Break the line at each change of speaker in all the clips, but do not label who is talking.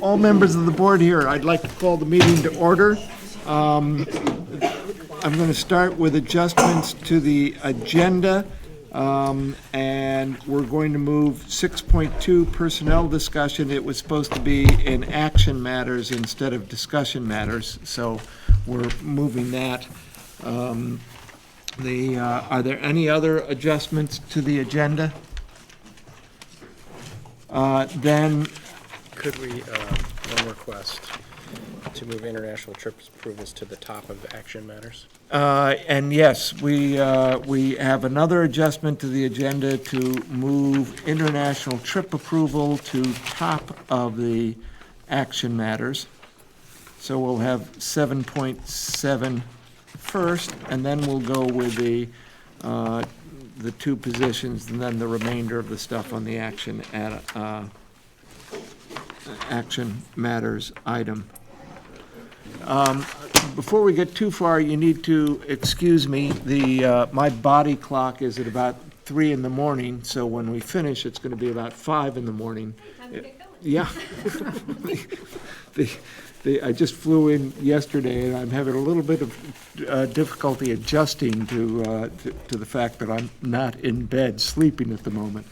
all members of the board here. I'd like to call the meeting to order. I'm going to start with adjustments to the agenda, and we're going to move 6.2 personnel discussion. It was supposed to be in action matters instead of discussion matters, so we're moving that. Are there any other adjustments to the agenda? Then
could we, one request, to move international trip approvals to the top of action matters?
And yes, we have another adjustment to the agenda to move international trip approval to top of the action matters. So we'll have 7.7 first, and then we'll go with the two positions, and then the remainder of the stuff on the action matters item. Before we get too far, you need to excuse me. My body clock is at about 3 in the morning, so when we finish, it's going to be about 5 in the morning.
Time to get going.
Yeah. I just flew in yesterday, and I'm having a little bit of difficulty adjusting to the fact that I'm not in bed sleeping at the moment.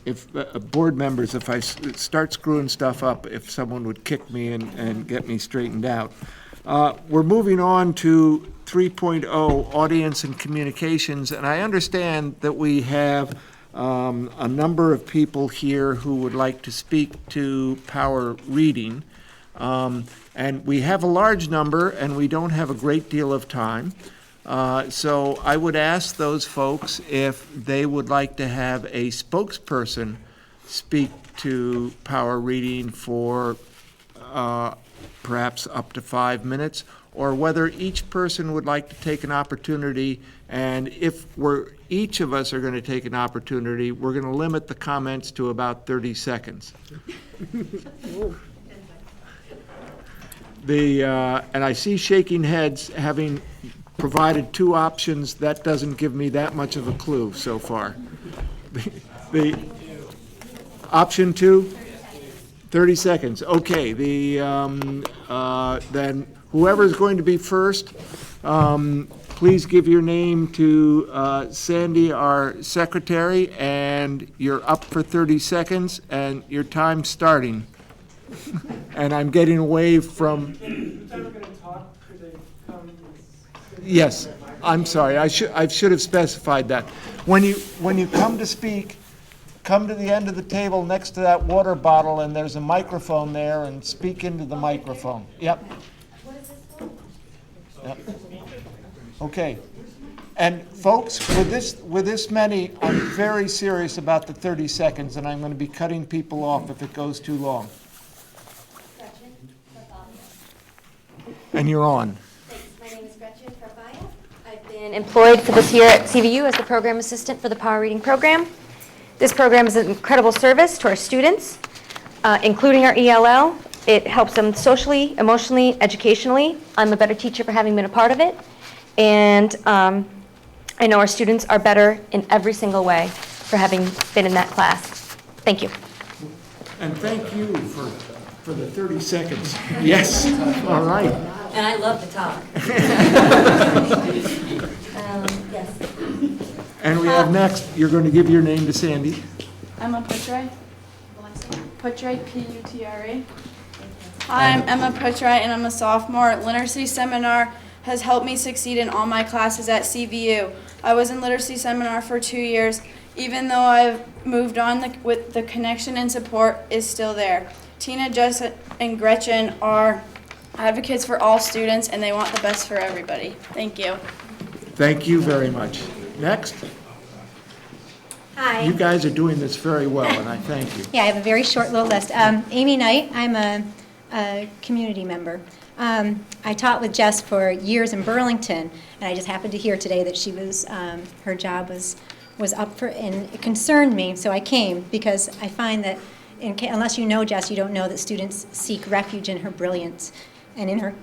If board members, if I start screwing stuff up, if someone would kick me and get me straightened out. We're moving on to 3.0, audience and communications, and I understand that we have a number of people here who would like to speak to power reading. And we have a large number, and we don't have a great deal of time. So I would ask those folks if they would like to have a spokesperson speak to power reading for perhaps up to 5 minutes, or whether each person would like to take an opportunity, and if each of us are going to take an opportunity, we're going to limit the comments to about 30 seconds. And I see shaking heads, having provided 2 options. That doesn't give me that much of a clue so far. The option 2, 30 seconds. Okay. Then whoever's going to be first, please give your name to Sandy, our secretary, and you're up for 30 seconds, and your time's starting. And I'm getting away from. Yes, I'm sorry. I should have specified that. When you come to speak, come to the end of the table next to that water bottle, and there's a microphone there, and speak into the microphone. Yep.
What is this for?
Yep. Okay. And folks, with this many, I'm very serious about the 30 seconds, and I'm going to be cutting people off if it goes too long. And you're on.
Thanks. My name is Gretchen Carpaya. I've been employed for this year at CVU as the program assistant for the power reading program. This program is an incredible service to our students, including our ELL. It helps them socially, emotionally, educationally. I'm a better teacher for having been a part of it. And I know our students are better in every single way for having been in that class. Thank you.
And thank you for the 30 seconds. Yes. All right.
And I love to talk.
Yes.
And we have next, you're going to give your name to Sandy.
Emma Putre. Putre, P-U-T-R-E. Hi, I'm Emma Putre, and I'm a sophomore. Literacy Seminar has helped me succeed in all my classes at CVU. I was in Literacy Seminar for 2 years. Even though I've moved on, with the connection and support is still there. Tina, Jess, and Gretchen are advocates for all students, and they want the best for everybody. Thank you.
Thank you very much. Next.
Hi.
You guys are doing this very well, and I thank you.
Yeah, I have a very short little list. Amy Knight, I'm a community member. I taught with Jess for years in Burlington, and I just happened to hear today that she was, her job was up for, and it concerned me, so I came, because I find that unless you know Jess, you don't know that students seek refuge in her brilliance and in her,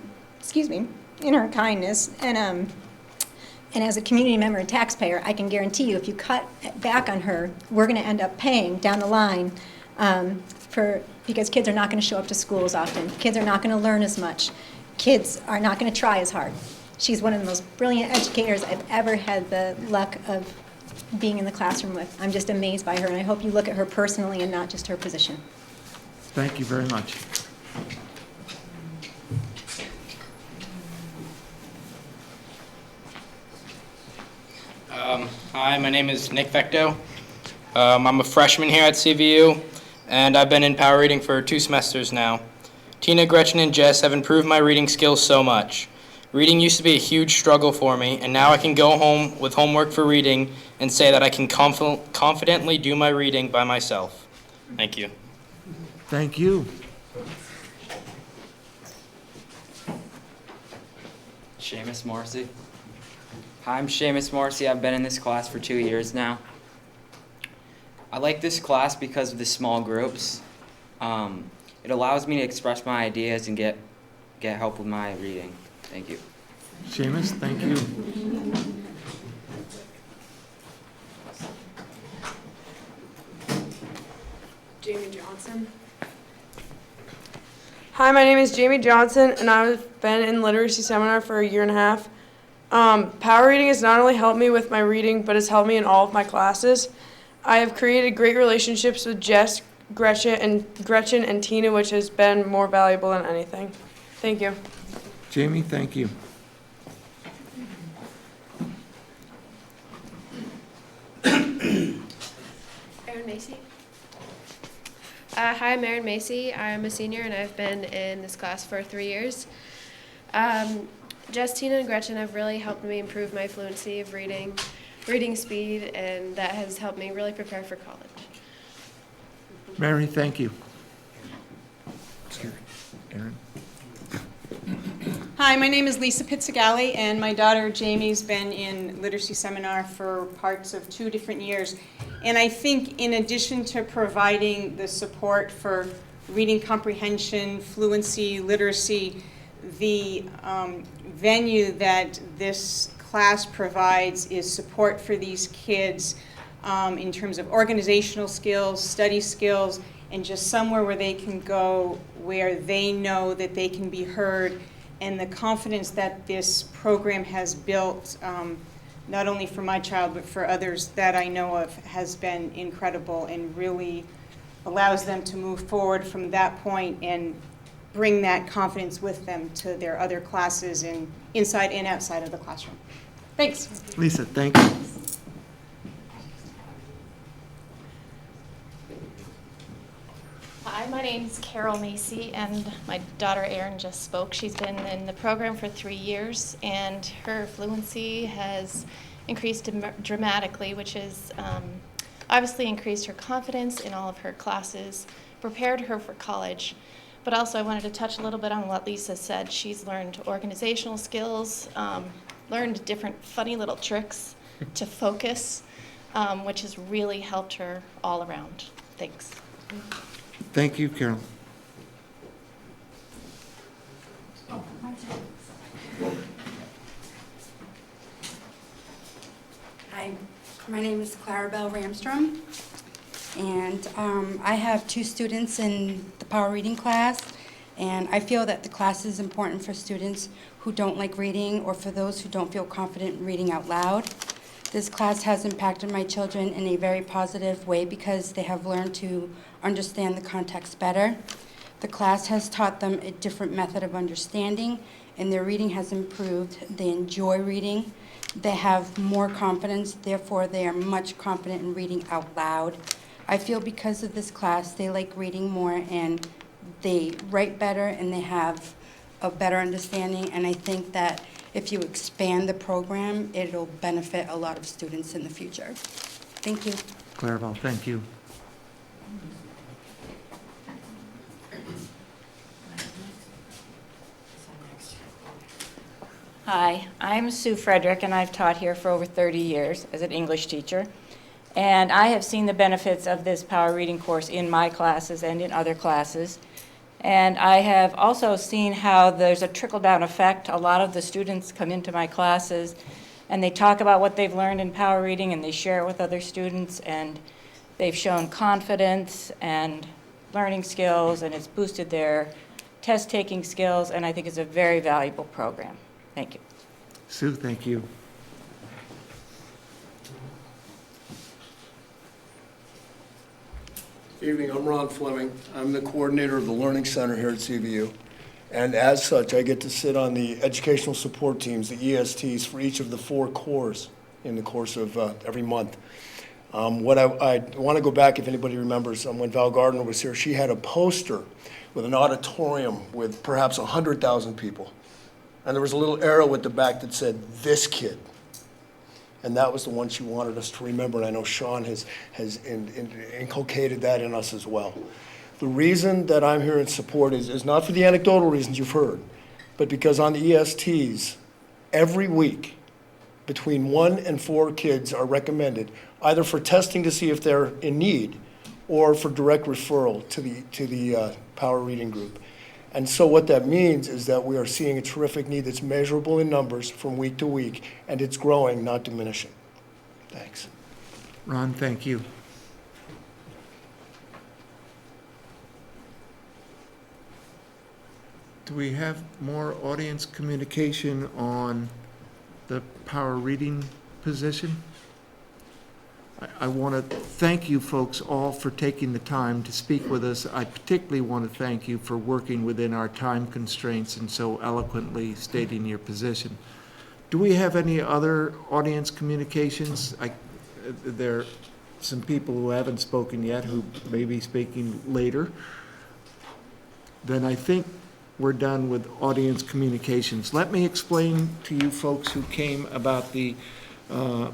in her kindness. And as a community member and taxpayer, I can guarantee you if you cut back on her, we're going to end up paying down the line because kids are not going to show up to school as often. Kids are not going to learn as much. Kids are not going to try as hard. She's one of the most brilliant educators I've ever had the luck of being in the classroom with. I'm just amazed by her, and I hope you look at her personally and not just her position.
Thank you very much.
Hi, my name is Nick Vecto. I'm a freshman here at CVU, and I've been in power reading for 2 semesters now. Tina, Gretchen, and Jess have improved my reading skills so much. Reading used to be a huge struggle for me, and now I can go home with homework for reading and say that I can confidently do my reading by myself. Thank you.
Thank you.
Seamus Morrissey. Hi, I'm Seamus Morrissey. I've been in this class for 2 years now. I like this class because of the small groups. It allows me to express my ideas and get help with my reading. Thank you.
Seamus, thank you.
Jamie Johnson. Hi, my name is Jamie Johnson, and I've been in literacy seminar for 1.5 years. Power reading has not only helped me with my reading, but has helped me in all of my classes. I have created great relationships with Jess, Gretchen, and Tina, which has been more valuable than anything. Thank you.
Jamie, thank you.
Erin Macy. Hi, I'm Erin Macy. I'm a senior and I've been in this class for 3 years. Jess, Tina, and Gretchen have really helped me improve my fluency of reading speed, and that has helped me really prepare for college.
Mary, thank you. Aaron.
Hi, my name is Lisa Pizzagalli, and my daughter Jamie's been in literacy seminar for parts of 2 different years. And I think in addition to providing the support for reading comprehension, fluency, literacy, the venue that this class provides is support for these kids in terms of organizational skills, study skills, and just somewhere where they can go where they know that they can be heard. And the confidence that this program has built, not only for my child, but for others that I know of, has been incredible and really allows them to move forward from that point and bring that confidence with them to their other classes and inside and outside of the classroom. Thanks.
Lisa, thank you.
Hi, my name's Carol Macy, and my daughter Erin just spoke. She's been in the program for 3 years, and her fluency has increased dramatically, which has obviously increased her confidence in all of her classes, prepared her for college. But also I wanted to touch a little bit on what Lisa said. She's learned organizational skills, learned different funny little tricks to focus, which has really helped her all around. Thanks.
Thank you, Carol.
Hi, my name is Clarabelle Ramstrom, and I have 2 students in the power reading class, and I feel that the class is important for students who don't like reading or for those who don't feel confident reading out loud. This class has impacted my children in a very positive way because they have learned to understand the context better. The class has taught them a different method of understanding, and their reading has improved. They enjoy reading. They have more confidence, therefore they are much confident in reading out loud. I feel because of this class, they like reading more and they write better and they have a better understanding, and I think that if you expand the program, it'll benefit a lot of students in the future. Thank you.
Clarabelle, thank you.
Hi, I'm Sue Frederick, and I've taught here for over 30 years as an English teacher. And I have seen the benefits of this power reading course in my classes and in other classes. And I have also seen how there's a trickle-down effect. A lot of the students come into my classes and they talk about what they've learned in power reading and they share it with other students, and They've shown confidence and learning skills, and it's boosted their test-taking skills, and I think it's a very valuable program. Thank you.
Sue, thank you.
Evening, I'm Ron Fleming. I'm the coordinator of the Learning Center here at CVU. And as such, I get to sit on the educational support teams, the ESTs, for each of the 4 cores in the course of every month. What I want to go back, if anybody remembers, when Val Gardner was here, she had a poster with an auditorium with perhaps 100,000 people. And there was a little arrow at the back that said, "This kid." And that was the one she wanted us to remember, and I know Sean has inculcated that in us as well. The reason that I'm here in support is not for the anecdotal reasons you've heard, but because on the ESTs, every week, between 1 and 4 kids are recommended, either for testing to see if they're in need, or for direct referral to the power reading group. And so what that means is that we are seeing a terrific need that's measurable in numbers from week to week, and it's growing, not diminishing. Thanks.
Ron, thank you. Do we have more audience communication on the power reading position? I want to thank you folks all for taking the time to speak with us. I particularly want to thank you for working within our time constraints and so eloquently stating your position. Do we have any other audience communications? There are some people who haven't spoken yet who may be speaking later. Then I think we're done with audience communications. Let me explain to you folks who came about the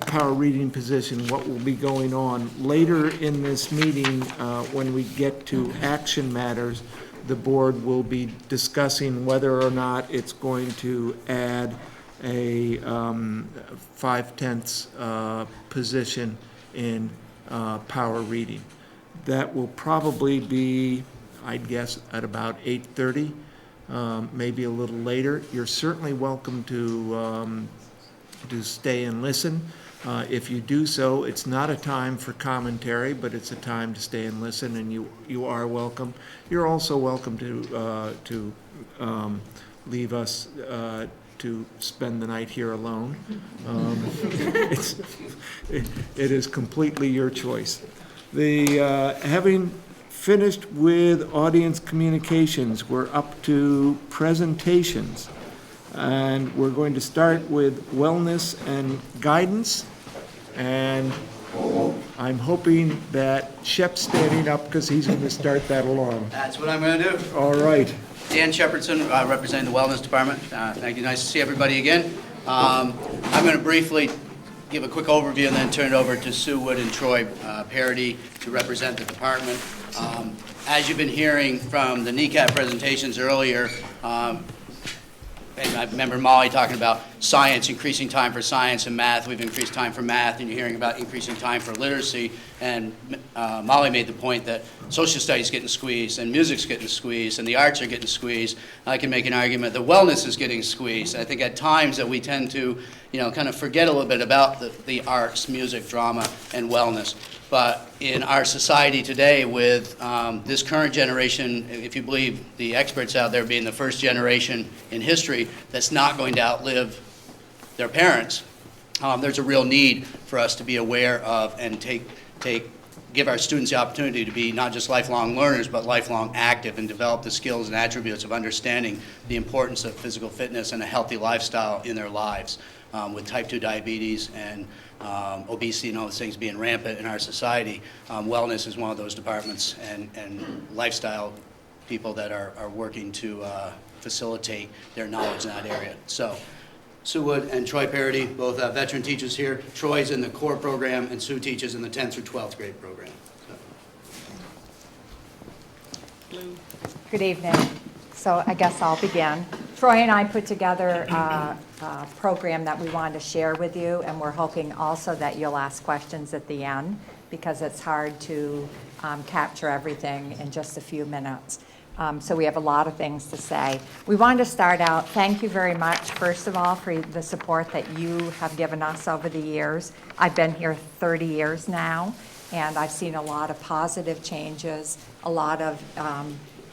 power reading position, what will be going on. Later in this meeting, when we get to action matters, the board will be discussing whether or not it's going to add a 5/10 position in power reading. That will probably be, I'd guess, at about 8:30, maybe a little later. You're certainly welcome to stay and listen. If you do so, it's not a time for commentary, but it's a time to stay and listen, and you are welcome. You're also welcome to leave us to spend the night here alone. It is completely your choice. Having finished with audience communications, we're up to presentations. And we're going to start with wellness and guidance. And I'm hoping that Shep's standing up because he's going to start that along.
That's what I'm going to do.
All right.
Dan Shepherdson, representing the Wellness Department. Thank you. Nice to see everybody again. I'm going to briefly give a quick overview and then turn it over to Sue Wood and Troy Parody to represent the department. As you've been hearing from the NECAP presentations earlier, and I remember Molly talking about science, increasing time for science and math. We've increased time for math, and you're hearing about increasing time for literacy. And Molly made the point that social studies is getting squeezed, and music's getting squeezed, and the arts are getting squeezed. I can make an argument that wellness is getting squeezed. I think at times that we tend to, kind of forget a little bit about the arts, music, drama, and wellness. But in our society today with this current generation, if you believe the experts out there being the first generation in history that's not going to outlive their parents, there's a real need for us to be aware of and give our students the opportunity to be not just lifelong learners, but lifelong active and develop the skills and attributes of understanding the importance of physical fitness and a healthy lifestyle in their lives. With type 2 diabetes and obesity and all those things being rampant in our society, wellness is one of those departments and lifestyle people that are working to facilitate their knowledge in that area. So Sue Wood and Troy Parody, both veteran teachers here. Troy's in the core program and Sue teaches in the 10th through 12th grade program. So.
Good evening. So I guess I'll begin. Troy and I put together a program that we wanted to share with you, and we're hoping also that you'll ask questions at the end because it's hard to capture everything in just a few minutes. So we have a lot of things to say. We wanted to start out, thank you very much, first of all, for the support that you have given us over the years. I've been here 30 years now, and I've seen a lot of positive changes, a lot of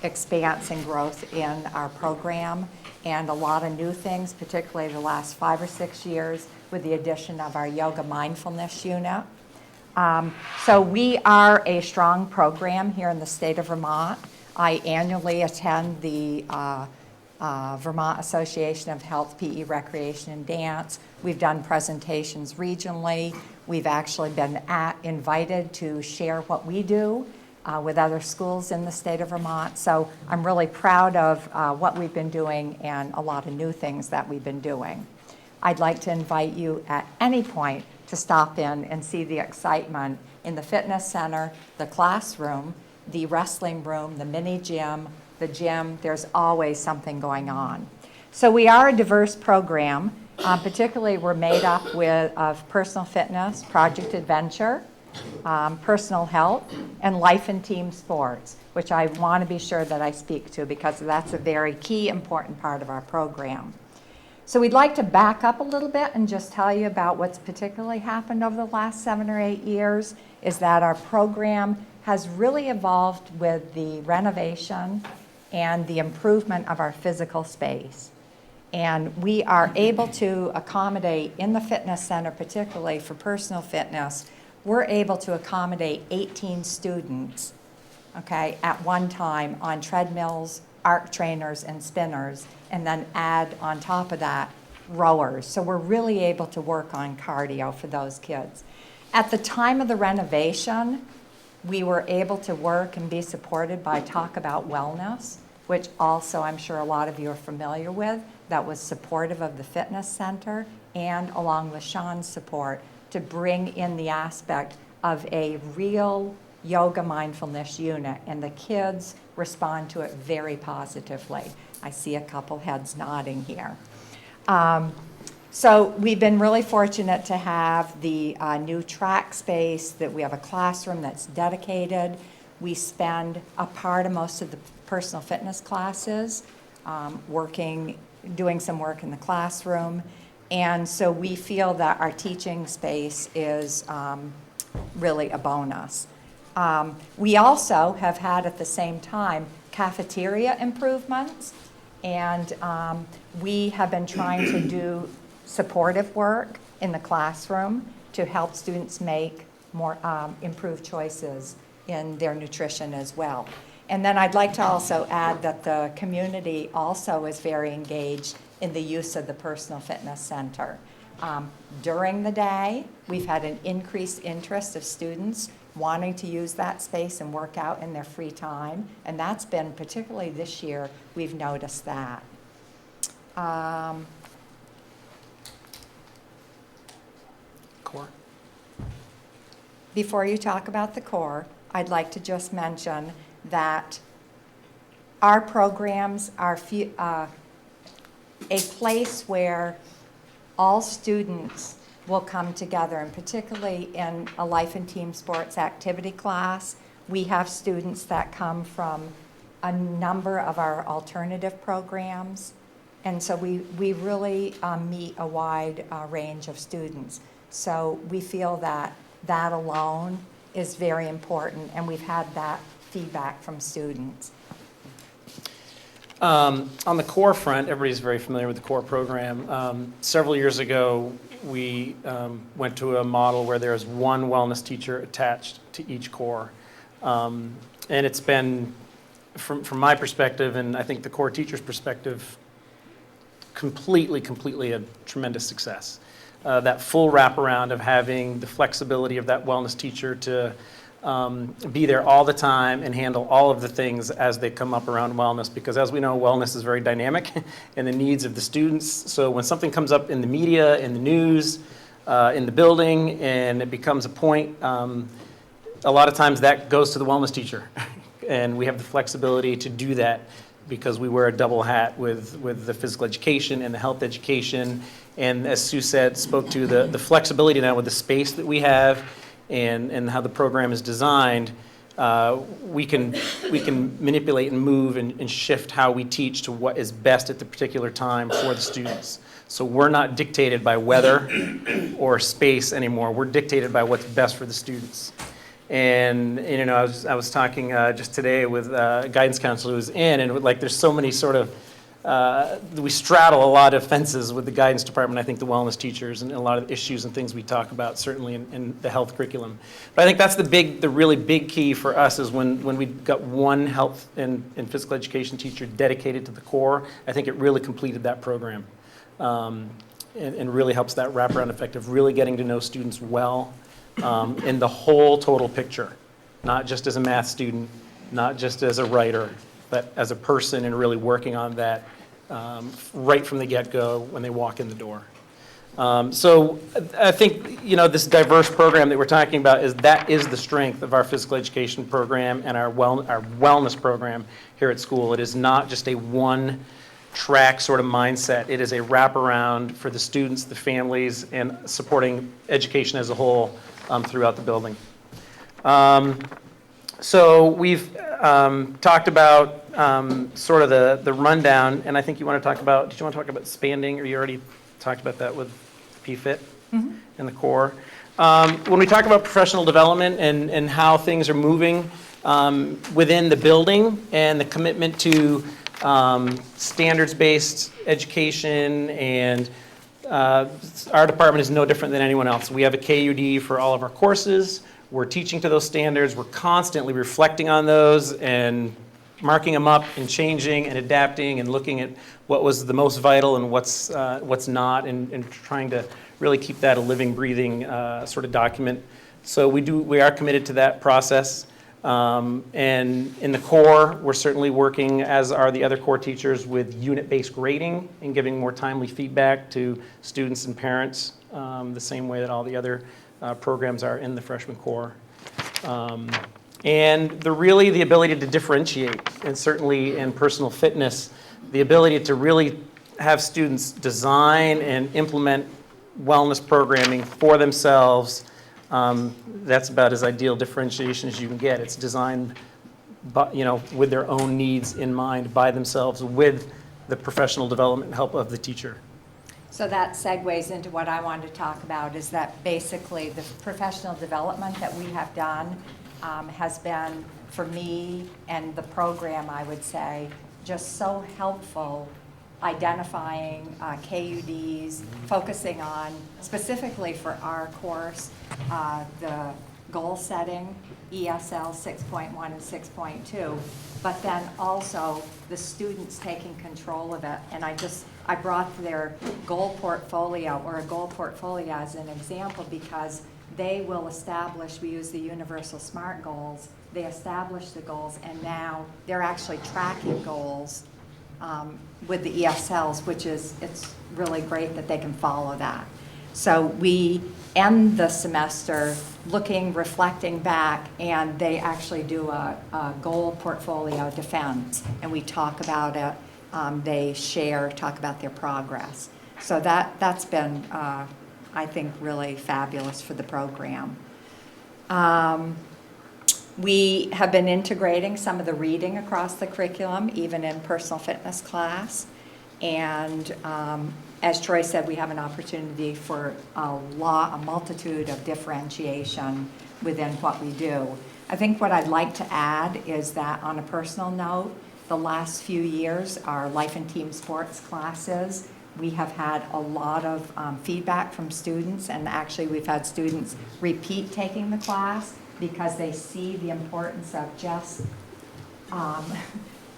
expanse and growth in our program, and a lot of new things, particularly the last 5 or 6 years with the addition of our yoga mindfulness unit. So we are a strong program here in the state of Vermont. I annually attend the Vermont Association of Health, PE, Recreation, and Dance. We've done presentations regionally. We've actually been invited to share what we do with other schools in the state of Vermont. So I'm really proud of what we've been doing and a lot of new things that we've been doing. I'd like to invite you at any point to stop in and see the excitement in the fitness center, the classroom, the wrestling room, the mini gym, the gym. There's always something going on. So we are a diverse program. Particularly, we're made up of personal fitness, project adventure, personal health, and life and team sports, which I want to be sure that I speak to because that's a very key, important part of our program. So we'd like to back up a little bit and just tell you about what's particularly happened over the last 7 or 8 years, is that our program has really evolved with the renovation and the improvement of our physical space. And we are able to accommodate in the fitness center, particularly for personal fitness, we're able to accommodate 18 students, okay, at one time on treadmills, arc trainers, and spinners, and then add on top of that rowers. So we're really able to work on cardio for those kids. At the time of the renovation, we were able to work and be supported by Talk About Wellness, which also I'm sure a lot of you are familiar with, that was supportive of the fitness center, and along with Sean's support, to bring in the aspect of a real yoga mindfulness unit, and the kids respond to it very positively. I see a couple heads nodding here. So we've been really fortunate to have the new track space, that we have a classroom that's dedicated. We spend a part of most of the personal fitness classes doing some work in the classroom. And so we feel that our teaching space is really a bonus. We also have had at the same time cafeteria improvements, and we have been trying to do supportive work in the classroom to help students make more improved choices in their nutrition as well. And then I'd like to also add that the community also is very engaged in the use of the personal fitness center. During the day, we've had an increased interest of students wanting to use that space and work out in their free time, and that's been, particularly this year, we've noticed that.
Core.
Before you talk about the core, I'd like to just mention that our programs are a place where all students will come together, and particularly in a life and team sports activity class, we have students that come from a number of our alternative programs, and so we really meet a wide range of students. So we feel that that alone is very important, and we've had that feedback from students.
On the core front, everybody's very familiar with the core program. Several years ago, we went to a model where there is one wellness teacher attached to each core. And it's been, from my perspective, and I think the core teacher's perspective, completely a tremendous success. That full wraparound of having the flexibility of that wellness teacher to be there all the time and handle all of the things as they come up around wellness, because as we know, wellness is very dynamic and the needs of the students. So when something comes up in the media, in the news, in the building, and it becomes a point, a lot of times that goes to the wellness teacher. And we have the flexibility to do that because we wear a double hat with the physical education and the health education. And as Sue said, spoke to the flexibility now with the space that we have and how the program is designed, we can manipulate and move and shift how we teach to what is best at the particular time for the students. So we're not dictated by weather or space anymore. We're dictated by what's best for the students. And, I was talking just today with a guidance counselor who was in, and like there's so many sort of, we straddle a lot of fences with the guidance department, I think the wellness teachers, and a lot of issues and things we talk about, certainly in the health curriculum. But I think that's the really big key for us is when we've got one health and physical education teacher dedicated to the core, I think it really completed that program. And really helps that wraparound effect of really getting to know students well in the whole total picture, not just as a math student, not just as a writer, but as a person and really working on that right from the get-go when they walk in the door. So I think, this diverse program that we're talking about is the strength of our physical education program and our wellness program here at school. It is not just a one-track sort of mindset. It is a wraparound for the students, the families, and supporting education as a whole throughout the building. So we've talked about sort of the rundown, and I think did you want to talk about expanding, or you already talked about that with PFIT and the core? When we talk about professional development and how things are moving within the building and the commitment to standards-based education, and our department is no different than anyone else. We have a KUD for all of our courses. We're teaching to those standards. We're constantly reflecting on those and marking them up and changing and adapting and looking at what was the most vital and what's not, and trying to really keep that a living, breathing sort of document. So we are committed to that process. And in the core, we're certainly working, as are the other core teachers, with unit-based grading and giving more timely feedback to students and parents, the same way that all the other programs are in the freshman core. And the ability to differentiate, and certainly in personal fitness, the ability to really have students design and implement wellness programming for themselves. That's about as ideal differentiation as you can get. It's designed with their own needs in mind by themselves, with the professional development and help of the teacher.
So that segues into what I wanted to talk about, is that basically the professional development that we have done has been, for me and the program, I would say, just so helpful identifying KUDs, focusing on, specifically for our course, the goal setting, ESL 6.1 and 6.2, but then also the students taking control of it. And I brought their goal portfolio, or a goal portfolio, as an example, because they will establish, we use the universal SMART goals, they establish the goals, and now they're actually tracking goals with the ESLs, it's really great that they can follow that. So we end the semester reflecting back, and they actually do a goal portfolio defense, and we talk about it. They talk about their progress. So that's been, I think, really fabulous for the program. We have been integrating some of the reading across the curriculum, even in personal fitness class. And as Troy said, we have an opportunity for a multitude of differentiation within what we do. I think what I'd like to add is that, on a personal note, the last few years, our life and team sports classes, we have had a lot of feedback from students, and actually we've had students repeat taking the class because they see the importance of just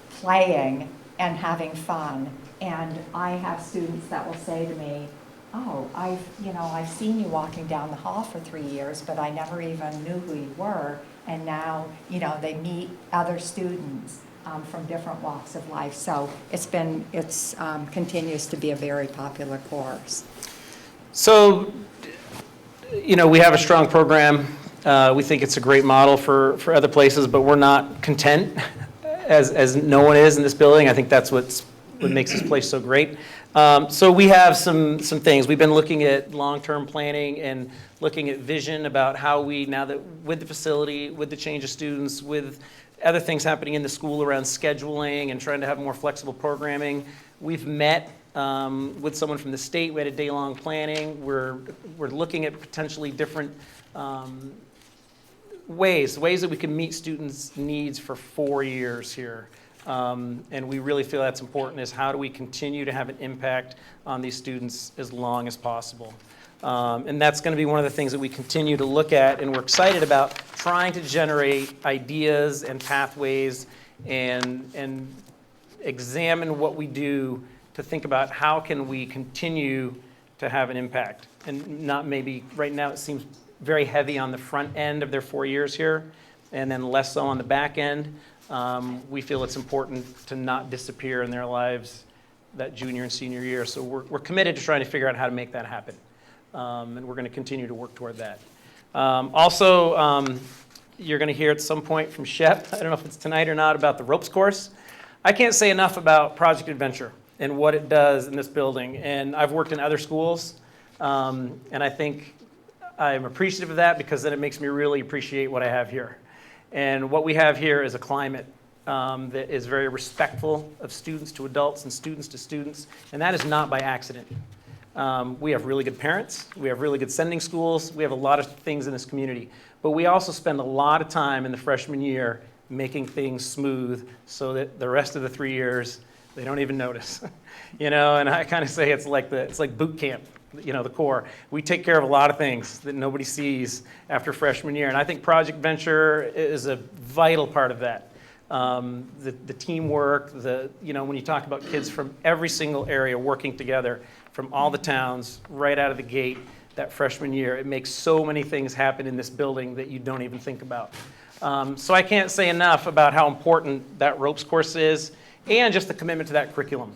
playing and having fun. And I have students that will say to me, oh, I've seen you walking down the hall for 3 years, but I never even knew who you were. And now, they meet other students from different walks of life. So it's continues to be a very popular course.
So, we have a strong program. We think it's a great model for other places, but we're not content, as no one is in this building. I think that's what makes this place so great. So we have some things. We've been looking at long-term planning and looking at vision about how we, now that with the facility, with the change of students, with other things happening in the school around scheduling and trying to have more flexible programming, we've met with someone from the state. We had a day-long planning. We're looking at potentially different ways that we can meet students' needs for 4 years here. And we really feel that's important, is how do we continue to have an impact on these students as long as possible. And that's going to be one of the things that we continue to look at, and we're excited about trying to generate ideas and pathways and examine what we do to think about how can we continue to have an impact. And not maybe, right now it seems very heavy on the front end of their 4 years here, and then less so on the back end. We feel it's important to not disappear in their lives that junior and senior year. So we're committed to trying to figure out how to make that happen. And we're going to continue to work toward that. You're going to hear at some point from Shep, I don't know if it's tonight or not, about the ropes course. I can't say enough about Project Adventure and what it does in this building. And I've worked in other schools, and I think I'm appreciative of that, because then it makes me really appreciate what I have here. And what we have here is a climate that is very respectful of students to adults and students to students, and that is not by accident. We have really good parents, we have really good sending schools, we have a lot of things in this community, but we also spend a lot of time in the freshman year making things smooth so that the rest of the 3 years, they don't even notice. And I kind of say it's like boot camp. The core. We take care of a lot of things that nobody sees after freshman year. And I think Project Venture is a vital part of that. The teamwork, when you talk about kids from every single area working together from all the towns right out of the gate that freshman year, it makes so many things happen in this building that you don't even think about. So I can't say enough about how important that ropes course is, and just the commitment to that curriculum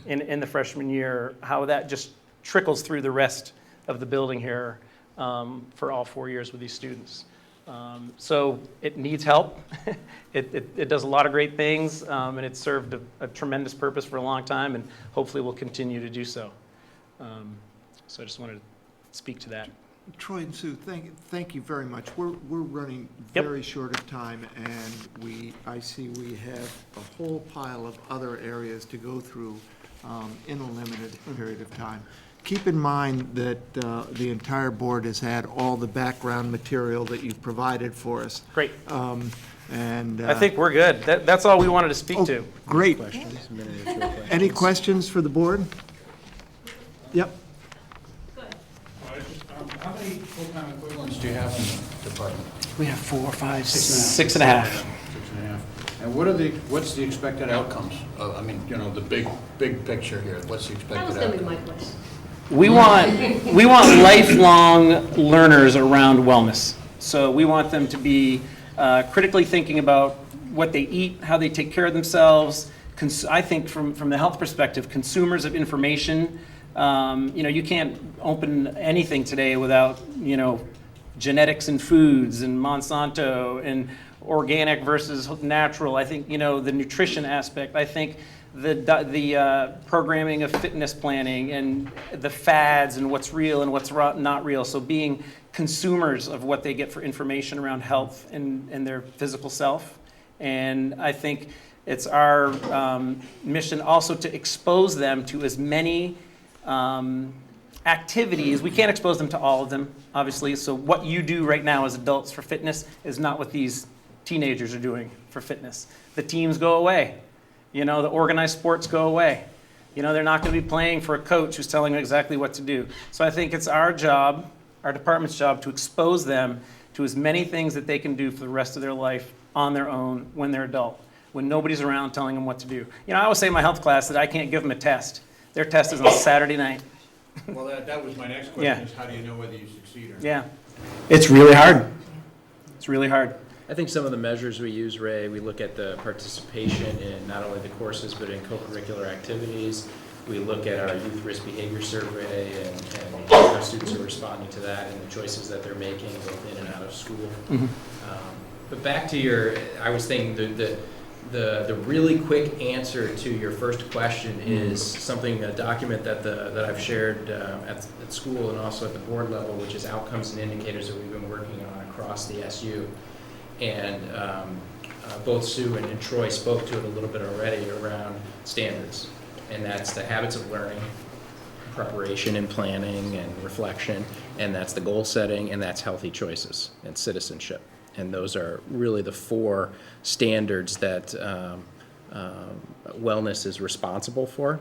in the freshman year, how that just trickles through the rest of the building here for all 4 years with these students. So it needs help. It does a lot of great things, and it's served a tremendous purpose for a long time, and hopefully will continue to do so. So I just wanted to speak to that.
Troy and Sue, thank you very much. We're running very short of time, and I see we have a whole pile of other areas to go through in a limited period of time. Keep in mind that the entire board has had all the background material that you've provided for us.
Great.
And
I think we're good. That's all we wanted to speak to.
Great. Any questions for the board? Yep.
How many full-time equivalents do you have in the department?
We have 4, 5, 6.5.
6.5. And what's the expected outcomes? The big picture here. What's the expected outcomes?
We want lifelong learners around wellness. So we want them to be critically thinking about what they eat, how they take care of themselves. I think from the health perspective, consumers of information. You can't open anything today without genetics and foods and Monsanto and organic versus natural. I think the nutrition aspect. I think the programming of fitness planning and the fads and what's real and what's not real. So being consumers of what they get for information around health and their physical self. And I think it's our mission also to expose them to as many activities. We can't expose them to all of them, obviously. So what you do right now as adults for fitness is not what these teenagers are doing for fitness. The teams go away. The organized sports go away. They're not going to be playing for a coach who's telling them exactly what to do. So I think it's our job, our department's job, to expose them to as many things that they can do for the rest of their life on their own when they're adult, when nobody's around telling them what to do. I always say in my health class that I can't give them a test. Their test is on Saturday night.
Well, that was my next question,
Yeah.
is how do you know whether you succeed or not?
Yeah. It's really hard. It's really hard.
I think some of the measures we use, Ray, we look at the participation in not only the courses, but in co-curricular activities. We look at our youth risk behavior survey and our students are responding to that and the choices that they're making both in and out of school.
Mm-hmm.
But back to I was thinking the really quick answer to your first question is something, a document that I've shared at school and also at the board level, which is outcomes and indicators that we've been working on across the SU. And both Sue and Troy spoke to it a little bit already around standards. And that's the habits of learning, preparation and planning and reflection, and that's the goal setting, and that's healthy choices and citizenship. And those are really the 4 standards that wellness is responsible for.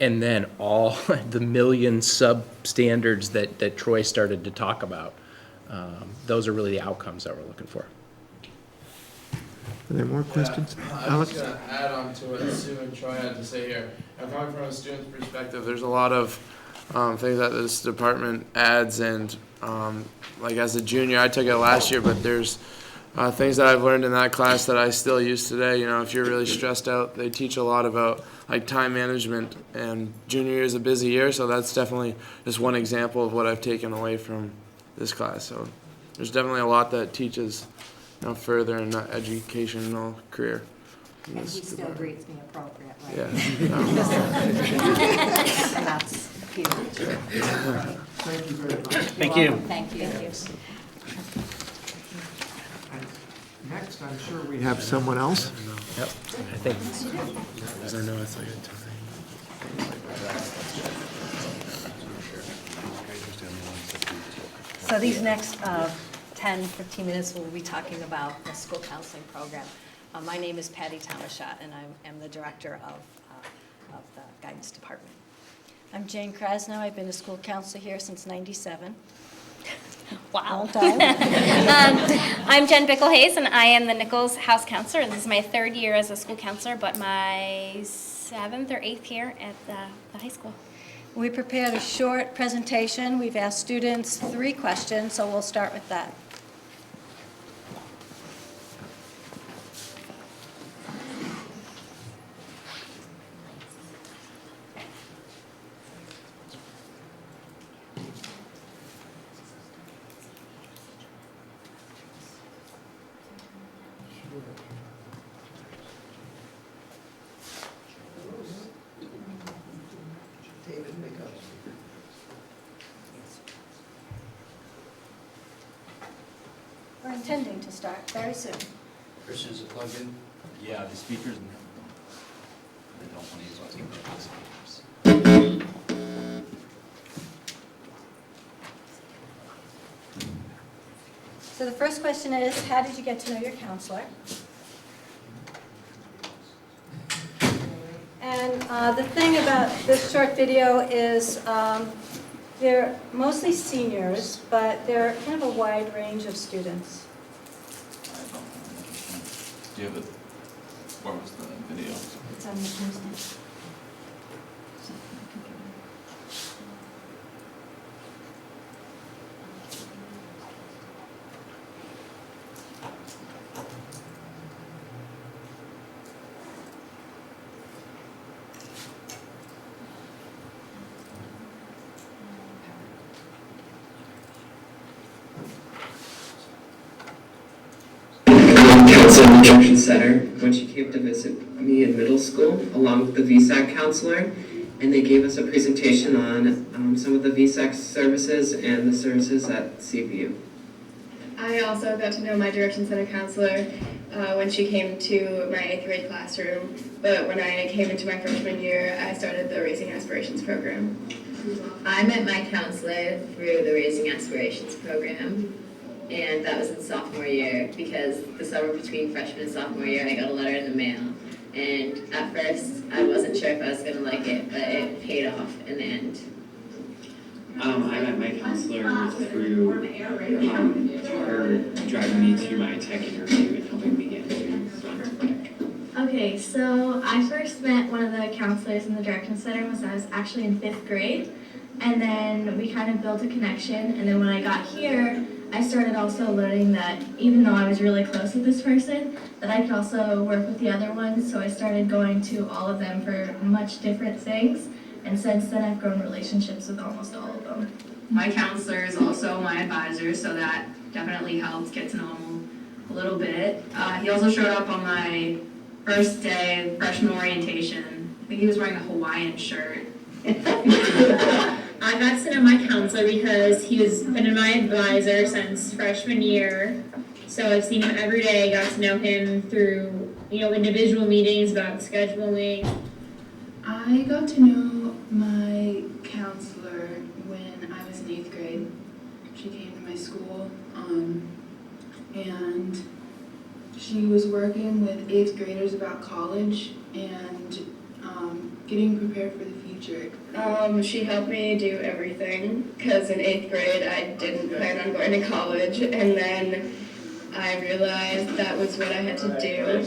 And then all the million sub-standards that Troy started to talk about. Those are really the outcomes that we're looking for.
Are there more questions?
I'm
Alex?
just going to add on to what Sue and Troy had to say here. Coming from a student's perspective, there's a lot of things that this department adds, and like as a junior, I took it last year, but there's things that I've learned in that class that I still use today. You know, if you're really stressed out, they teach a lot about like time management, and junior year is a busy year, so that's definitely just one example of what I've taken away from this class. So there's definitely a lot that teaches further in that educational career.
And he still greets me appropriate, right?
Yeah.
And that's huge.
Thank you very much.
Thank you.
Thank you.
Next, I'm sure we have someone else.
Yep, I think.
Because I know it's like a time.
So these next 10, 15 minutes, we'll be talking about the school counseling program. My name is Patty Thomaschott, and I am the director of the guidance department.
I'm Jane Krasnow. I've been a school counselor here since '97.
Wow. I'm Jen Bickel-Hayes, and I am the Nichols House Counselor, and this is my 3rd year as a school counselor, but my 7th or 8th year at the high school.
We prepared a short presentation. We've asked students 3 questions, so we'll start with that. We're intending to start very soon.
Christian, is it plugged in?
Yeah, the speakers, they don't want to use what's
So the first question is, how did you get to know your counselor? And the thing about this short video is they're mostly seniors, but they're kind of a wide range of students.
Do you have it? Where was the video?
It's on the Tuesday.
Counselor in the Junction Center when she came to visit me in middle school, along with the VSAC counselor, and they gave us a presentation on some of the VSAC services and the services at CVU.
I also got to know my Direction Center counselor when she came to my 8th grade classroom, but when I came into my freshman year, I started the Raising Aspirations program.
I met my counselor through the Raising Aspirations program, and that was in sophomore year, because the summer between freshman and sophomore year, I got a letter in the mail. And at first, I wasn't sure if I was going to like it, but it paid off in the end.
I met my counselor through her driving me to my tech interview and helping me get into
Okay, so I first met one of the counselors in the Direction Center when I was actually in 5th grade, and then we kind of built a connection, and then when I got here, I started also learning that even though I was really close with this person, that I could also work with the other ones, so I started going to all of them for much different things, and since then I've grown relationships with almost all of them.
My counselor is also my advisor, so that definitely helped get to know him a little bit. He also showed up on my first day of freshman orientation. I think he was wearing a Hawaiian shirt.
I got to know my counselor because he has been my advisor since freshman year. So I've seen him every day, got to know him through, individual meetings about scheduling.
I got to know my counselor when I was in 8th grade. She came to my school.
and she was working with 8th graders about college and getting prepared for the future.
She helped me do everything because in 8th grade I didn't plan on going to college, and then I realized that was what I had to do.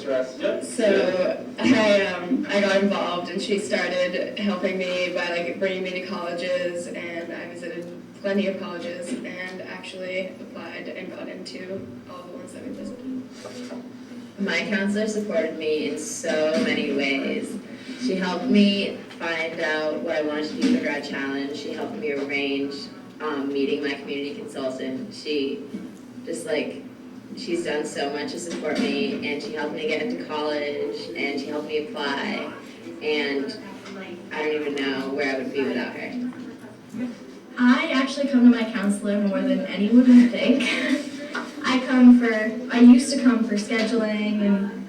So I got involved, and she started helping me by like bringing me to colleges, and I visited plenty of colleges and actually applied and got into all the ones that we visited.
My counselor supported me in so many ways. She helped me find out what I wanted to do for Grad Challenge. She helped me arrange meeting my community consultant. She's done so much to support me, and she helped me get into college, and she helped me apply, and I don't even know where I would be without her. I actually come to my counselor more than anyone would think. I used to come for scheduling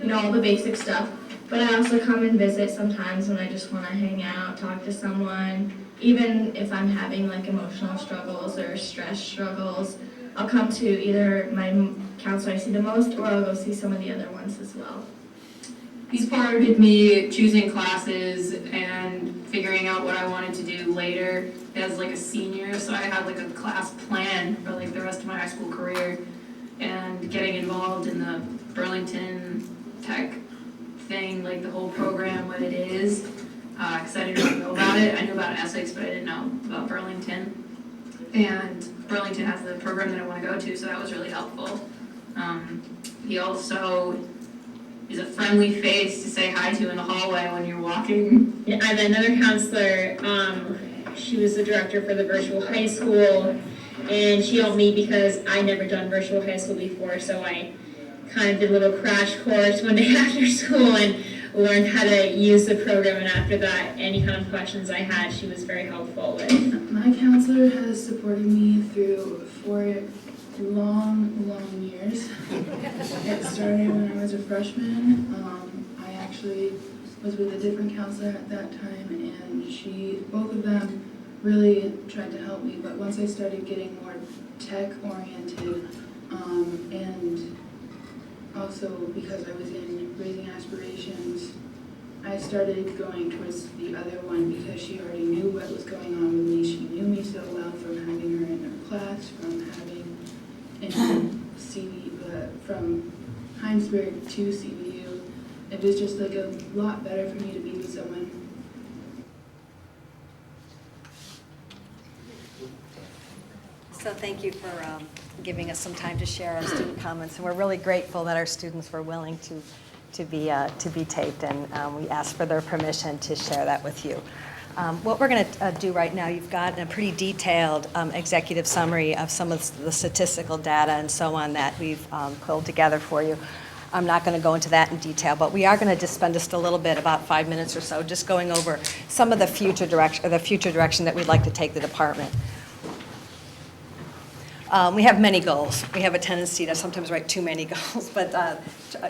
and all the basic stuff, but I also come and visit sometimes when I just want to hang out, talk to someone. Even if I'm having like emotional struggles or stress struggles, I'll come to either my counselor I see the most, or I'll go see some of the other ones as well.
He supported me choosing classes and figuring out what I wanted to do later as like a senior, so I had like a class plan for like the rest of my high school career, and getting involved in the Burlington Tech thing, like the whole program, what it is, because I didn't really know about it. I knew about Essex, but I didn't know about Burlington. And Burlington has the program that I want to go to, so that was really helpful. He also is a friendly face to say hi to in the hallway when you're walking.
I have another counselor, she was the director for the virtual high school, and she helped me because I never done virtual high school before, so I kind of did a little crash course one day after school and learned how to use the program, and after that, any kind of questions I had, she was very helpful with.
My counselor has supported me through 4 long years. It started when I was a freshman. I actually was with a different counselor at that time, and both of them really tried to help me, but once I started getting more tech-oriented, and also because I was in Raising Aspirations, I started going towards the other one because she already knew what was going on with me. She knew me so well from having her in her class, from having from Heinsberg to CVU. It was just like a lot better for me to be with someone.
So thank you for giving us some time to share our student comments, and we're really grateful that our students were willing to be taped, and we asked for their permission to share that with you. What we're going to do right now, you've got a pretty detailed executive summary of some of the statistical data and so on that we've pulled together for you. I'm not going to go into that in detail, but we are going to just spend just a little bit, about 5 minutes or so, just going over some of the future direction that we'd like to take the department. We have many goals. We have a tendency to sometimes write too many goals, but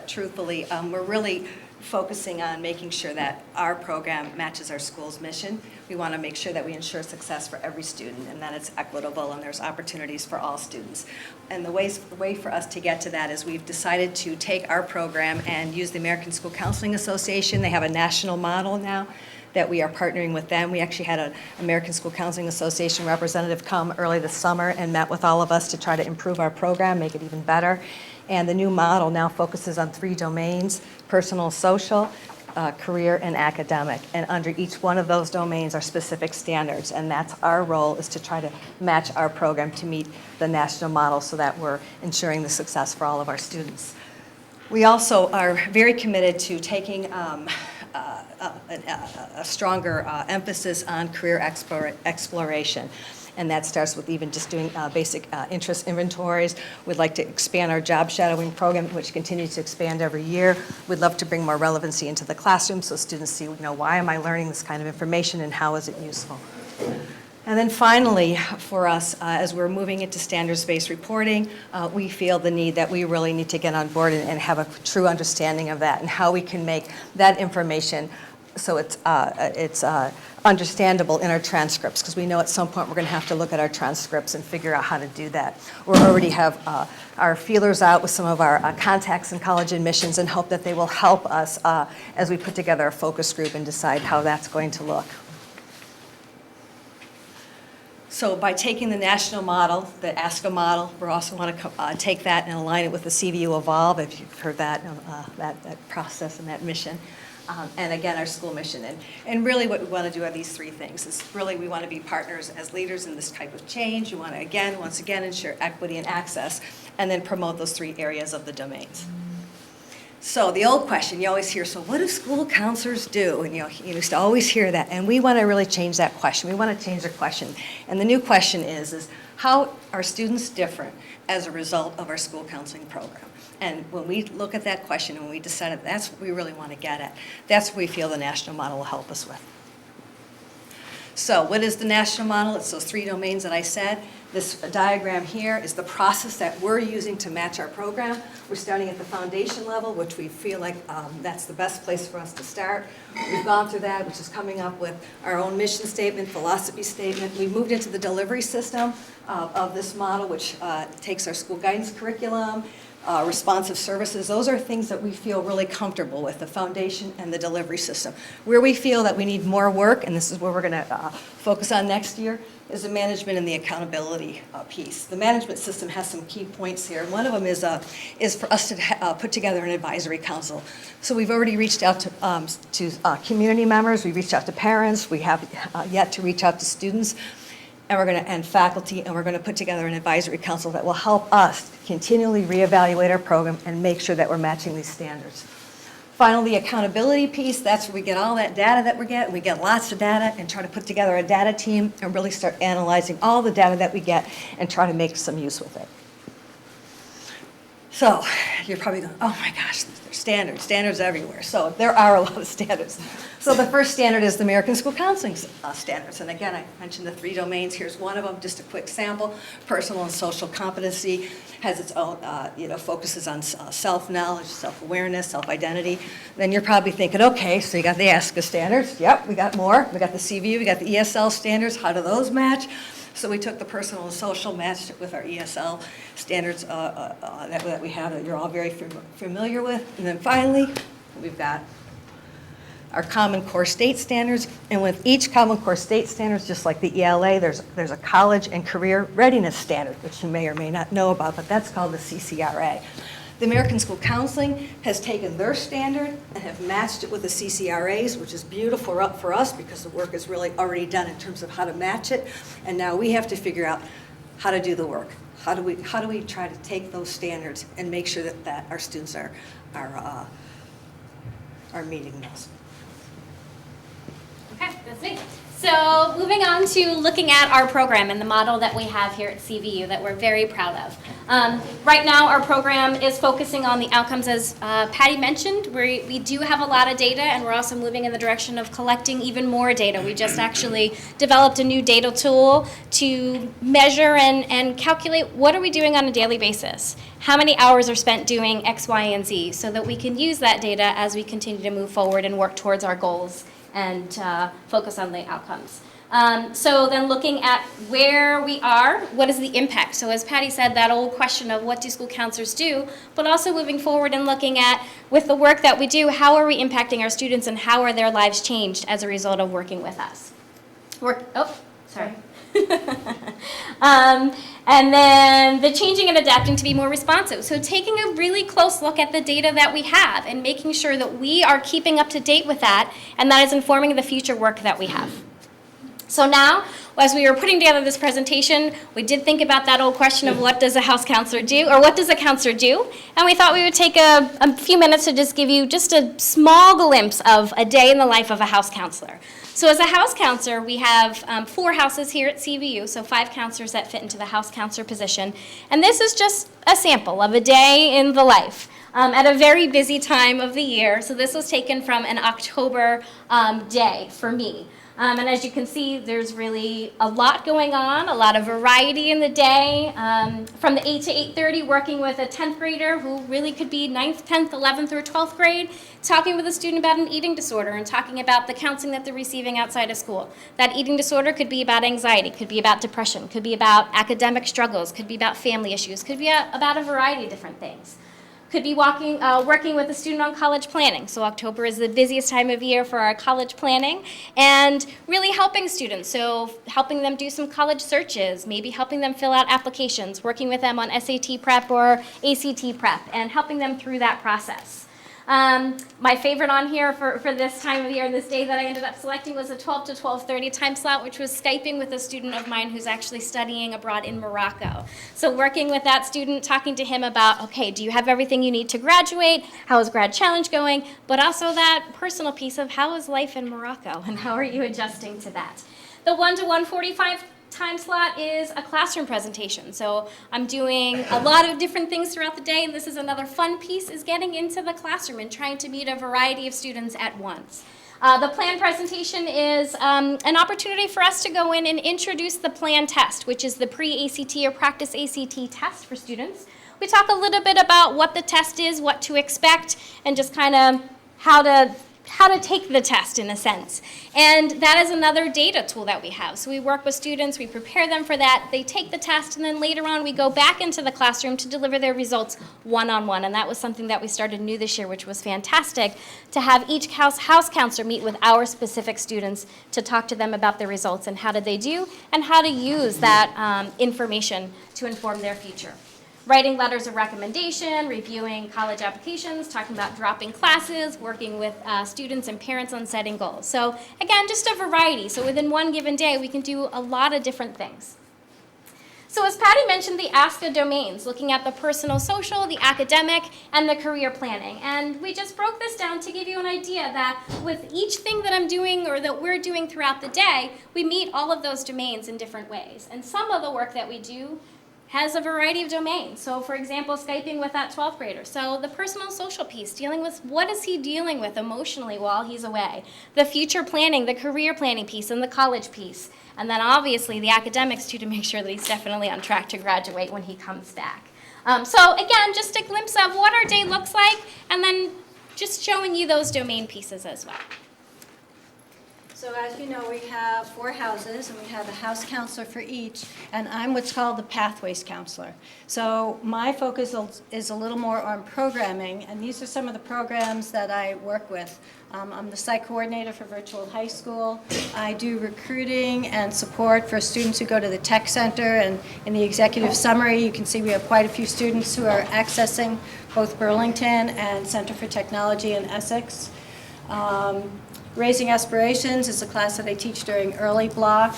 truthfully, we're really focusing on making sure that our program matches our school's mission. We want to make sure that we ensure success for every student and that it's equitable and there's opportunities for all students. And the way for us to get to that is we've decided to take our program and use the American School Counseling Association. They have a national model now that we are partnering with them. We actually had an American School Counseling Association representative come early this summer and met with all of us to try to improve our program, make it even better. And the new model now focuses on 3 domains: personal, social, career, and academic. And under each one of those domains are specific standards. And that's our role, is to try to match our program to meet the national model so that we're ensuring the success for all of our students. We also are very committed to taking a stronger emphasis on career exploration. And that starts with even just doing basic interest inventories. We'd like to expand our job shadowing program, which continues to expand every year. We'd love to bring more relevancy into the classroom so students see, why am I learning this kind of information and how is it useful? And then finally, for us, as we're moving into standards-based reporting, we feel the need that we really need to get on board and have a true understanding of that and how we can make that information so it's understandable in our transcripts, because we know at some point we're going to have to look at our transcripts and figure out how to do that. We already have our feelers out with some of our contacts in college admissions and hope that they will help us as we put together a focus group and decide how that's going to look. So by taking the national model, the ASCA model, we also want to take that and align it with the CVU Evolve, if you've heard that, that process and that mission. And again, our school mission. And really what we want to do are these three things. Is really we want to be partners as leaders in this type of change. We want to, once again, ensure equity and access, and then promote those three areas of the domains. So the old question you always hear, so what do school counselors do? And you used to always hear that. And we want to really change that question. We want to change the question. And the new question is how are students different as a result of our school counseling program? And when we look at that question and when we decide that's what we really want to get at, that's what we feel the national model will help us with. So what is the national model? It's those three domains that I said. This diagram here is the process that we're using to match our program. We're starting at the foundation level, which we feel like that's the best place for us to start. We've gone through that, which is coming up with our own mission statement, philosophy statement. We moved into the delivery system of this model, which takes our school guidance curriculum, responsive services. Those are things that we feel really comfortable with, the foundation and the delivery system. Where we feel that we need more work, and this is where we're going to focus on next year, is the management and the accountability piece. The management system has some key points here. One of them is for us to put together an advisory council. So we've already reached out to community members, we've reached out to parents, we have yet to reach out to students, and faculty, and we're going to put together an advisory council that will help us continually reevaluate our program and make sure that we're matching these standards. Finally, the accountability piece, that's where we get all that data that we get. We get lots of data and try to put together a data team and really start analyzing all the data that we get and try to make some use with it. So you're probably going, oh my gosh, there's standards everywhere. So there are a lot of standards. So the first standard is the American School Counseling Standards. And again, I mentioned the three domains. Here's one of them, just a quick sample. Personal and social competency has its own, focuses on self-knowledge, self-awareness, self-identity. Then you're probably thinking, okay, so you got the ASCA standards. Yep, we got more. We got the CVU, we got the ESL standards. How do those match? So we took the personal and social, matched it with our ESL standards that we have that you're all very familiar with. And then finally, we've got our Common Core State Standards. And with each Common Core State Standards, just like the ELA, there's a college and career readiness standard, which you may or may not know about, but that's called the CCRA. The American School Counseling has taken their standard and have matched it with the CCRA's, which is beautiful for us because the work is really already done in terms of how to match it. And now we have to figure out how to do the work. How do we try to take those standards and make sure that our students are meeting those?
Okay, that's me. So moving on to looking at our program and the model that we have here at CVU that we're very proud of. Right now our program is focusing on the outcomes as Patty mentioned. We do have a lot of data and we're also moving in the direction of collecting even more data. We just actually developed a new data tool to measure and calculate what are we doing on a daily basis. How many hours are spent doing X, Y, and Z so that we can use that data as we continue to move forward and work towards our goals and focus on the outcomes. So then looking at where we are, what is the impact? So as Patty said, that old question of what do school counselors do, but also moving forward and looking at, with the work that we do, how are we impacting our students and how are their lives changed as a result of working with us? Sorry. And then the changing and adapting to be more responsive. So taking a really close look at the data that we have and making sure that we are keeping up to date with that and that is informing the future work that we have. So now, as we were putting together this presentation, we did think about that old question of what does a house counselor do, or what does a counselor do? And we thought we would take a few minutes to just give you just a small glimpse of a day in the life of a house counselor. So as a house counselor, we have 4 houses here at CVU, so 5 counselors that fit into the house counselor position. And this is just a sample of a day in the life. at a very busy time of the year. So this was taken from an October day for me. And as you can see, there's really a lot going on, a lot of variety in the day. From the 8 to 8:30, working with a 10th grader who really could be 9th, 10th, 11th, or 12th grade, talking with a student about an eating disorder and talking about the counseling that they're receiving outside of school. That eating disorder could be about anxiety, could be about depression, could be about academic struggles, could be about family issues, could be about a variety of different things. Could be working with a student on college planning. So October is the busiest time of year for our college planning, and really helping students. So helping them do some college searches, maybe helping them fill out applications, working with them on SAT prep or ACT prep, and helping them through that process. My favorite on here for this time of year and this day that I ended up selecting was a 12 to 12:30 time slot, which was Skyping with a student of mine who's actually studying abroad in Morocco. So working with that student, talking to him about, okay, do you have everything you need to graduate? How is Grad Challenge going? But also that personal piece of how is life in Morocco and how are you adjusting to that? The 1 to 1:45 time slot is a classroom presentation. So I'm doing a lot of different things throughout the day, and this is another fun piece, is getting into the classroom and trying to meet a variety of students at once. The plan presentation is an opportunity for us to go in and introduce the plan test, which is the pre-ACT or practice ACT test for students. We talk a little bit about what the test is, what to expect, and just kind of how to take the test in a sense. And that is another data tool that we have. So we work with students, we prepare them for that, they take the test, and then later on we go back into the classroom to deliver their results one-on-one. And that was something that we started new this year, which was fantastic, to have each house counselor meet with our specific students to talk to them about their results and how did they do, and how to use that information to inform their future. Writing letters of recommendation, reviewing college applications, talking about dropping classes, working with students and parents on setting goals. So again, just a variety. So within one given day, we can do a lot of different things. So as Patty mentioned, the ASCA domains, looking at the personal, social, the academic, and the career planning. And we just broke this down to give you an idea that with each thing that I'm doing or that we're doing throughout the day, we meet all of those domains in different ways. And some of the work that we do has a variety of domains. So for example, Skyping with that 12th grader. So the personal social piece, dealing with what is he dealing with emotionally while he's away. The future planning, the career planning piece, and the college piece. And then obviously the academics too, to make sure that he's definitely on track to graduate when he comes back. So again, just a glimpse of what our day looks like, and then just showing you those domain pieces as well.
So as you know, we have 4 houses, and we have a house counselor for each, and I'm what's called the Pathways Counselor. So my focus is a little more on programming, and these are some of the programs that I work with. I'm the site coordinator for Virtual High School. I do recruiting and support for students who go to the Tech Center, and in the executive summary, you can see we have quite a few students who are accessing both Burlington and Center for Technology in Essex. Raising Aspirations is a class that I teach during early block,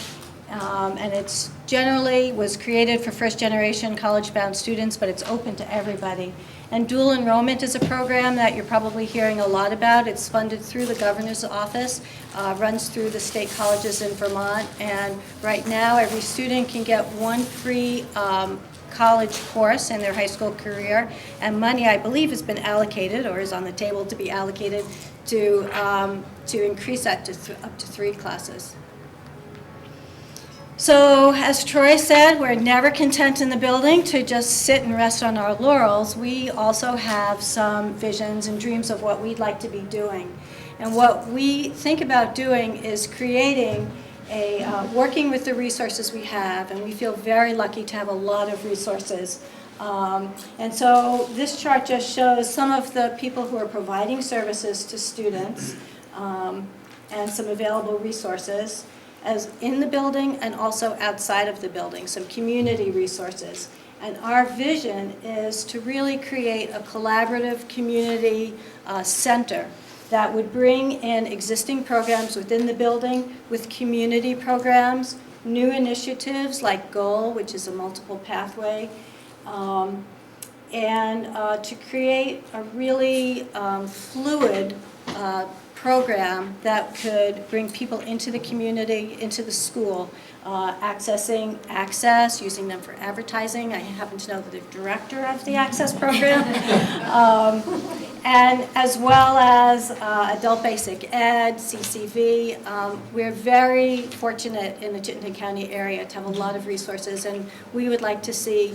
and it's generally was created for first-generation college-bound students, but it's open to everybody. And Dual Enrollment is a program that you're probably hearing a lot about. It's funded through the governor's office, runs through the state colleges in Vermont, and right now every student can get one free college course in their high school career, and money, I believe, has been allocated or is on the table to be allocated to increase that to up to 3 classes. So as Troy said, we're never content in the building to just sit and rest on our laurels. We also have some visions and dreams of what we'd like to be doing. And what we think about doing is creating working with the resources we have, and we feel very lucky to have a lot of resources. And so this chart just shows some of the people who are providing services to students and some available resources as in the building and also outside of the building, some community resources. And our vision is to really create a collaborative community center that would bring in existing programs within the building with community programs, new initiatives like GOAL, which is a multiple pathway, and to create a really fluid program that could bring people into the community, into the school, accessing Access, using them for advertising. I happen to know the director of the Access program. And as well as Adult Basic Ed, CCV. We're very fortunate in the Chittenden County area to have a lot of resources, and we would like to see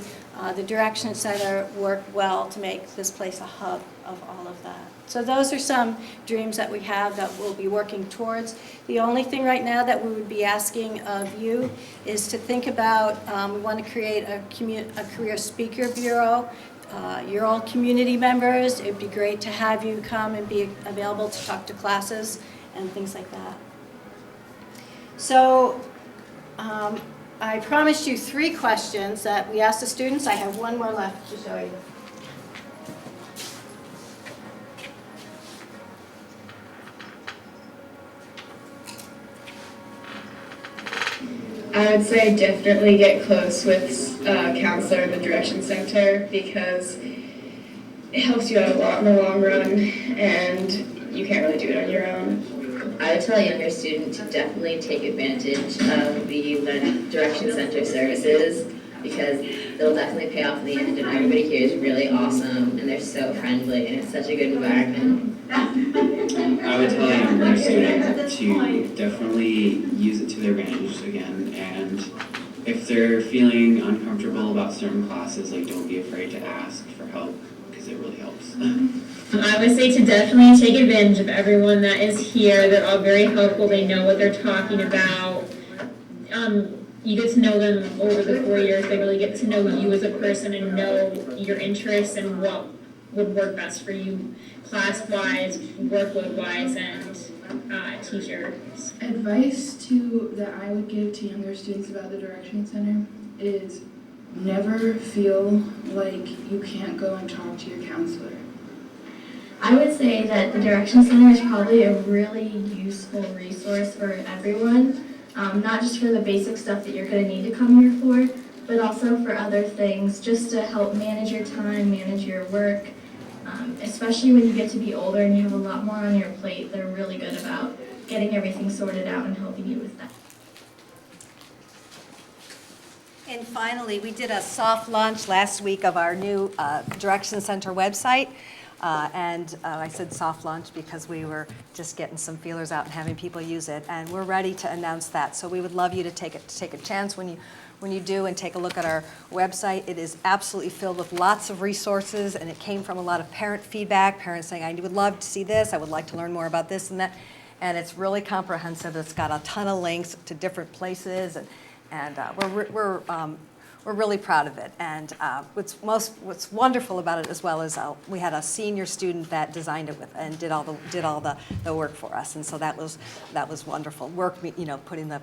the Direction Center work well to make this place a hub of all of that. So those are some dreams that we have that we'll be working towards. The only thing right now that we would be asking of you is to think about, we want to create a career speaker bureau. You're all community members. It'd be great to have you come and be available to talk to classes and things like that. So I promised you 3 questions that we asked the students. I have one more left to show you.
I would say definitely get close with a counselor in the Direction Center because it helps you out a lot in the long run and you can't really do it on your own. I would tell a younger student to definitely take advantage of the Direction Center services because they'll definitely pay off in the end, and everybody here is really awesome and they're so friendly and it's such a good environment.
I would tell a younger student to definitely use it to their advantage again, and if they're feeling uncomfortable about certain classes, like don't be afraid to ask for help because it really helps.
I would say to definitely take advantage of everyone that is here. They're all very helpful. They know what they're talking about. You get to know them over the 4 years. They really get to know you as a person and know your interests and what would work best for you class-wise, workload-wise, and teachers.
Advice that I would give to younger students about the Direction Center is never feel like you can't go and talk to your counselor.
I would say that the Direction Center is probably a really useful resource for everyone, not just for the basic stuff that you're going to need to come here for, but also for other things, just to help manage your time, manage your work, especially when you get to be older and you have a lot more on your plate. They're really good about getting everything sorted out and helping you with that.
And finally, we did a soft launch last week of our new Direction Center website. I said soft launch because we were just getting some feelers out and having people use it. And we're ready to announce that. So we would love you to take a chance when you do and take a look at our website. It is absolutely filled with lots of resources, and it came from a lot of parent feedback, parents saying, I would love to see this, I would like to learn more about this and that. And it's really comprehensive. It's got a ton of links to different places, and we're really proud of it. And what's wonderful about it as well is we had a senior student that designed it and did all the work for us, and so that was wonderful work. Putting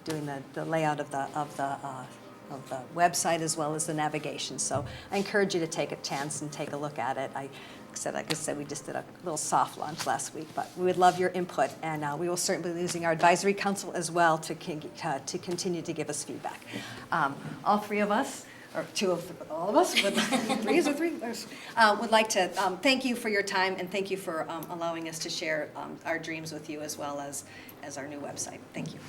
doing the layout of the website as well as the navigation. So I encourage you to take a chance and take a look at it. Like I said, we just did a little soft launch last week, but we would love your input, and we will certainly be using our advisory council as well to continue to give us feedback. All 3 of us, or 2 of all of us, but 3 is or 3, would like to thank you for your time and thank you for allowing us to share our dreams with you as well as our new website. Thank you.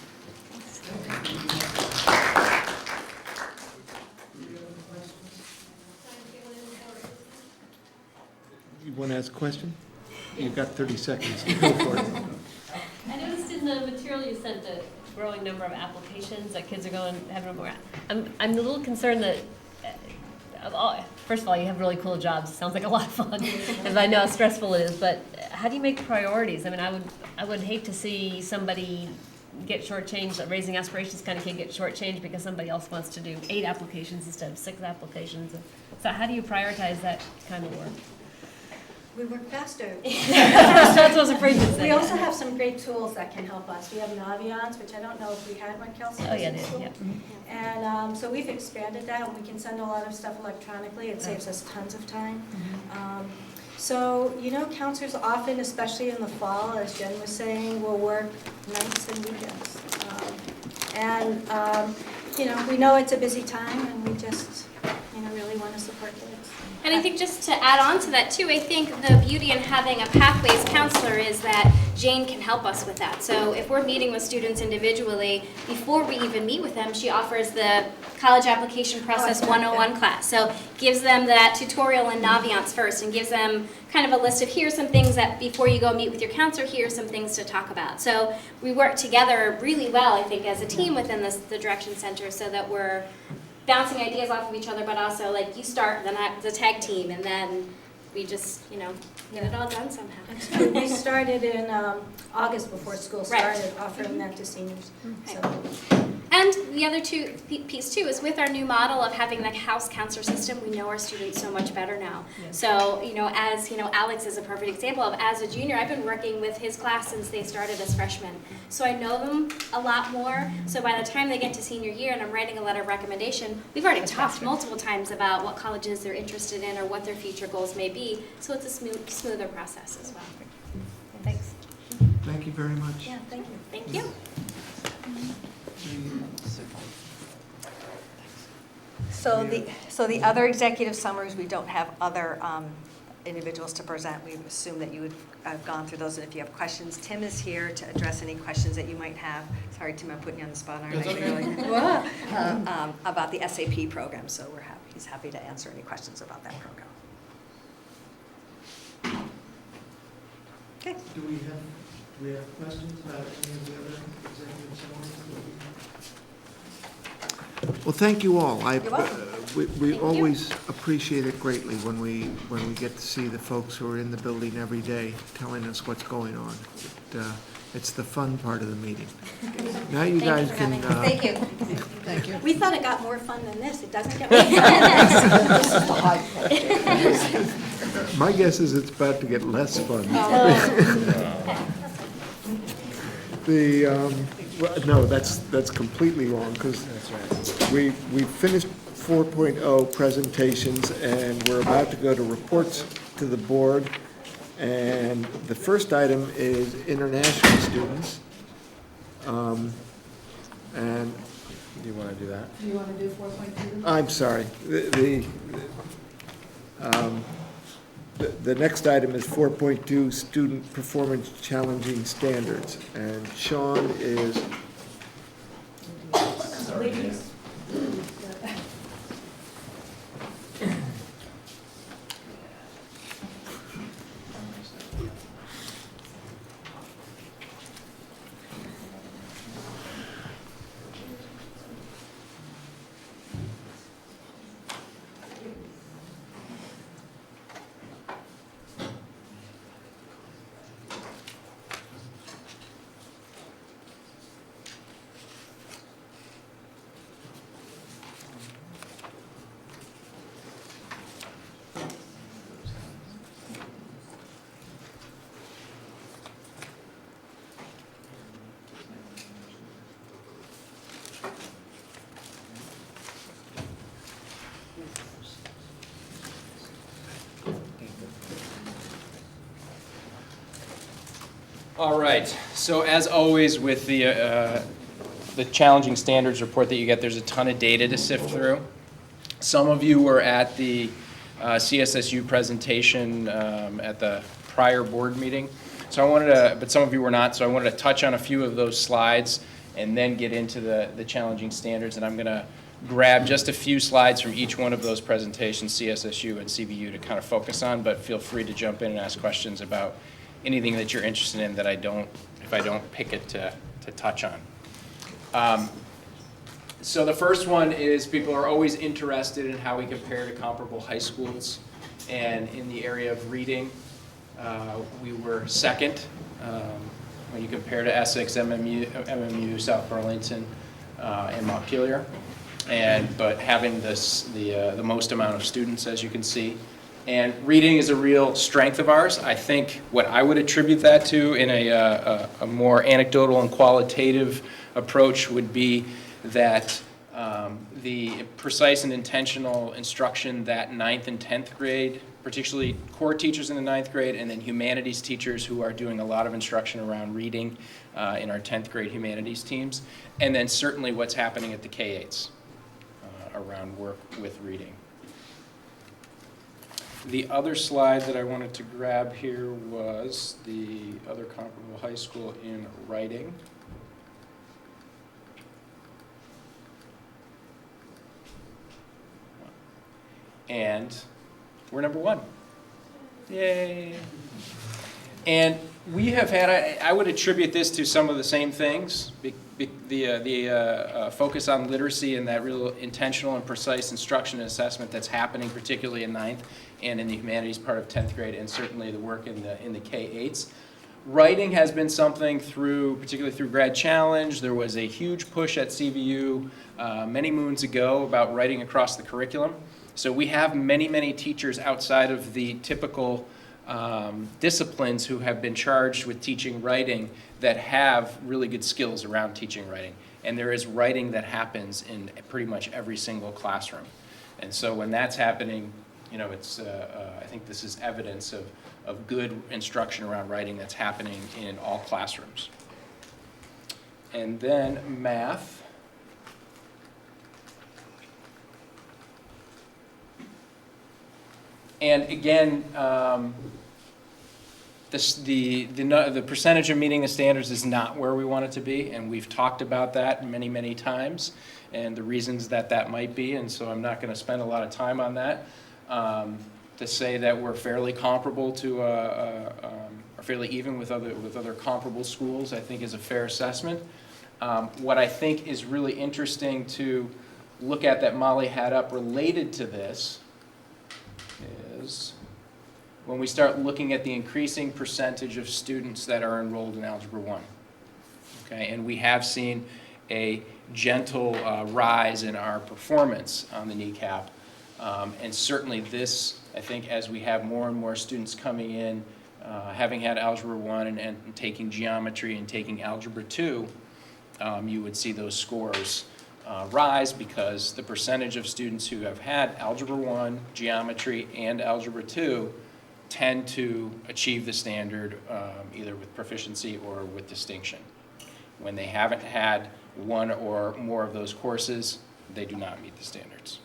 You want to ask a question? You've got 30 seconds. Go for it.
I noticed in the material you sent a growing number of applications that kids are going having more. I'm a little concerned that, first of all, you have really cool jobs. It sounds like a lot of fun, and I know how stressful it is. But how do you make priorities? I mean, I would hate to see somebody get shortchanged. Raising Aspirations kind of kid get shortchanged because somebody else wants to do 8 applications instead of 6 applications. So how do you prioritize that kind of work?
We work faster.
That's what I was afraid to say.
We also have some great tools that can help us. We have Naviance, which I don't know if we had when Kelsey was in school. And so we've expanded that, and we can send a lot of stuff electronically. It saves us tons of time. So, counselors often, especially in the fall, as Jen was saying, will work nights and weekends. We know it's a busy time, and we just, and I really want to support kids.
And I think just to add on to that too, I think the beauty in having a pathways counselor is that Jane can help us with that. So if we're meeting with students individually, before we even meet with them, she offers the college application process 101 class. So gives them that tutorial in Naviance first and gives them kind of a list of here's some things that before you go meet with your counselor, here's some things to talk about. So we work together really well, I think, as a team within the Direction Center so that we're bouncing ideas off of each other, but also like you start, then the tag team, and then we just, you know, get it all done somehow.
We started in August before school started, offering that to seniors. So.
And the other piece too is with our new model of having the house counselor system, we know our students so much better now.
Yes.
So, as Alex is a perfect example of, as a junior, I've been working with his class since they started as freshmen. So I know them a lot more. So by the time they get to senior year and I'm writing a letter of recommendation, we've already talked multiple times about what colleges they're interested in or what their future goals may be. So it's a smoother process as well.
Thanks.
Thank you very much.
Yeah, thank you.
Thank you.
So the other executive summaries, we don't have other individuals to present. We assume that you would have gone through those, and if you have questions, Tim is here to address any questions that you might have. Sorry, Tim, I'm putting you on the spot, aren't I?
Okay.
About the SAP program, so he's happy to answer any questions about that program. Okay.
Do we have questions about any of the other executive summaries? Well, thank you all.
You're welcome.
We always appreciate it greatly when we get to see the folks who are in the building every day telling us what's going on. It's the fun part of the meeting. Now you guys can.
Thank you.
Thank you. We thought it got more fun than this. It doesn't get more fun than this. This is the high point.
My guess is it's about to get less fun. No, that's completely wrong, because we finished 4.0 presentations, and we're about to go to reports to the board. And the first item is international students. And
Do you want to do that?
Do you want to do 4.2?
I'm sorry. The next item is 4.2, student performance challenging standards. And Sean is.
All right, so as always with the challenging standards report that you get, there's a ton of data to sift through. Some of you were at the CSSU presentation at the prior board meeting, so I wanted to, but some of you were not, so I wanted to touch on a few of those slides and then get into the challenging standards, and I'm going to grab just a few slides from each one of those presentations, CSSU and CVU, to kind of focus on, but feel free to jump in and ask questions about anything that you're interested in that if I don't pick it to touch on. So the first one is people are always interested in how we compare to comparable high schools. And in the area of reading, we were second when you compare to Essex, MMU, South Burlington, and Montpelier. But having the most amount of students, as you can see. And reading is a real strength of ours. I think what I would attribute that to in a more anecdotal and qualitative approach would be that the precise and intentional instruction that 9th and 10th grade, particularly core teachers in the 9th grade, and then humanities teachers who are doing a lot of instruction around reading in our 10th grade humanities teams, and then certainly what's happening at the K-8s around work with reading. The other slide that I wanted to grab here was the other comparable high school in writing. And we're number one. Yay. And we have had, I would attribute this to some of the same things, the focus on literacy and that real intentional and precise instruction and assessment that's happening particularly in 9th and in the humanities part of 10th grade, and certainly the work in the K-8s. Writing has been something particularly through Grad Challenge. There was a huge push at CVU many moons ago about writing across the curriculum. So we have many, many teachers outside of the typical disciplines who have been charged with teaching writing that have really good skills around teaching writing. And there is writing that happens in pretty much every single classroom. And so when that's happening, you know, it's, I think this is evidence of good instruction around writing that's happening in all classrooms. And then math. And again, the percentage of meeting the standards is not where we want it to be, and we've talked about that many, many times, and the reasons that that might be, and so I'm not going to spend a lot of time on that. To say that we're fairly comparable to, or fairly even with other comparable schools, I think is a fair assessment. What I think is really interesting to look at that Molly had up related to this is when we start looking at the increasing percentage of students that are enrolled in Algebra 1. Okay, and we have seen a gentle rise in our performance on the kneecap. And certainly this, I think, as we have more and more students coming in, having had Algebra 1 and taking geometry and taking Algebra 2, you would see those scores rise because the percentage of students who have had Algebra 1, geometry, and Algebra 2 tend to achieve the standard either with proficiency or with distinction. When they haven't had one or more of those courses, they do not meet the standards.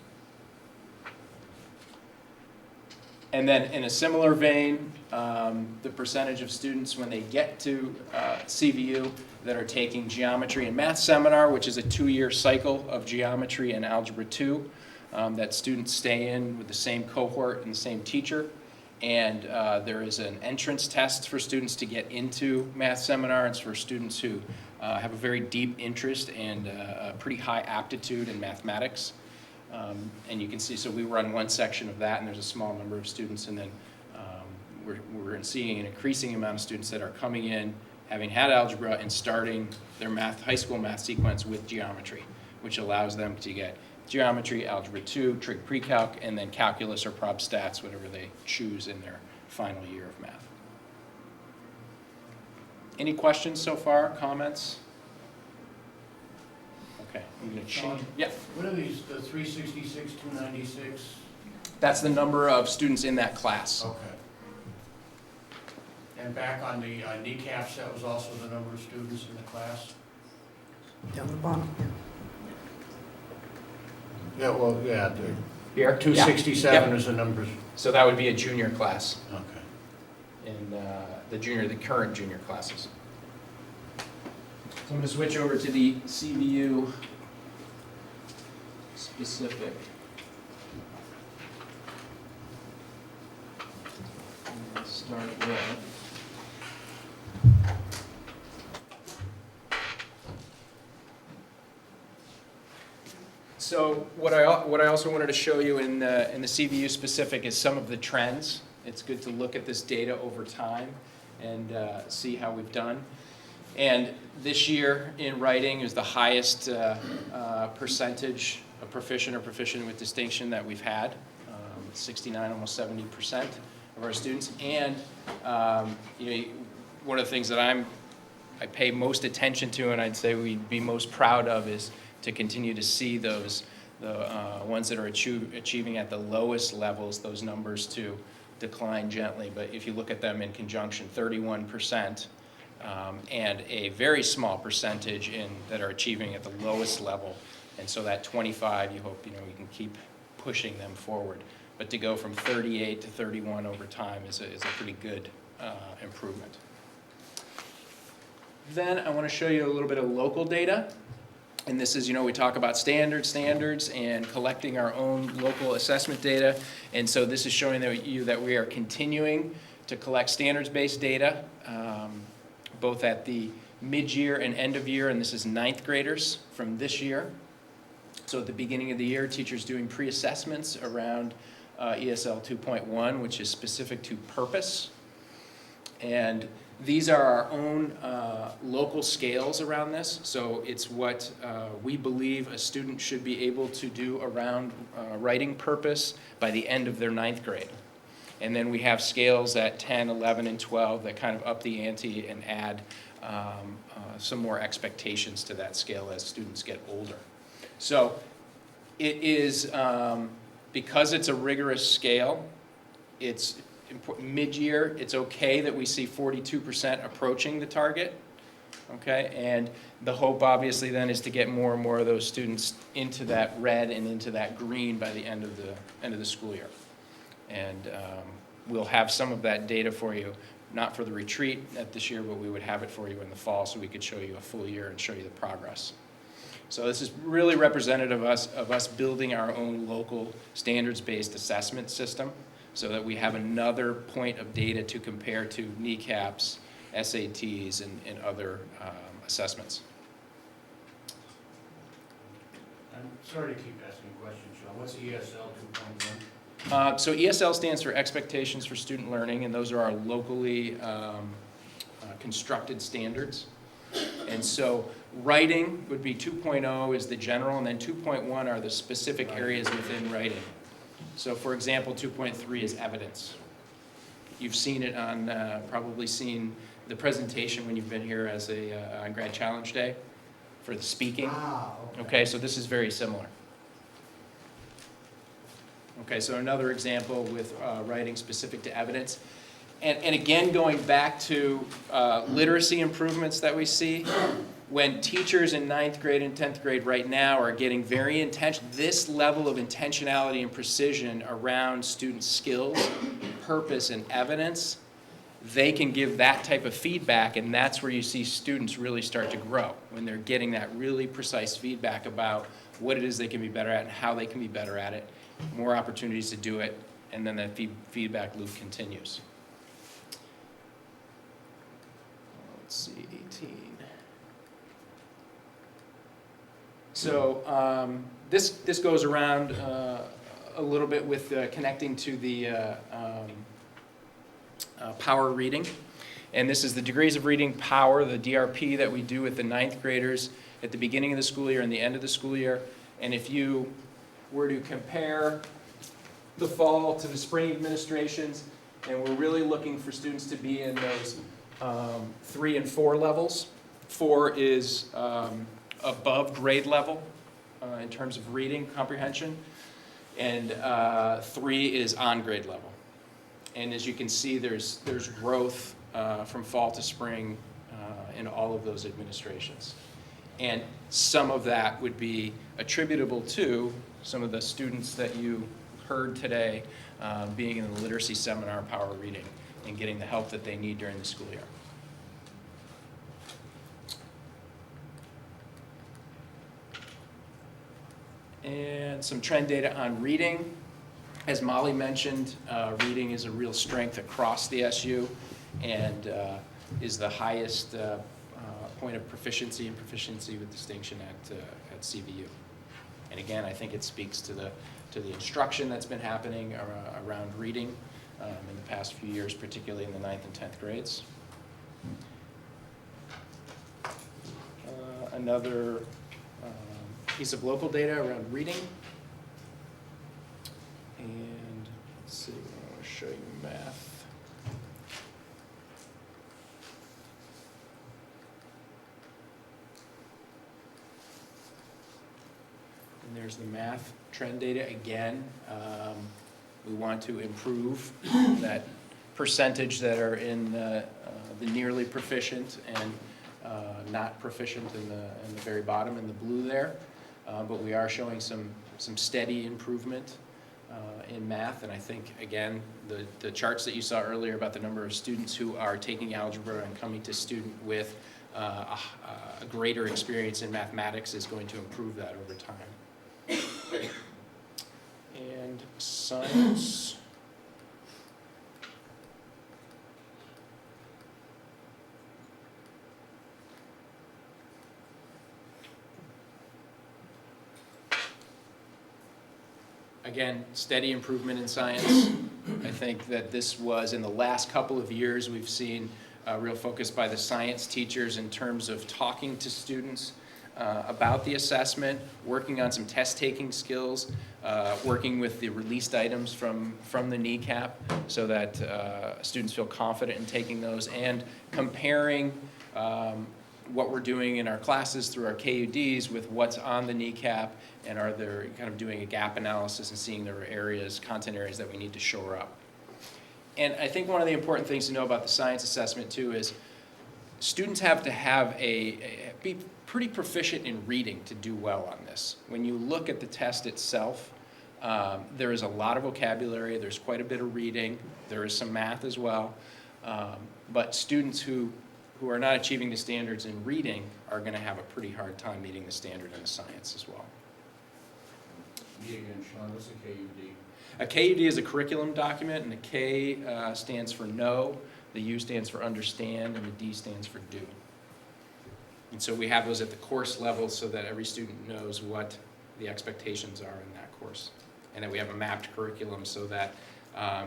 And then in a similar vein, the percentage of students when they get to CVU that are taking geometry and math seminar, which is a 2-year cycle of geometry and Algebra 2, that students stay in with the same cohort and the same teacher. And there is an entrance test for students to get into math seminar. It's for students who have a very deep interest and a pretty high aptitude in mathematics. And you can see, so we run one section of that, and there's a small number of students, and then we're seeing an increasing amount of students that are coming in, having had algebra, and starting their high school math sequence with geometry, which allows them to get geometry, Algebra 2, trig pre-calc, and then calculus or prob stats, whatever they choose in their final year of math. Any questions so far, comments? Okay, I'm going to change. Yeah.
What are these, the 366, 296?
That's the number of students in that class.
Okay. And back on the kneecaps, that was also the number of students in the class?
Down the bottom.
Yeah, well, yeah,
Here?
267 is the numbers.
So that would be a junior class.
Okay.
In the current junior classes. So I'm going to switch over to the CVU specific. Let's start with. So what I also wanted to show you in the CVU specific is some of the trends. It's good to look at this data over time and see how we've done. And this year in writing is the highest percentage of proficient or proficient with distinction that we've had, 69, almost 70% of our students. And one of the things that I pay most attention to, and I'd say we'd be most proud of, is to continue to see the ones that are achieving at the lowest levels, those numbers to decline gently. But if you look at them in conjunction, 31%, and a very small percentage that are achieving at the lowest level. And so that 25, you hope, we can keep pushing them forward. But to go from 38 to 31 over time is a pretty good improvement. Then I want to show you a little bit of local data. And this is, we talk about standards, and collecting our own local assessment data. And so this is showing that we are continuing to collect standards-based data, both at the mid-year and end of year, and this is 9th graders from this year. So at the beginning of the year, teachers doing pre-assessments around ESL 2.1, which is specific to purpose. And these are our own local scales around this. So it's what we believe a student should be able to do around writing purpose by the end of their 9th grade. And then we have scales at 10, 11, and 12 that kind of up the ante and add some more expectations to that scale as students get older. So it is, because it's a rigorous scale, it's mid-year, it's okay that we see 42% approaching the target, okay? And the hope obviously then is to get more and more of those students into that red and into that green by the end of the school year. And we'll have some of that data for you, not for the retreat at this year, but we would have it for you in the fall so we could show you a full year and show you the progress. So this is really representative of us building our own local standards-based assessment system so that we have another point of data to compare to kneecaps, SATs, and other assessments.
I'm sorry to keep asking questions, Sean. What's ESL 2.1?
So ESL stands for Expectations for Student Learning, and those are our locally constructed standards. And so writing would be 2.0 is the general, and then 2.1 are the specific areas within writing. So for example, 2.3 is evidence. You've seen it on, probably seen the presentation when you've been here as on Grad Challenge Day for the speaking. Okay, so this is very similar. Okay, so another example with writing specific to evidence. And again, going back to literacy improvements that we see, when teachers in 9th grade and 10th grade right now are getting very intentional, this level of intentionality and precision around student skills, purpose, and evidence, they can give that type of feedback, and that's where you see students really start to grow, when they're getting that really precise feedback about what it is they can be better at and how they can be better at it, more opportunities to do it, and then that feedback loop continues. Let's see, 18. So this goes around a little bit with connecting to the power reading. And this is the degrees of reading power, the DRP that we do with the 9th graders at the beginning of the school year and the end of the school year. And if you were to compare the fall to the spring administrations, and we're really looking for students to be in those 3 and 4 levels. 4 is above grade level in terms of reading comprehension, and 3 is on grade level. And as you can see, there's growth from fall to spring in all of those administrations. And some of that would be attributable to some of the students that you heard today being in the literacy seminar, power reading, and getting the help that they need during the school year. And some trend data on reading. As Molly mentioned, reading is a real strength across the SU and is the highest point of proficiency and proficiency with distinction at CVU. And again, I think it speaks to the instruction that's been happening around reading in the past few years, particularly in the 9th and 10th grades. Another piece of local data around reading. And let's see, I want to show you math. And there's the math trend data again. We want to improve that percentage that are in the nearly proficient and not proficient in the very bottom in the blue there. But we are showing some steady improvement in math, and I think, again, the charts that you saw earlier about the number of students who are taking algebra and coming to student with a greater experience in mathematics is going to improve that over time. And science. Again, steady improvement in science. I think that this was, in the last couple of years, we've seen a real focus by the science teachers in terms of talking to students about the assessment, working on some test-taking skills, working with the released items from the kneecap so that students feel confident in taking those, and comparing what we're doing in our classes through our KUDs with what's on the kneecap, and are there kind of doing a gap analysis and seeing there are areas, content areas that we need to shore up. And I think one of the important things to know about the science assessment too is students have to be pretty proficient in reading to do well on this. When you look at the test itself, there is a lot of vocabulary, there's quite a bit of reading, there is some math as well, but students who are not achieving the standards in reading are going to have a pretty hard time meeting the standard in the science as well.
Me again, Sean, what's a KUD?
A KUD is a curriculum document, and the K stands for know, the U stands for understand, and the D stands for do. And so we have those at the course level so that every student knows what the expectations are in that course. And then we have a mapped curriculum so that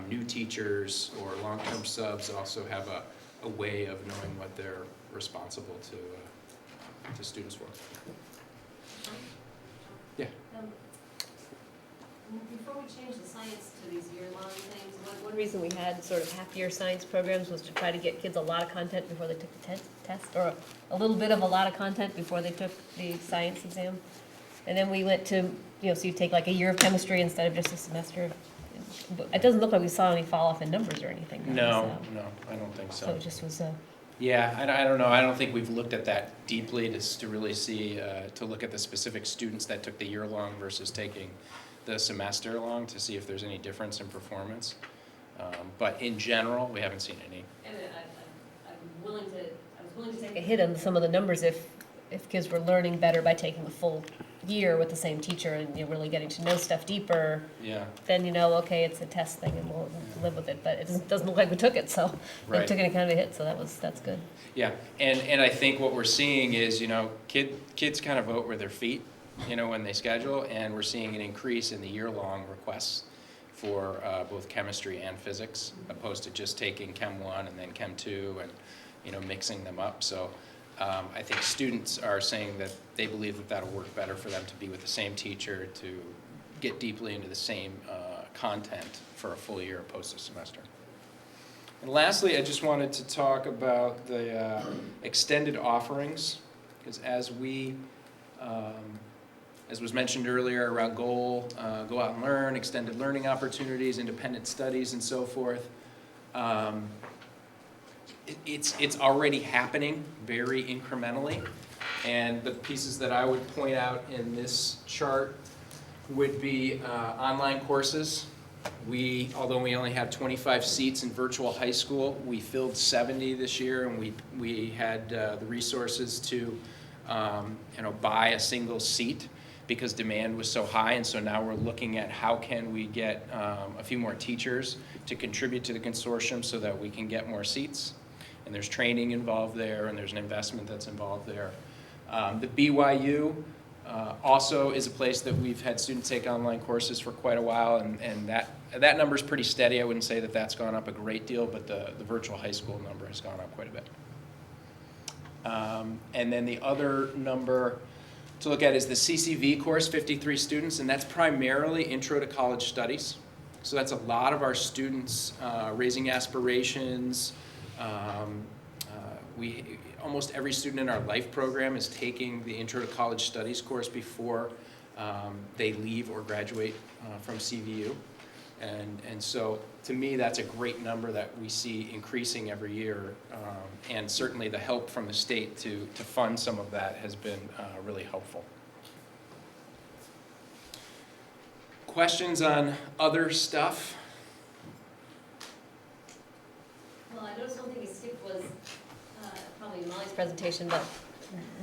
new teachers or long-term subs also have a way of knowing what they're responsible to students for. Yeah.
Before we changed the science to these year-long things, one reason we had sort of half-year science programs was to try to get kids a lot of content before they took the test, or a little bit of a lot of content before they took the science exam. And then we went to, so you take like a year of chemistry instead of just a semester. But it doesn't look like we saw any fall-off in numbers or anything.
No, I don't think so.
So it just was
Yeah, I don't know. I don't think we've looked at that deeply to really see, to look at the specific students that took the year-long versus taking the semester long to see if there's any difference in performance. But in general, we haven't seen any.
And I was willing to take a hit on some of the numbers if kids were learning better by taking the full year with the same teacher and really getting to know stuff deeper.
Yeah.
Then okay, it's a test thing and we'll live with it. But it doesn't look like we took it, so
Right.
we took any kind of a hit. So that's good.
Yeah, and I think what we're seeing is, kids kind of vote with their feet, when they schedule, and we're seeing an increase in the year-long requests for both chemistry and physics, opposed to just taking Chem 1 and then Chem 2 and, mixing them up. So I think students are saying that they believe that that'll work better for them to be with the same teacher, to get deeply into the same content for a full year opposed to a semester. And lastly, I just wanted to talk about the extended offerings, because as was mentioned earlier around goal, go out and learn, extended learning opportunities, independent studies, and so forth, it's already happening very incrementally. And the pieces that I would point out in this chart would be online courses. Although we only have 25 seats in virtual high school, we filled 70 this year, and we had the resources to buy a single seat because demand was so high. And so now we're looking at how can we get a few more teachers to contribute to the consortium so that we can get more seats. And there's training involved there, and there's an investment that's involved there. The BYU also is a place that we've had students take online courses for quite a while, and that number is pretty steady. I wouldn't say that that's gone up a great deal, but the virtual high school number has gone up quite a bit. And then the other number to look at is the CCV course, 53 students, and that's primarily Intro to College Studies. So that's a lot of our students raising aspirations. Almost every student in our LIFE program is taking the Intro to College Studies course before they leave or graduate from CVU. And so to me, that's a great number that we see increasing every year. And certainly the help from the state to fund some of that has been really helpful. questions on other stuff?
Well, I noticed one thing you skipped was probably Molly's presentation, but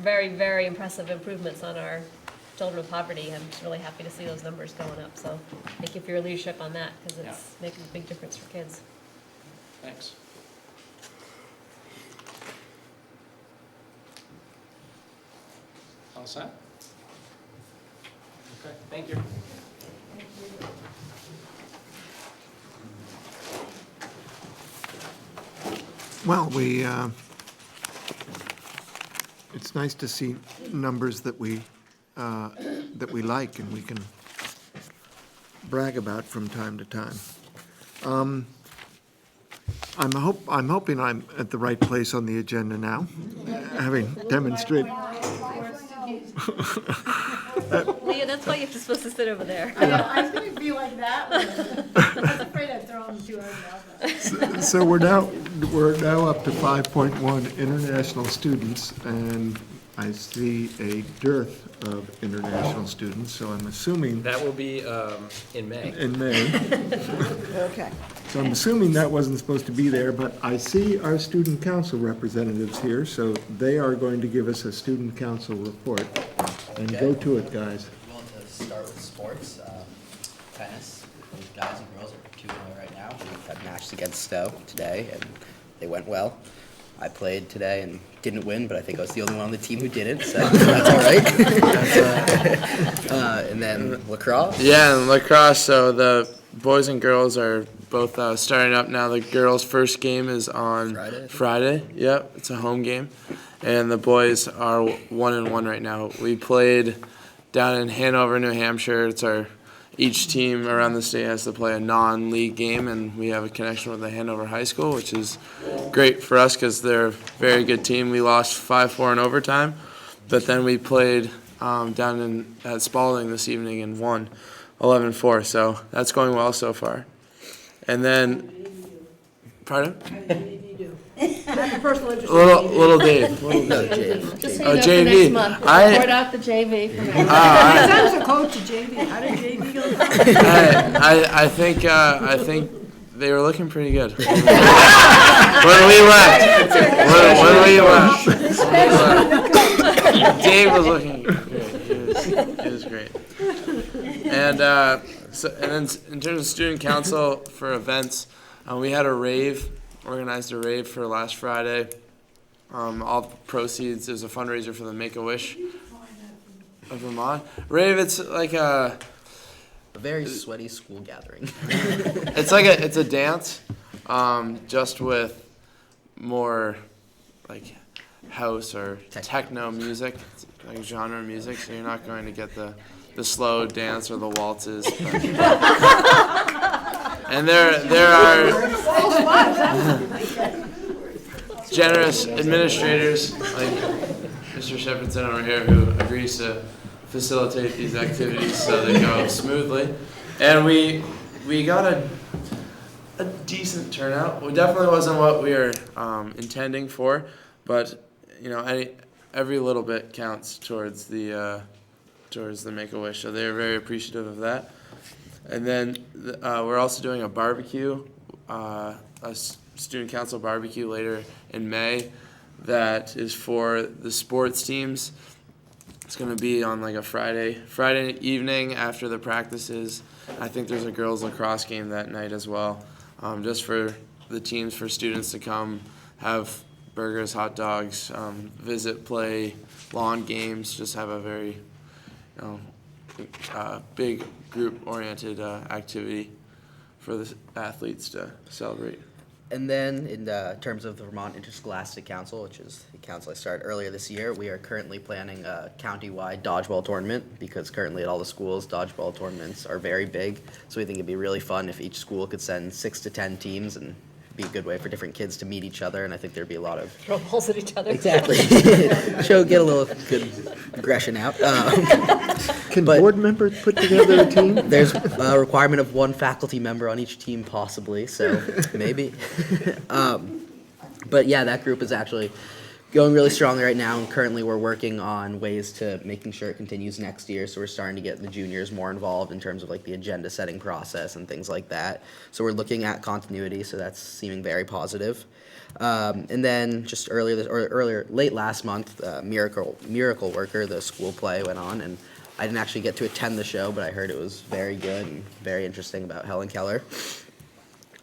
very, very impressive improvements on our children with poverty. I'm just really happy to see those numbers going up. So thank you for your leadership on that, because it's making a big difference for kids.
Thanks. All set? Okay, thank you.
Well, it's nice to see numbers that we like and we can brag about from time to time. I'm hoping I'm at the right place on the agenda now, having demonstrated.
Leah, that's why you're supposed to sit over there.
I was going to be like that one. I was afraid I'd throw him too hard.
So we're now up to 5.1 international students, and I see a dearth of international students, so I'm assuming.
That will be in May.
In May.
Okay.
So I'm assuming that wasn't supposed to be there, but I see our student council representatives here, so they are going to give us a student council report. And go to it, guys.
We want to start with sports. Tennis, both guys and girls are 2-0 right now. We had matched against Stowe today, and they went well. I played today and didn't win, but I think I was the only one on the team who didn't, so that's all right. And then lacrosse.
Yeah, and lacrosse. So the boys and girls are both starting up now. The girls' first game is on Friday. Yep, it's a home game. And the boys are 1-1 right now. We played down in Hanover, New Hampshire. Each team around the state has to play a non-league game, and we have a connection with the Hanover High School, which is great for us because they're a very good team. We lost 5-4 in overtime, but then we played down at Spalding this evening and won 11-4. So that's going well so far. And then, pardon?
Personal interest.
Little Dave.
Just so
Oh,
you know, for
JV.
next month, report out the JV for next month. I was a coach of JV. How did JV go?
I think they were looking pretty good when we left. When we left. Dave was looking good. He was great. And then in terms of student council for events, we had organized a rave for last Friday. All proceeds, there's a fundraiser for the Make-A-Wish of Vermont. Rave, it's like a
very sweaty school gathering.
It's a dance, just with more like house or techno music, it's like genre music, so you're not going to get the slow dance or the waltzes. And there are generous administrators like Mr. Shepherdson over here who agrees to facilitate these activities so they go smoothly. And we got a decent turnout. It definitely wasn't what we were intending for, but every little bit counts towards the Make-A-Wish. So they were very appreciative of that. And then we're also doing a barbecue, a student council barbecue later in May that is for the sports teams. It's going to be on like a Friday evening after the practices. I think there's a girls lacrosse game that night as well, just for the teams, for students to come, have burgers, hot dogs, visit, play lawn games, just have a very big group-oriented activity for the athletes to celebrate.
And then in terms of the Vermont Interscholastic Council, which is the council I started earlier this year, we are currently planning a county-wide dodgeball tournament because currently at all the schools, dodgeball tournaments are very big. So we think it'd be really fun if each school could send 6 to 10 teams, and be a good way for different kids to meet each other, and I think there'd be a lot of
throw balls at each other.
Exactly. Get a little good aggression out.
Can board members put together a team?
There's a requirement of 1 faculty member on each team, possibly. So maybe. But yeah, that group is actually going really strongly right now, and currently we're working on ways to making sure it continues next year. So we're starting to get the juniors more involved in terms of like the agenda setting process and things like that. So we're looking at continuity, so that's seeming very positive. And then just late last month, Miracle Worker, the school play, went on, and I didn't actually get to attend the show, but I heard it was very good and very interesting about Helen Keller.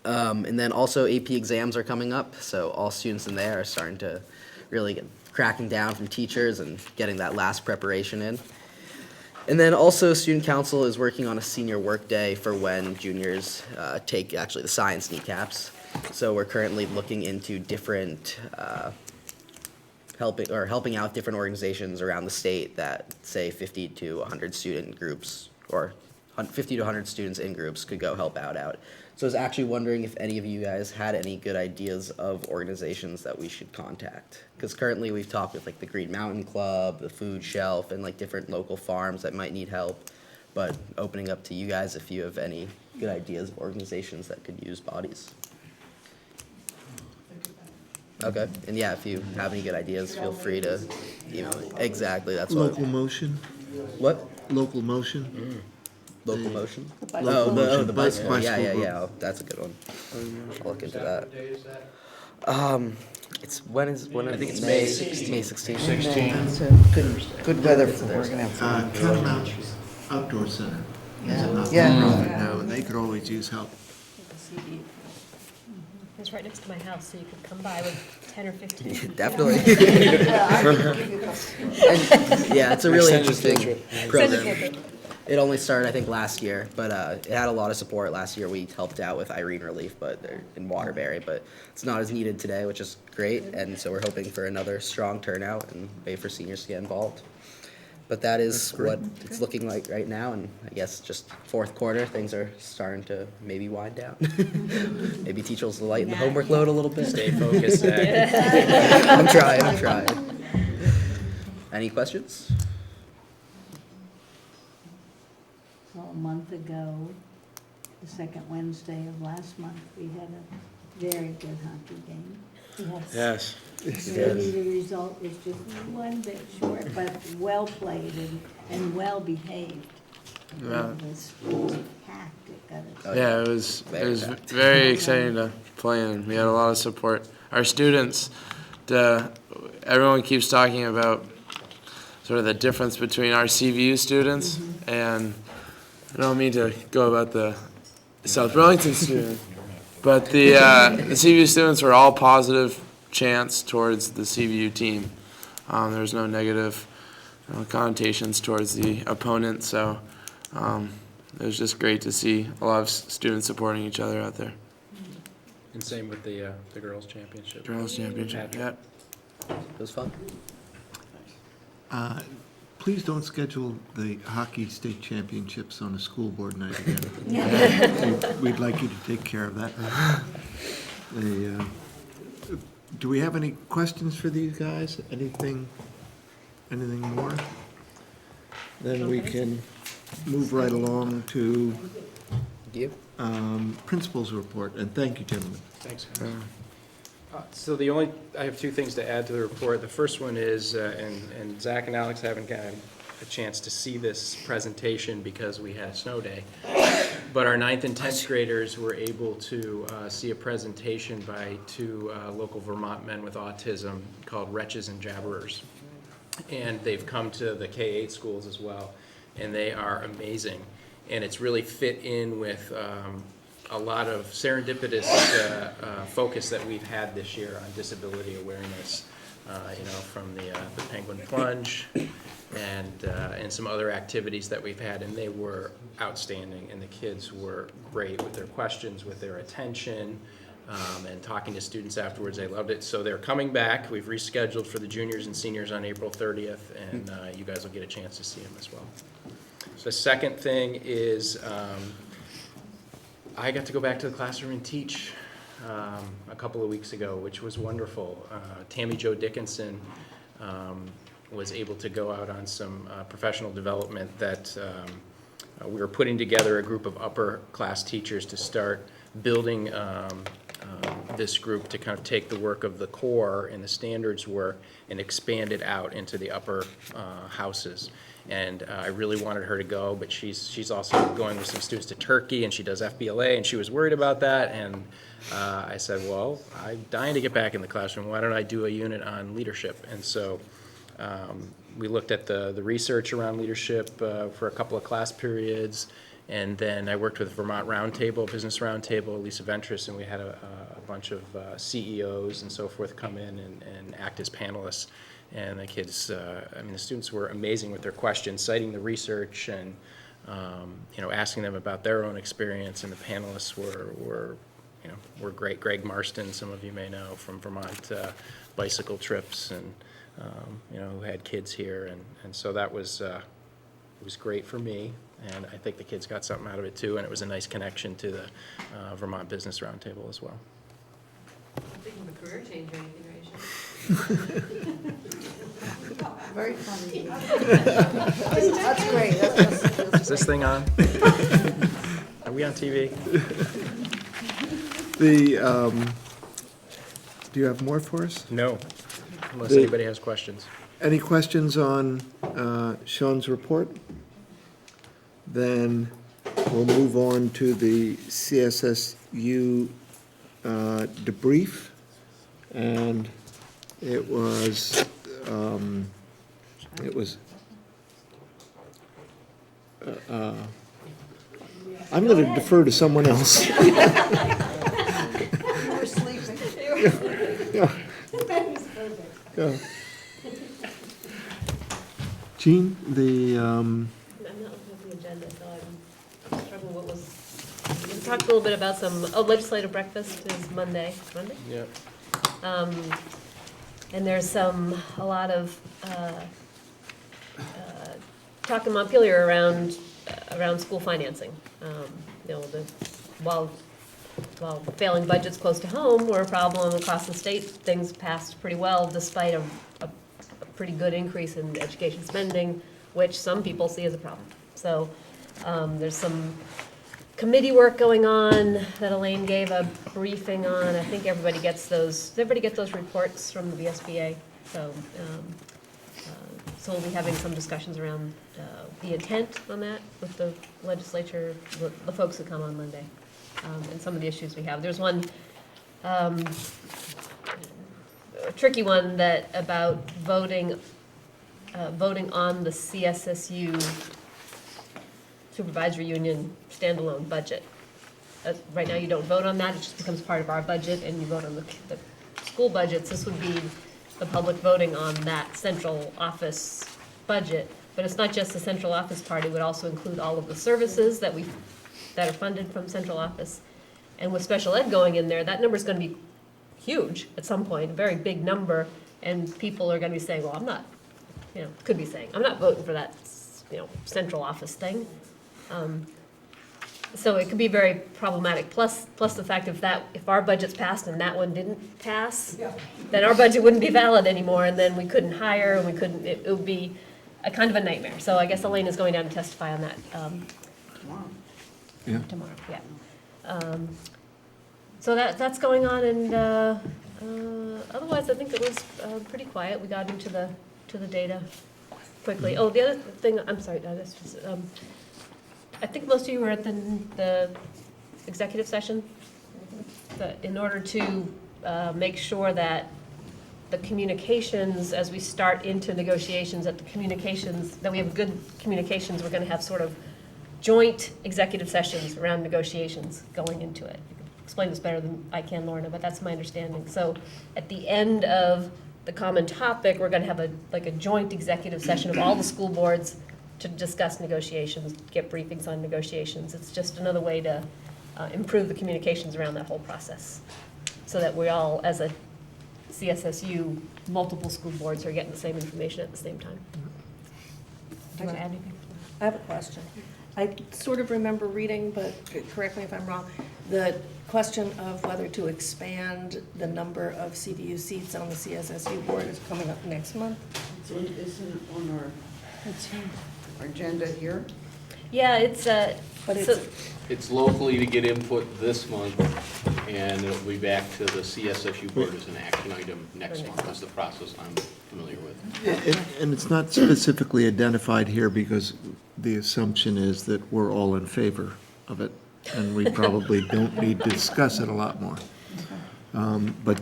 And then also AP exams are coming up, so all students in there are starting to really get cracking down from teachers and getting that last preparation in. And then also student council is working on a senior work day for when juniors take actually the science kneecaps. So we're currently looking into different helping out different organizations around the state that say 50 to 100 student groups, or 50 to 100 students in groups could go help out. So I was actually wondering if any of you guys had any good ideas of organizations that we should contact. Because currently we've talked with like the Green Mountain Club, the Food Shelf, and like different local farms that might need help. But opening up to you guys if you have any good ideas of organizations that could use bodies. Okay, and yeah, if you have any good ideas, feel free to email me. Exactly, that's what.
Local motion?
What?
Local motion?
Local motion?
Local motion,
The bicycle. Yeah,
bicycle group.
Oh, that's a good one. I'll look into that.
What day is that?
When is
I think it's
May
May 16th.
May 16th.
16.
Good weather for we're gonna have.
Turtle Mountain Outdoor Center.
Yeah.
Yeah. No, they could always use help.
It's right next to my house, so you could come by with 10 or 15.
Definitely. Yeah, it's a really interesting program. It only started, I think, last year, but it had a lot of support. Last year we helped out with Irene relief, but they're in Waterbury, but it's not as needed today, which is great. And so we're hoping for another strong turnout and way for seniors to get involved. But that is what it's looking like right now, and I guess just fourth quarter, things are starting to maybe wind down. Maybe teachers will lighten the homework load a little bit.
Stay focused, Zach.
I'm trying. Any questions?
Well, a month ago, the second Wednesday of last month, we had a very good hockey game.
Yes.
Maybe the result was just one bit short, but well played and well behaved.
Yeah.
It was packed, it got it.
Yeah, it was very exciting to play in. We had a lot of support. Our students, everyone keeps talking about sort of the difference between our CVU students and I don't mean to go about the South Burlington student, but the CVU students were all positive chants towards the CVU team. There was no negative connotations towards the opponent, so it was just great to see a lot of students supporting each other out there.
And same with the girls' championship.
Girls' championship, yeah.
It was fun.
Please don't schedule the hockey state championships on a school board night again. We'd like you to take care of that. Do we have any questions for these guys? Anything more? Then we can move right along to principal's report, and thank you, gentlemen.
Thanks, guys. So I have two things to add to the report. The first one is, and Zach and Alex haven't gotten a chance to see this presentation because we had a snow day, but our 9th and 10th graders were able to see a presentation by two local Vermont men with autism called Wretches and Jabberers. And they've come to the K-8 schools as well, and they are amazing. And it's really fit in with a lot of serendipitous focus that we've had this year on disability awareness, from the Penguin Plunge and some other activities that we've had, and they were outstanding, and the kids were great with their questions, with their attention, and talking to students afterwards. They loved it. So they're coming back. We've rescheduled for the juniors and seniors on April 30th, and you guys will get a chance to see them as well. The second thing is I got to go back to the classroom and teach a couple of weeks ago, which was wonderful. Tammy Jo Dickinson was able to go out on some professional development that we were putting together a group of upper class teachers to start building this group to kind of take the work of the core and the standards work and expand it out into the upper houses. And I really wanted her to go, but she's also going with some students to Turkey, and she does FBLA, and she was worried about that. And I said, well, I'm dying to get back in the classroom. Why don't I do a unit on leadership? And so we looked at the research around leadership for a couple of class periods, and then I worked with Vermont Roundtable, Business Roundtable, Lisa Ventris, and we had a bunch of CEOs and so forth come in and act as panelists. And the kids, I mean, the students were amazing with their questions, citing the research and, you know, asking them about their own experience. And the panelists were great. Greg Marston, some of you may know from Vermont Bicycle Trips, and you know, who had kids here, and so that was it was great for me, and I think the kids got something out of it too, and it was a nice connection to the Vermont Business Roundtable as well.
I'm thinking of a career change or anything, right?
Very funny. That's great. That's
Is this thing on? Are we on TV?
Do you have more for us?
No, unless anybody has questions.
Any questions on Sean's report? Then we'll move on to the CSSU debrief. And it was I'm going to defer to someone else.
We're sleeping.
Yeah. Yeah. Jean,
I'm not looking at the agenda, so I'm struggling what was, we talked a little bit about some, legislative breakfast is Monday. Monday?
Yep.
And there's a lot of talk in Montpelier around school financing. You know, while failing budgets close to home were a problem across the state, things passed pretty well despite a pretty good increase in education spending, which some people see as a problem. So there's some committee work going on that Elaine gave a briefing on. I think everybody gets those reports from the VSBA. So so we'll be having some discussions around the intent on that with the legislature, the folks that come on Monday, and some of the issues we have. There's one a tricky one that about voting on the CSSU supervisory union standalone budget. Right now you don't vote on that, it just becomes part of our budget, and you vote on the school budgets. This would be the public voting on that central office budget, but it's not just the central office part, it would also include all of the services that are funded from central office. And with special ed going in there, that number's gonna be huge at some point, a very big number, and people are gonna be saying, well, I'm not, could be saying, I'm not voting for that, central office thing. So it could be very problematic, plus the fact if our budget's passed and that one didn't pass, then our budget wouldn't be valid anymore, and then we couldn't hire, and it would be a kind of a nightmare. So I guess Elaine is going down to testify on that tomorrow, yeah. So that's going on, and otherwise I think it was pretty quiet. We got into the data quickly. Oh, the other thing, I'm sorry, that's just, I think most of you were at the executive session. In order to make sure that the communications, as we start into negotiations, that we have good communications, we're gonna have sort of joint executive sessions around negotiations going into it. You can explain this better than I can, Lorna, but that's my understanding. So at the end of the common topic, we're gonna have a joint executive session of all the school boards to discuss negotiations, get briefings on negotiations. It's just another way to improve the communications around that whole process, so that we all, as a CSSU, multiple school boards are getting the same information at the same time. Do you want to add anything?
I have a question. I sort of remember reading, but correct me if I'm wrong, the question of whether to expand the number of CVU seats on the CSSU board is coming up next month.
Isn't it on our agenda here?
Yeah, it's
But
so,
It's locally to get input this month,
and it'll be back to the CSSU board as an action item next month. That's the process I'm familiar with.
And it's not specifically identified here because the assumption is that we're all in favor of it, and we probably don't need to discuss it a lot more. But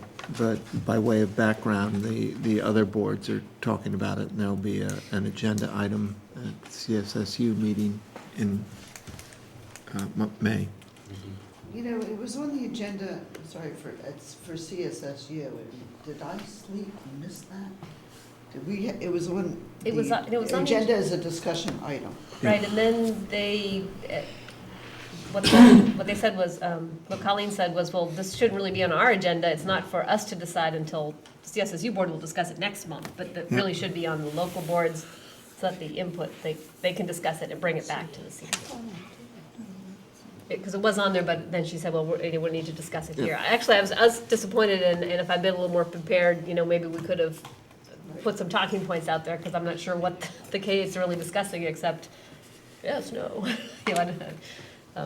by way of background, the other boards are talking about it, and there'll be an agenda item at CSSU meeting in May.
You know, it was on the agenda, sorry, for CSSU. Did I sleep and miss that? Did we, it was on
It was on the
agenda as a discussion item.
Right, and then they, what they said was, what Colleen said was, well, this shouldn't really be on our agenda. It's not for us to decide until the CSSU board will discuss it next month, but that really should be on the local boards so that the input, they can discuss it and bring it back to the CSSU. Because it was on there, but then she said, well, we need to discuss it here. Actually, I was disappointed, and if I'd been a little more prepared, maybe we could have put some talking points out there, because I'm not sure what the K is really discussing, except yes, no.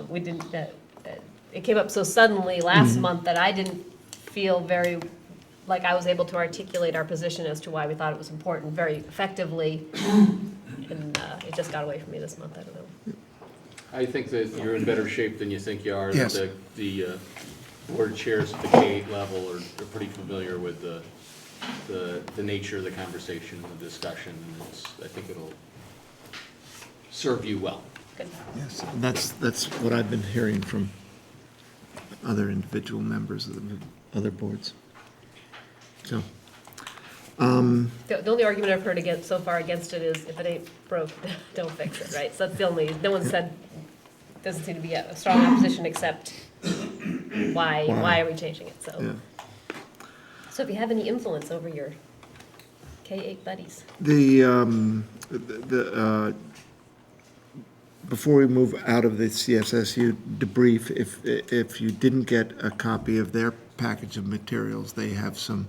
We didn't, it came up so suddenly last month that I didn't feel very, like I was able to articulate our position as to why we thought it was important very effectively, and it just got away from me this month, I don't know.
I think that you're in better shape than you think you are.
Yes.
The board chairs at the K-8 level are pretty familiar with the nature of the conversation and the discussion, and I think it'll serve you well.
Good.
Yes, and that's what I've been hearing from other individual members of the other boards. So,
The only argument I've heard so far against it is if it ain't broke, don't fix it, right? So that's the only, no one said, doesn't seem to be a strong opposition except why are we changing it, so.
yeah.
So if you have any influence over your K-8 buddies.
Before we move out of the CSSU debrief, if you didn't get a copy of their package of materials, they have some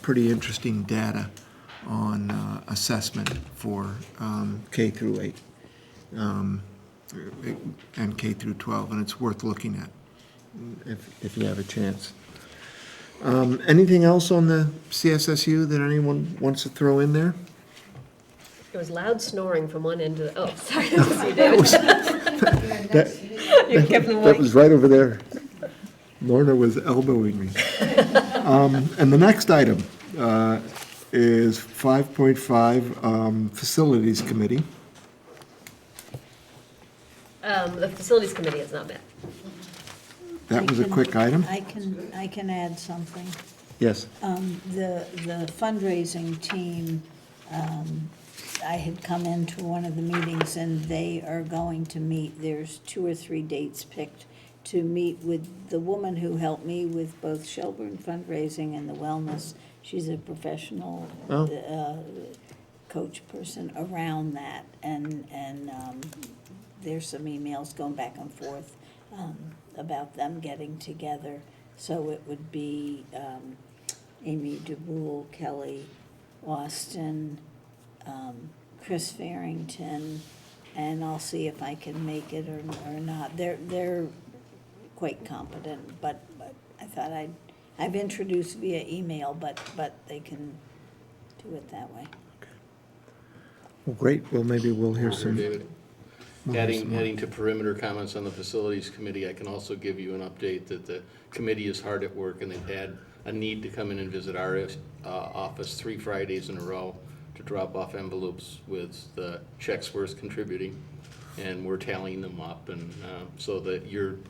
pretty interesting data on assessment for K through 8 and K through 12, and it's worth looking at if you have a chance. Anything else on the CSSU that anyone wants to throw in there?
There was loud snoring from one end to the, sorry, I didn't see David. You kept them awake.
That was right over there. Lorna was elbowing me. And the next item is 5.5, Facilities Committee.
The Facilities Committee has not met.
That was a quick item?
I can add something.
Yes.
The fundraising team, I had come into one of the meetings, and they are going to meet, there's 2 or 3 dates picked, to meet with the woman who helped me with both Shelburne fundraising and the wellness. She's a professional coach person around that, and there's some emails going back and forth about them getting together. So it would be Amy DeBrule, Kelly Austin, Chris Farrington, and I'll see if I can make it or not. They're quite competent, but I thought I've introduced via email, but they can do it that way.
Well, great. Well, maybe we'll hear some.
David. Adding to perimeter comments on the Facilities Committee, I can also give you an update that the committee is hard at work, and they've had a need to come in and visit our office 3 Fridays in a row to drop off envelopes with the checks worth contributing, and we're tallying them up, and so that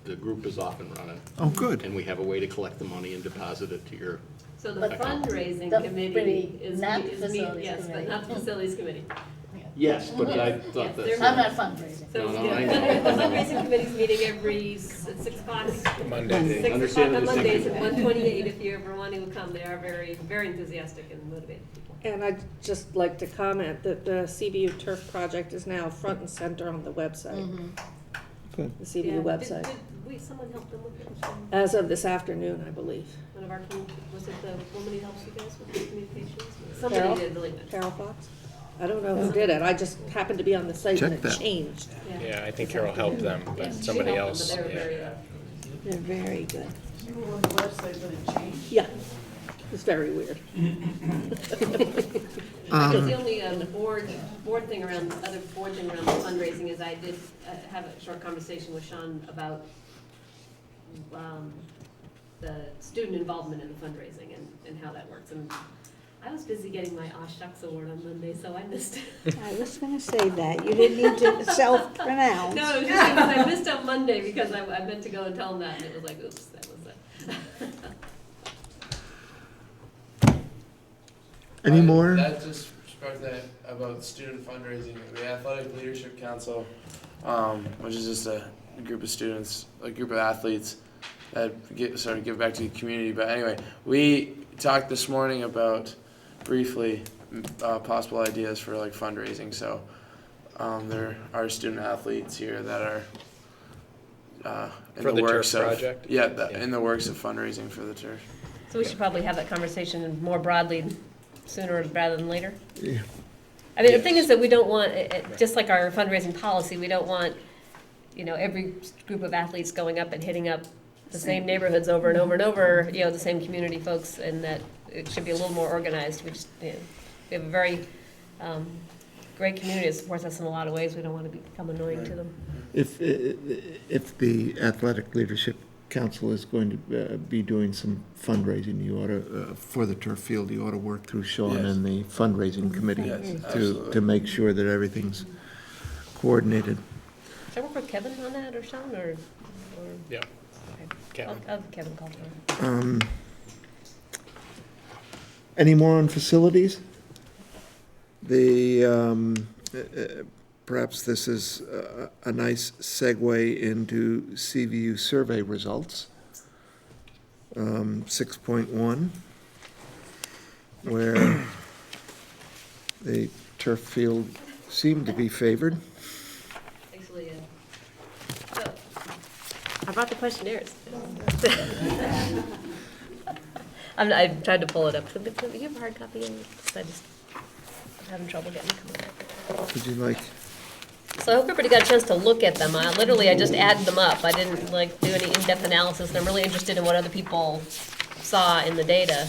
the group is off and running.
Oh, good.
And we have a way to collect the money and deposit it to your
So the fundraising committee is, yes, but not the Facilities Committee.
Yes, but I thought that.
I'm not fundraising.
So
No, I know.
the fundraising committee's meeting at 6 o'clock.
Monday.
6 o'clock on Mondays at 128 if you're ever wanting to come. They are very, very enthusiastic and motivated people.
And I'd just like to comment that the CVU turf project is now front and center on the website.
Good.
The CVU website.
Did someone help them with it?
As of this afternoon, I believe.
One of our, was it the woman who helps you guys with the communications?
Carol?
Somebody did really good.
Carol Fox? I don't know who did it, I just happened to be on the site and
Check
it
that.
changed.
Yeah, I think Carol helped them, but
She
somebody
helped them,
else.
but they were
Yeah.
very,
They're very good.
You were on the website, but it changed?
Yeah, it's very weird.
The only board thing around the fundraising is I did have a short conversation with Sean about the student involvement in the fundraising and how that works. And I was busy getting my Aw Shucks award on Monday, so I missed it.
I was gonna say that, you didn't need to self-pronounce.
No, it was just because I missed on Monday because I meant to go and tell them that, and it was like, oops, that was it.
Any more?
That just sparked that about student fundraising. The Athletic Leadership Council, which is just a group of students, a group of athletes that sort of give back to the community. But anyway, we talked this morning about briefly possible ideas for like fundraising. So there are student athletes here that are in
For the
works
turf
of
project?
in the works of fundraising for the turf.
So we should probably have that conversation more broadly sooner rather than later.
Yeah.
I mean, the thing is that we don't want, just like our fundraising policy, we don't want, every group of athletes going up and hitting up the same neighborhoods over and over and over, the same community folks, and that it should be a little more organized. We just, we have a very great community that supports us in a lot of ways. We don't want to become annoying to them.
If the Athletic Leadership Council is going to be doing some fundraising, you ought to, for the turf field, you ought to work through Sean
Yes.
and the fundraising committee
Yes,
to
absolutely.
make sure that everything's coordinated.
Should I work with Kevin on that, or Sean, or?
Yeah.
Okay.
Kevin.
I'll have Kevin call tomorrow.
Any more on facilities? Perhaps this is a nice segue into CVU survey results. 6.1, where the turf field seemed to be favored.
Actually, so, I brought the questionnaires. I tried to pull it up. Do you have a hard copy? I'm having trouble getting it coming up.
Would you like?
So I hope everybody got a chance to look at them. I just added them up. I didn't do any in-depth analysis, and I'm really interested in what other people saw in the data.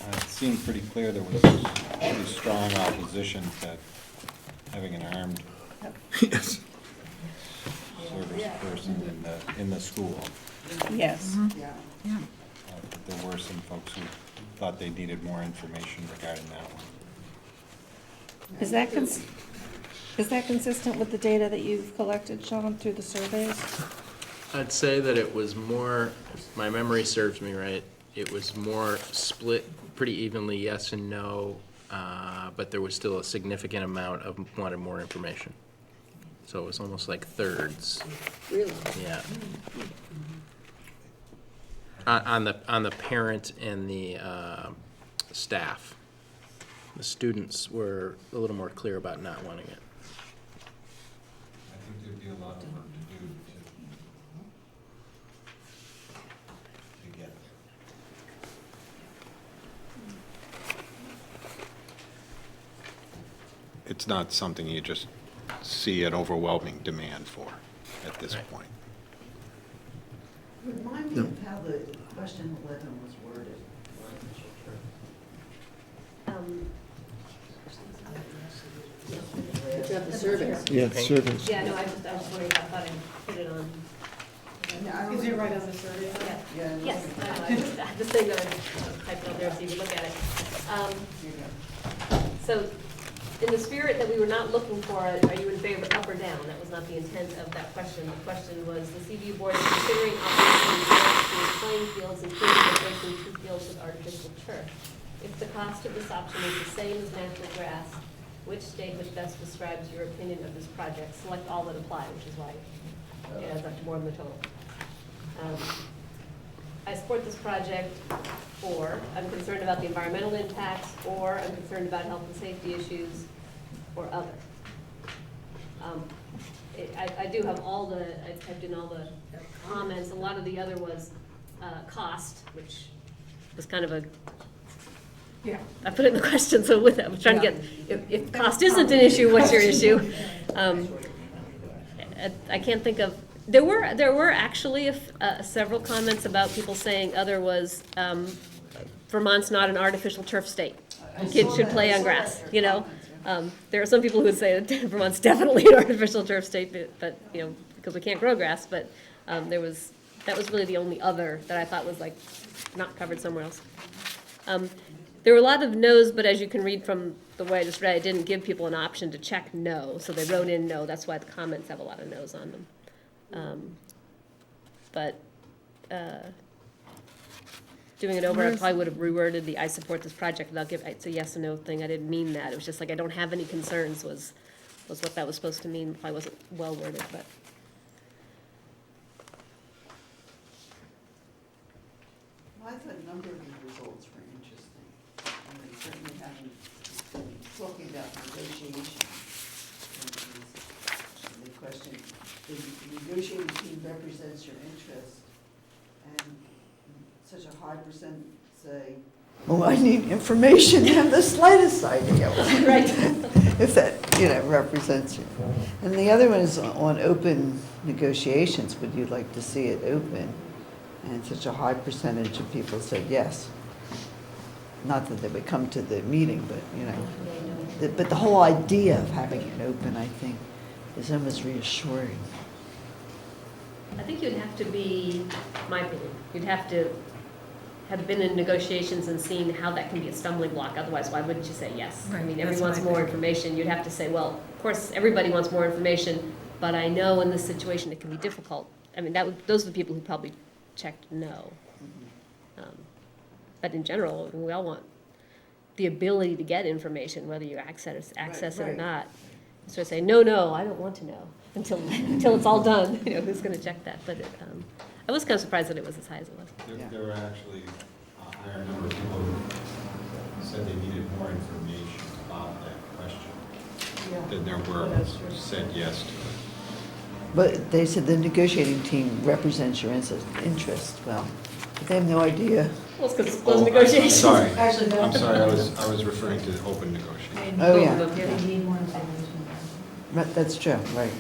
It seemed pretty clear there was pretty strong opposition to having an armed
Yes.
service person in the school.
Yes.
Yeah.
But there were some folks who thought they needed more information regarding that one.
Is that consistent with the data that you've collected, Sean, through the surveys?
I'd say that it was more, if my memory serves me right, it was more split pretty evenly, yes and no, but there was still a significant amount of wanted more information. So it was almost like thirds.
Really?
Yeah. On the parent and the staff. The students were a little more clear about not wanting it.
I think there'd be a lot of work to do to get it. It's not something you just see an overwhelming demand for at this point.
Remind me of how the question 11 was worded.
Did you have the surveys?
Yeah, surveys.
Yeah, no, I was wondering, I thought I put it on.
Is it right on the survey?
Yeah. Yes, I just saying that I typed it out there so you can look at it. So, in the spirit that we were not looking for, are you in favor up or down? That was not the intent of that question. The question was, the CVU board is considering operating playing fields, including replacing 2 fields with artificial turf. If the cost of this option is the same as natural grass, which statement best describes your opinion of this project? Select all that apply, which is why it adds up to more than the total. I support this project, or I'm concerned about the environmental impacts, or I'm concerned about health and safety issues, or other. I do have I typed in all the comments. A lot of the other was cost, which was kind of
Yeah.
I put it in the question, so with that, I'm trying to get, if cost isn't an issue, what's your issue? I can't think of, there were actually several comments about people saying other was, Vermont's not an artificial turf state. Kids should play on grass, you know? There are some people who would say that Vermont's definitely an artificial turf state, but, you know, because we can't grow grass, but that was really the only other that I thought was like not covered somewhere else. There were a lot of no's, but as you can read from the way I just read, it didn't give people an option to check no, so they wrote in no. That's why the comments have a lot of no's on them. Doing it over, I probably would have reworded the I support this project without giving, it's a yes or no thing. I didn't mean that. It was just like I don't have any concerns was what that was supposed to mean if I wasn't well worded, but.
Well, I thought a number of the results were interesting. And they certainly haven't been talking about negotiations. And the question, the negotiating team represents your interest, and such a high percent say, oh, I need information, have the slightest idea. Right. If that, represents you. And the other one is on open negotiations, would you like to see it open? And such a high percentage of people said yes. Not that they would come to the meeting, but, but the whole idea of having it open, I think, is almost reassuring.
I think you'd have to be, my opinion, you'd have to have been in negotiations and seen how that can be a stumbling block. Otherwise, why wouldn't you say yes?
Right,
I mean,
that's
everyone wants
what I
more
think.
information. You'd have to say, well, of course, everybody wants more information, but I know in this situation it can be difficult. I mean, those are the people who probably checked no. But in general, we all want the ability to get information, whether you access it or
right.
not. So I say, no, I don't want to know until it's all done. Who's going to check that? But I was kind of surprised that it was as high as it was.
There were actually, there are a number of people who said they needed more information about that question than there were who said yes to it.
But they said the negotiating team represents your interest. Well, but they have no idea.
Well, it's because it's closed negotiations.
Sorry,
Actually, no.
I'm sorry, I was referring to open negotiations.
Oh, yeah.
They need more information.
Right, that's true, right.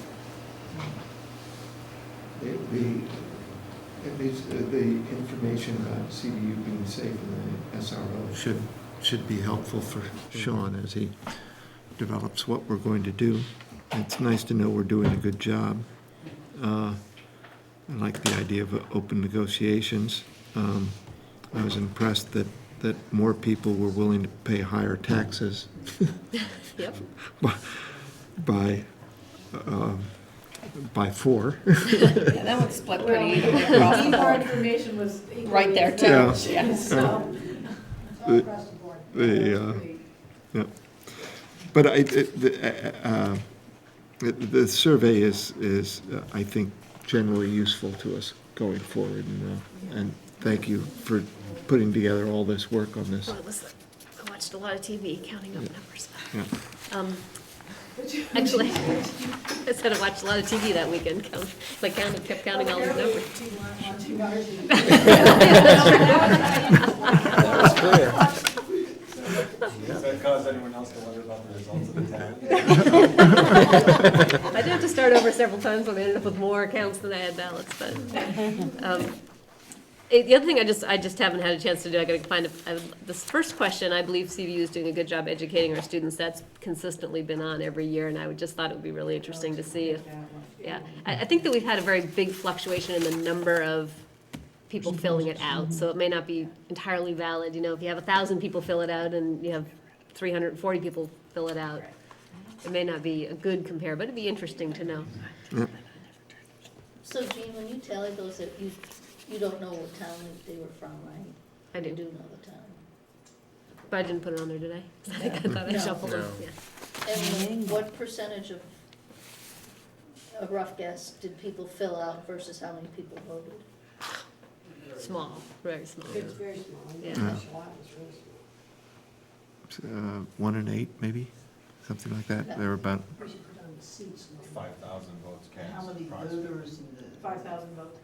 At least the information about CVU being safe in the SRO should be helpful for Sean as he develops what we're going to do. It's nice to know we're doing a good job. I like the idea of open negotiations. I was impressed that more people were willing to pay higher taxes
Yep.
by 4.
Yeah, that one split pretty evenly across the board. Information was right there too.
Yeah.
So.
Yeah. But the survey is I think, generally useful to us going forward, and thank you for putting together all this work on this.
Well, I watched a lot of TV counting up numbers.
Yeah.
Actually, I said I watched a lot of TV that weekend. Kept counting all these numbers.
That's clear. Does that cause anyone else to wonder about the results of the tally?
I did have to start over several times when I ended up with more accounts than I had ballots, but. The other thing I just haven't had a chance to do, I gotta find this first question, I believe CVU is doing a good job educating our students. That's consistently been on every year, and I just thought it would be really interesting to see if, I think that we've had a very big fluctuation in the number of people filling it out, so it may not be entirely valid. If you have 1,000 people fill it out and you have 340 people fill it out, it may not be a good compare, but it'd be interesting to know.
Yeah.
So Jean, when you tally those, that you don't know what town they were from, right?
I do.
You do know the town.
But I didn't put it on there, did I? I thought I
No.
shuffled it, yeah.
And what percentage of, a rough guess, did people fill out versus how many people voted?
Small, very small.
It's very small.
Yeah.
1 in 8, maybe, something like that. They're about.
5,000 votes cast.
How many
approximately.
voters in the?
5,000 votes.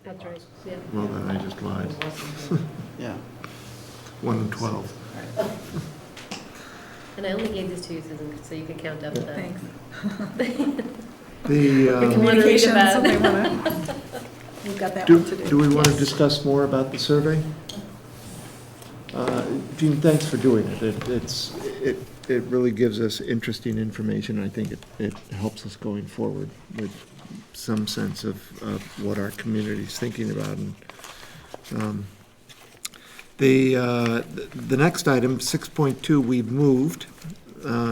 That's right, yeah.
Well, then I just lied.
Yeah.
1 in 12.
And I only gave this to you, Susan, so you can count up the.
Thanks.
The,
Communication,
about.
somebody wanna, we've got that
do,
one to do.
do we want to
Yes.
discuss more about the survey? Jean, thanks for doing it. It really gives us interesting information. I think it helps us going forward with some sense of what our community's thinking about. And the next item, 6.2, we've moved,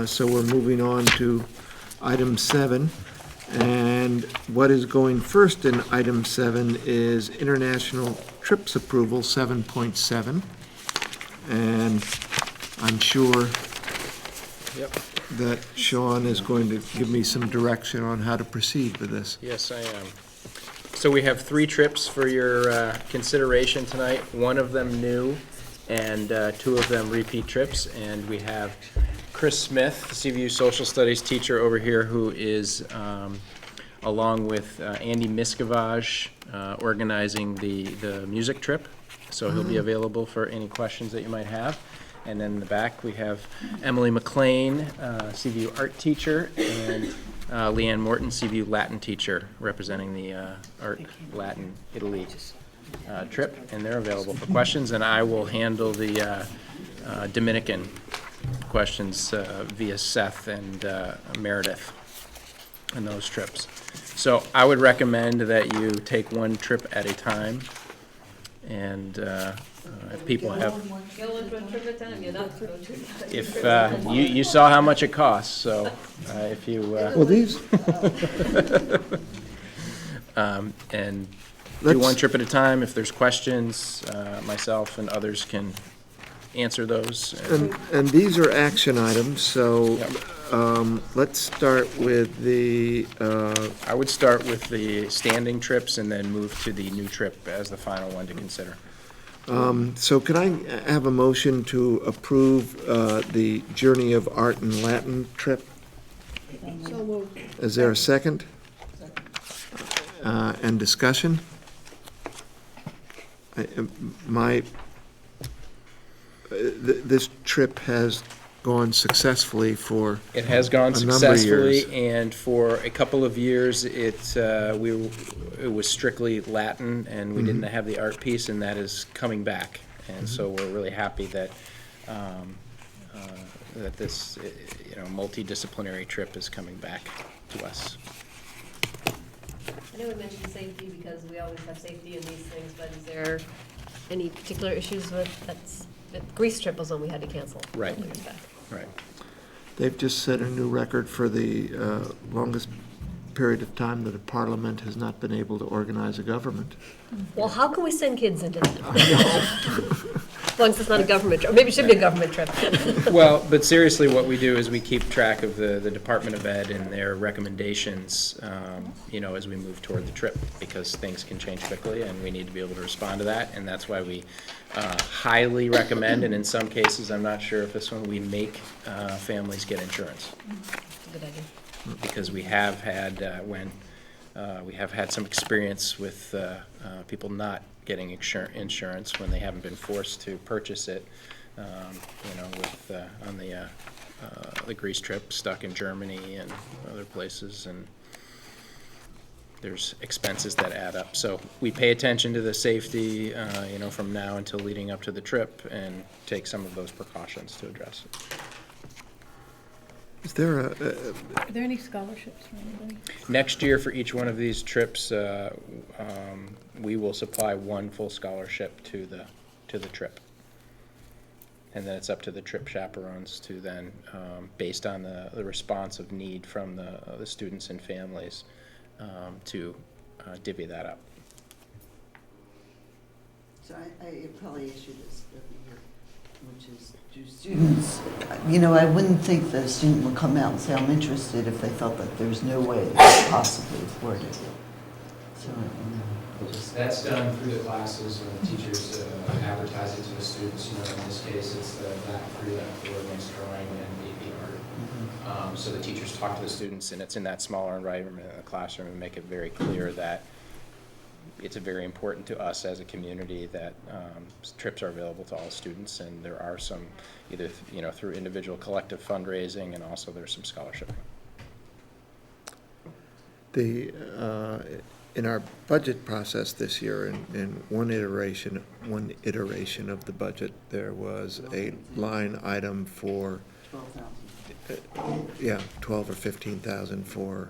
so we're moving on to item 7. And what is going first in item 7 is international trips approval, 7.7. And I'm sure that Sean is going to give me some direction on how to proceed with this.
Yes, I am. So we have 3 trips for your consideration tonight, one of them new and 2 of them repeat trips. And we have Chris Smith, CVU Social Studies teacher over here, who is, along with Andy Miscavige, organizing the music trip. So he'll be available for any questions that you might have. And then in the back, we have Emily McLean, CVU art teacher, and Leanne Morton, CVU Latin teacher, representing the Art Latin Italy trip. And they're available for questions. And I will handle the Dominican questions via Seth and Meredith on those trips. So I would recommend that you take one trip at a time. And if people have,
Go one trip at a time, you're not going to.
if you saw how much it costs, so if you
Well, these,
and do
Let's-
one trip at a time. If there's questions, myself and others can answer those.
and these are action items, so let's start with the,
I would start with the standing trips and then move to the new trip as the final one to consider.
so can I have a motion to approve the Journey of Art and Latin trip?
So moved.
Is there a second? And discussion? This trip has gone successfully for
It has gone
a number of
successfully,
years.
and for a couple of years, it was strictly Latin, and we didn't have the art piece, and that is coming back. And so we're really happy that that this multidisciplinary trip is coming back to us.
I know we mentioned safety because we always have safety in these things, but is there any particular issues with, the Greece trip was one we had to cancel.
Right.
a few years back.
Right.
They've just set a new record for the longest period of time that a parliament has not been able to organize a government.
Well, how can we send kids into that? As long as it's not a government trip, or maybe it should be a government trip.
Well, but seriously, what we do is we keep track of the Department of Ed and their recommendations, as we move toward the trip, because things can change quickly, and we need to be able to respond to that, and that's why we highly recommend, and in some cases, I'm not sure if this one, we make families get insurance.
Good idea.
Because we have had, we have had some experience with people not getting insurance when they haven't been forced to purchase it, with, on the Greece trip, stuck in Germany and other places, and there's expenses that add up. So we pay attention to the safety, from now until leading up to the trip, and take some of those precautions to address it.
Is there
Are there any scholarships for anybody?
Next year, for each one of these trips, we will supply one full scholarship to the trip. And then it's up to the trip chaperones to then, based on the response of need from the students and families, to divvy that up.
So I probably issue this every year, which is, do students, I wouldn't think that a student would come out and say, I'm interested, if they felt that there's no way they could possibly afford it. So,
That's done through the classes, when the teachers advertise it to the students. In this case, it's that 3, that 4 against drawing and AP art. So the teachers talk to the students, and it's in that smaller environment in the classroom, and make it very clear that it's very important to us as a community that trips are available to all students, and there are some, either through individual collective fundraising, and also there's some scholarship.
In our budget process this year, in one iteration of the budget, there was a line item for 12 or 15,000 for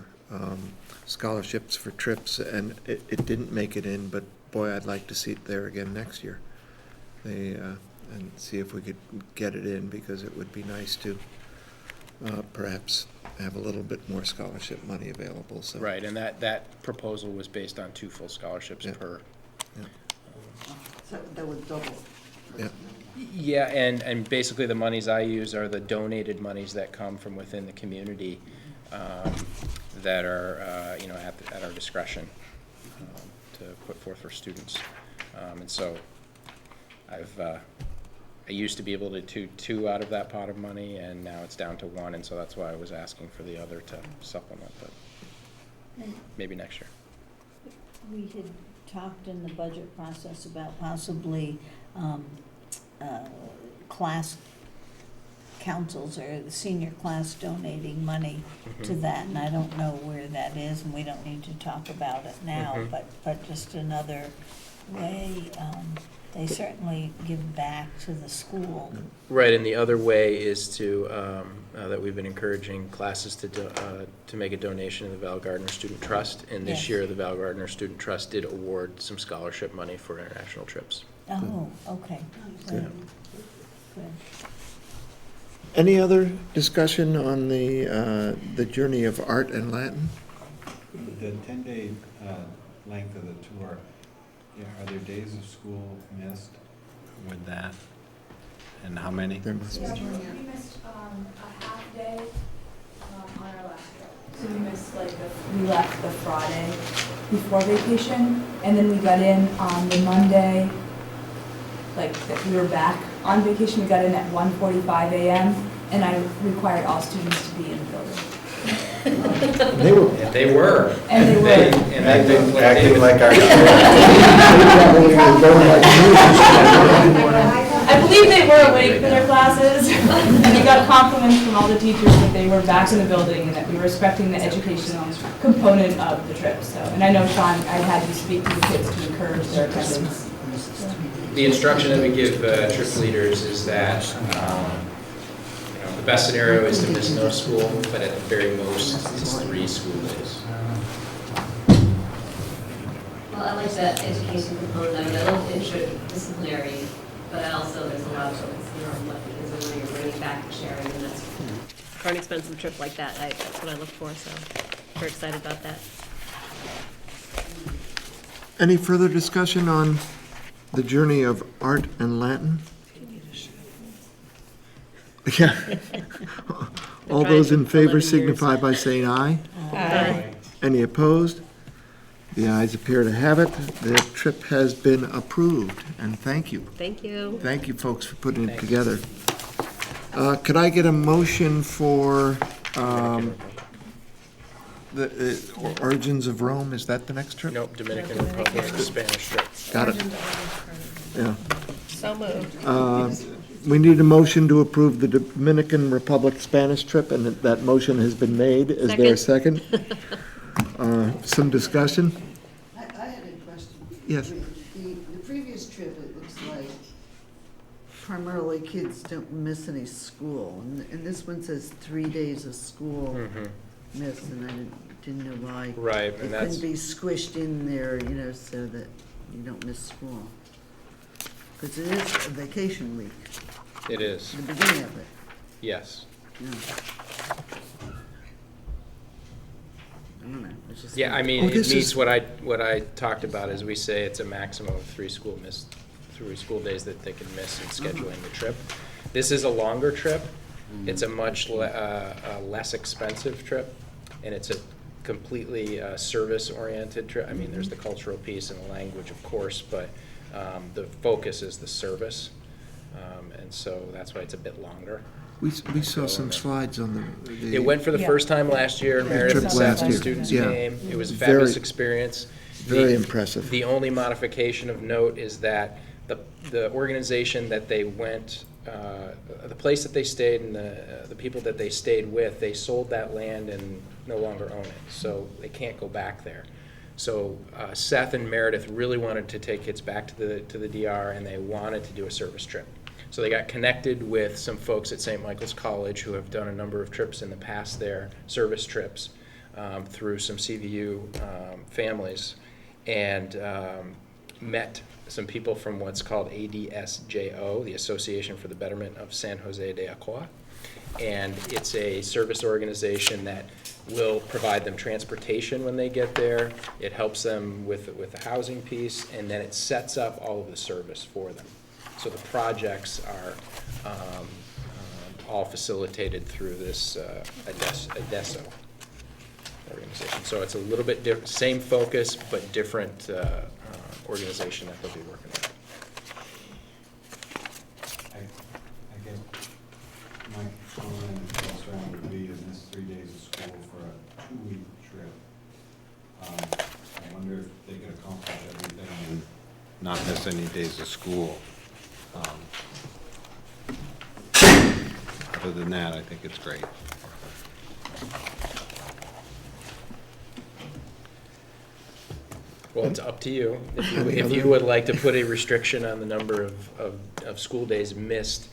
scholarships for trips, and it didn't make it in, but boy, I'd like to see it there again next year. And see if we could get it in, because it would be nice to perhaps have a little bit more scholarship money available. So.
Right, and that proposal was based on 2 full scholarships per.
Yeah.
So that would double.
Yeah.
Yeah, and basically the monies I use are the donated monies that come from within the community that are at our discretion to put forth for students. And so I used to be able to do 2 out of that pot of money, and now it's down to 1, and so that's why I was asking for the other to supplement, but maybe next year.
We had talked in the budget process about possibly class councils or the senior class donating money to that, and I don't know where that is, and we don't need to talk about it now, but just another way. They certainly give back to the school.
Right, and the other way is to that we've been encouraging classes to make a donation to the Val Gardner Student Trust, and this year the Val Gardner Student Trust did award some scholarship money for international trips.
Oh, okay. Good.
Any other discussion on the journey of art and Latin?
The 10-day length of the tour, are there days of school missed with that? And how many?
There must be.
We missed a half day on our last trip. So we missed we left the Friday before vacation, and then we got in on the Monday, we were back on vacation. We got in at 1:45 a.m. and I required all students to be in the building.
They were.
And they were.
And they were.
Acting like our.
I believe they were awake for their classes, and we got compliments from all the teachers that they were back in the building and that we were respecting the educational component of the trip. So, and I know, Sean, I had you speak to the kids to encourage their attendance.
The instruction that we give trip leaders is that the best scenario is to miss no school, but at the very most, it's 3 school days.
Well, I like that education component of it. I love interdisciplinary, but also there's a lot of focus on what the kids are learning and bringing back and sharing, and that's for an expensive trip like that. That's what I look for, so we're excited about that.
Any further discussion on the journey of art and Latin? Yeah. All those in favor signify by saying aye.
Aye.
Any opposed? The ayes appear to have it. The trip has been approved, and thank you.
Thank you.
Thank you, folks, for putting it together. Could I get a motion for the Origins of Rome? Is that the next trip?
Nope, Dominican Republic, Spanish trip.
Got it. Yeah.
So moved.
We need a motion to approve the Dominican Republic Spanish trip, and that motion has been made. Is there a second? Some discussion?
I had a question.
Yes.
The previous trip, it looks like primarily kids don't miss any school. And this one says 3 days of school missed, and I didn't know why.
Right,
It
and that's.
couldn't be squished in there, so that you don't miss school. Because it is a vacation week,
It is,
the beginning of it.
yes.
Yeah. I don't know. It's just
Yeah, I mean,
Oh,
it
this
meets
is-
what I talked about, as we say, it's a maximum of 3 school days that they can miss in scheduling the trip. This is a longer trip. It's a much less expensive trip, and it's a completely service-oriented trip. I mean, there's the cultural piece and the language, of course, but the focus is the service, and so that's why it's a bit longer.
We saw some slides on
It went for the first time last year. Meredith and
Trip last
Saffron
year,
students
yeah.
came. It was a fabulous
Very-
experience.
Very impressive.
The only modification of note is that the organization that they went, the place that they stayed and the people that they stayed with, they sold that land and no longer own it, so they can't go back there. So Seth and Meredith really wanted to take kids back to the DR, and they wanted to do a service trip. So they got connected with some folks at St. Michael's College who have done a number of trips in the past there, service trips, through some CVU families, and met some people from what's called ADSJO, the Association for the Betterment of San Jose de Ocoa. And it's a service organization that will provide them transportation when they get there. It helps them with the housing piece, and then it sets up all of the service for them. So the projects are all facilitated through this ADESO organization. So it's a little bit different, same focus, but different organization that they'll be working with.
I guess my comment and thoughts around would be in this 3 days of school for a 2-week trip. I wonder if they could accomplish everything and not miss any days of school. Other than that, I think it's great.
Well, it's up to you. If you would like to put a restriction on the number of school days missed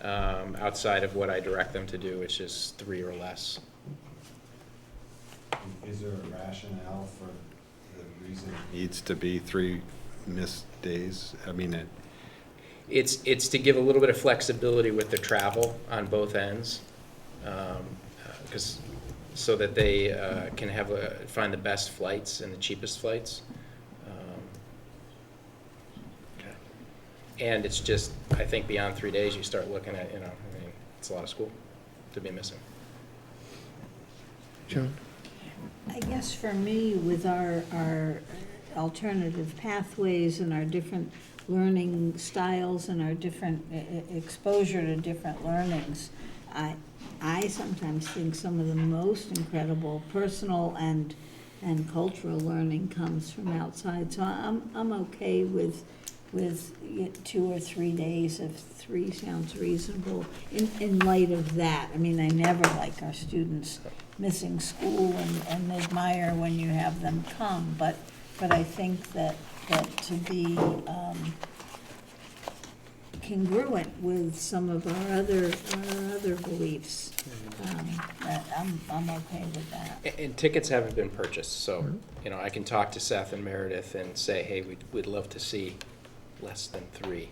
outside of what I direct them to do, which is 3 or less.
Is there a rationale for the reason it needs to be 3 missed days? I mean,
It's to give a little bit of flexibility with the travel on both ends, so that they can find the best flights and the cheapest flights. And it's just, I think beyond 3 days, you start looking at, it's a lot of school to be missing.
Joan?
I guess for me, with our alternative pathways and our different learning styles and our different exposure to different learnings, I sometimes think some of the most incredible personal and cultural learning comes from outside. So I'm okay with 2 or 3 days. If 3 sounds reasonable in light of that. I mean, I never like our students missing school and admire when you have them come, but I think that to be congruent with some of our other beliefs, I'm okay with that.
And tickets haven't been purchased, so I can talk to Seth and Meredith and say, hey, we'd love to see less than 3,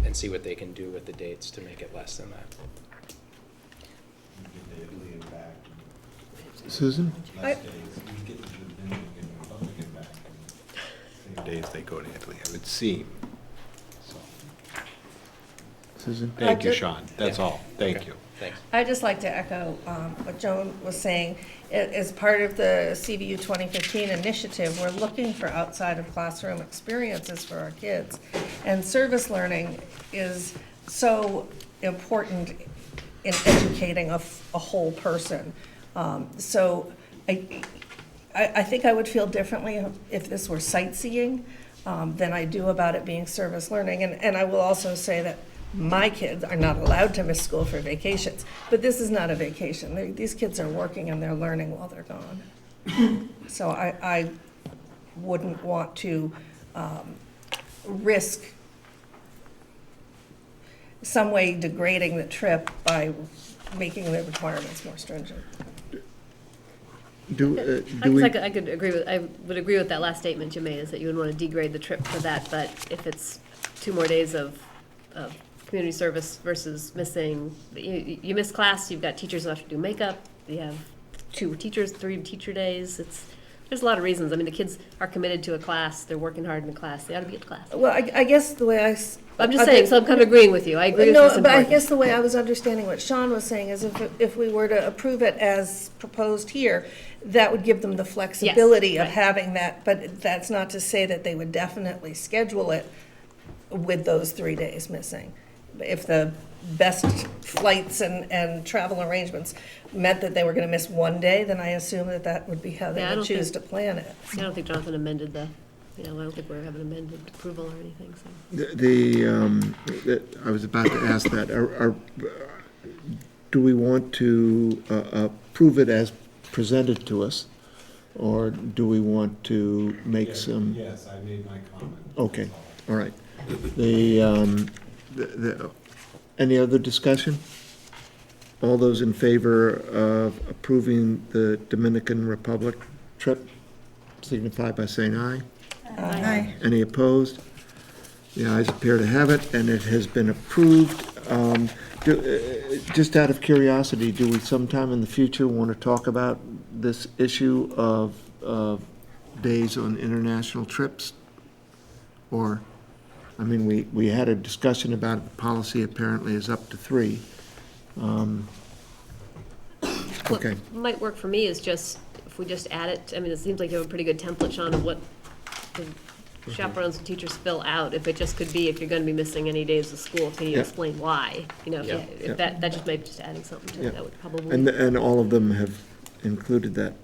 and see what they can do with the dates to make it less than that.
Italy and back.
Susan?
Less days. You get to the Dominican Republic and back. Same days they go to Italy, it would seem. So.
Susan?
Thank you, Sean. That's all. Thank you.
Thanks.
I'd just like to echo what Joan was saying. As part of the CVU 2015 initiative, we're looking for outside of classroom experiences for our kids. And service learning is so important in educating a whole person. So I think I would feel differently if this were sightseeing than I do about it being service learning. And I will also say that my kids are not allowed to miss school for vacations, but this is not a vacation. These kids are working and they're learning while they're gone. So I wouldn't want to risk some way degrading the trip by making the requirements more stringent.
I could agree with, I would agree with that last statement you made, is that you would want to degrade the trip for that, but if it's 2 more days of community service versus missing, you miss class, you've got teachers who have to do makeup, you have 2 teachers, 3 teacher days, there's a lot of reasons. I mean, the kids are committed to a class, they're working hard in the class, they ought to be at class.
Well, I guess the way
I'm just saying, so I'm kind of agreeing with you, I agree with this
No, but I
important.
guess the way I was understanding what Sean was saying is if we were to approve it as proposed here, that would give them the flexibility of having that, but that's not to say that they would definitely schedule it with those 3 days missing. If the best flights and travel arrangements meant that they were gonna miss one day, then I assume that that would be how they
Yeah, I
would
don't
choose
think-
to plan it.
I don't think Jonathan amended I don't think we're having amended approval or anything, so.
I was about to ask that. Do we want to approve it as presented to us? Or do we want to make some?
Yes, I made my comment.
Okay, all right. Any other discussion? All those in favor of approving the Dominican Republic trip signify by saying aye.
Aye.
Any opposed? The ayes appear to have it, and it has been approved. Just out of curiosity, do we sometime in the future want to talk about this issue of days on international trips? Or, I mean, we had a discussion about it. The policy apparently is up to 3. Okay.
What might work for me is just, if we just add it, I mean, it seems like you have a pretty good template, Sean, of what the chaperones and teachers fill out. If it just could be, if you're gonna be missing any days of school, can you
Yeah.
explain why? You know,
Yeah.
if that just might be just adding something to
Yeah.
it, that would probably.
And all of them have included that.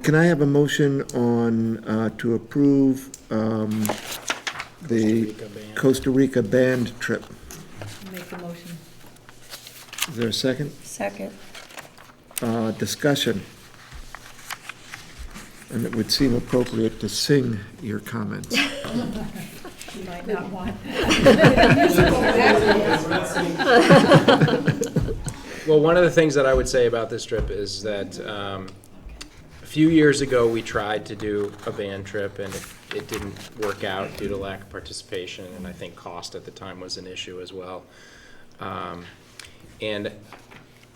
Can I have a motion on, to approve the Costa Rica band trip?
Make a motion.
Is there a second?
Second.
Discussion. And it would seem appropriate to sing your comments.
You might not want.
Well, one of the things that I would say about this trip is that a few years ago, we tried to do a band trip, and it didn't work out due to lack of participation, and I think cost at the time was an issue as well. And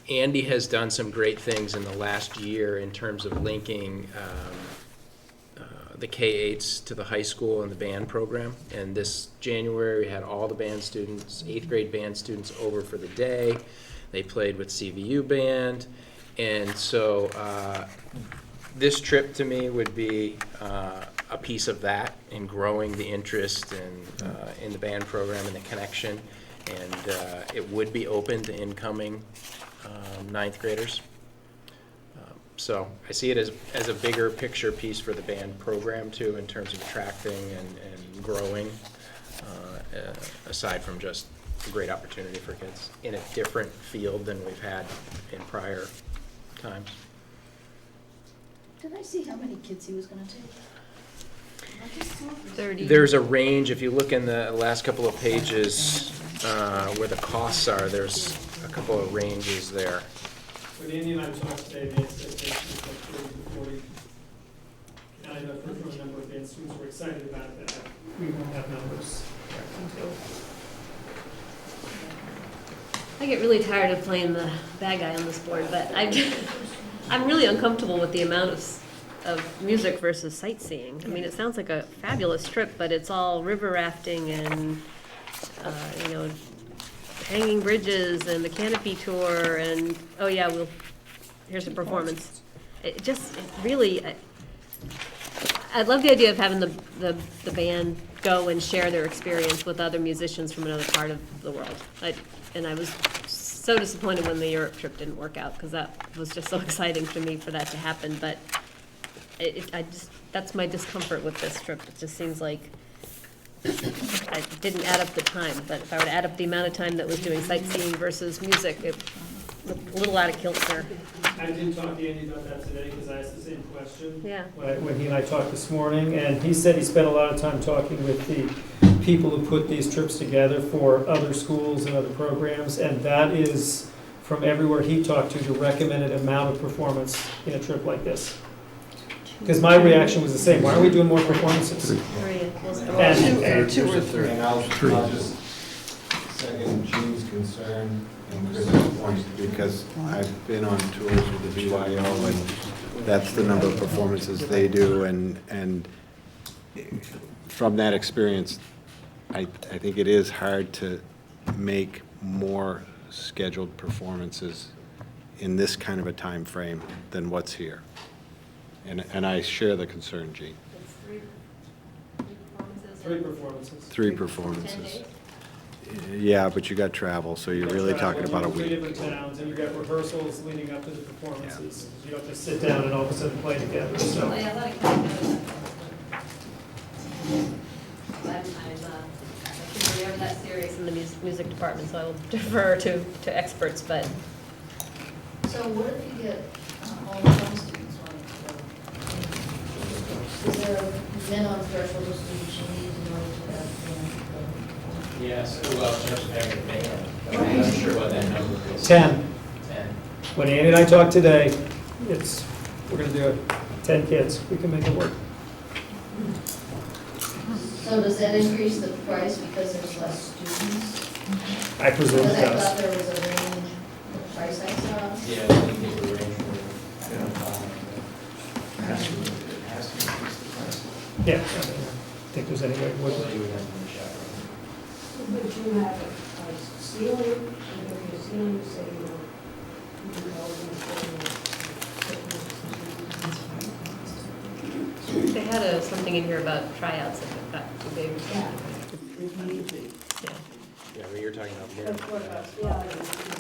Andy has done some great things in the last year in terms of linking the K-8s to the high school and the band program. And this January, we had all the band students, 8th grade band students over for the day. They played with CVU band. And so this trip to me would be a piece of that in growing the interest in the band program and the connection. And it would be open to incoming 9th graders. So I see it as a bigger picture piece for the band program too, in terms of attracting and growing, aside from just a great opportunity for kids in a different field than we've had in prior times.
Did I see how many kids he was gonna take? I just saw this.
30.
There's a range, if you look in the last couple of pages where the costs are, there's a couple of ranges there.
When Andy and I talked today, the expectation is like 30 to 40. And I know from a number of band students who are excited about that, we won't have numbers until.
I get really tired of playing the bad guy on this board, but I'm really uncomfortable with the amount of music versus sightseeing. I mean, it sounds like a fabulous trip, but it's all river rafting and, hanging bridges and the canopy tour and, oh yeah, here's a performance. It really, I love the idea of having the band go and share their experience with other musicians from another part of the world. And I was so disappointed when the Europe trip didn't work out, because that was just so exciting to me for that to happen. But that's my discomfort with this trip. It just seems like I didn't add up the time. But if I were to add up the amount of time that was doing sightseeing versus music, it looked a little out of kilter.
I did talk to Andy about that today because I asked the same question.
Yeah.
When he and I talked this morning, and he said he spent a lot of time talking with the people who put these trips together for other schools and other programs, and that is, from everywhere he talked to, the recommended amount of performance in a trip like this. Because my reaction was the same. Why aren't we doing more performances?
Two
or three.
And I'll just second Gene's concern and Chris's point, because I've been on tours with the BYO, and that's the number of performances they do, and from that experience, I think it is hard to make more scheduled performances in this kind of a time frame than what's here. And I share the concern, Gene.
Three performances.
3 performances. Yeah, but you got travel, so you're really talking about a
Three
week.
different towns, and you got rehearsals leading up to the performances. You don't just sit down and all of a sudden play together, so.
I'm never that serious in the music department, so I'll defer to experts, but.
So what if you get all the film students wanting to go? Is there a minimum threshold of students you need in order to have,
Yes, well, just having to make it. I'm not sure what that number is.
10.
10.
When Andy and I talked today, we're gonna do it. 10 kids, we can make it work.
So does that increase the price because there's less students?
I presume it
Because I
does.
thought there was a range of price I saw.
Yeah, I think it would range from, it has to increase the price.
Yeah, I think there's any way it would.
So you would have to chaperone.
But you have a ceiling, and if your ceiling, say, you can go
They had something in here about tryouts if it got too big.
Yeah, if need be.
Yeah, I mean, you're talking about
That's what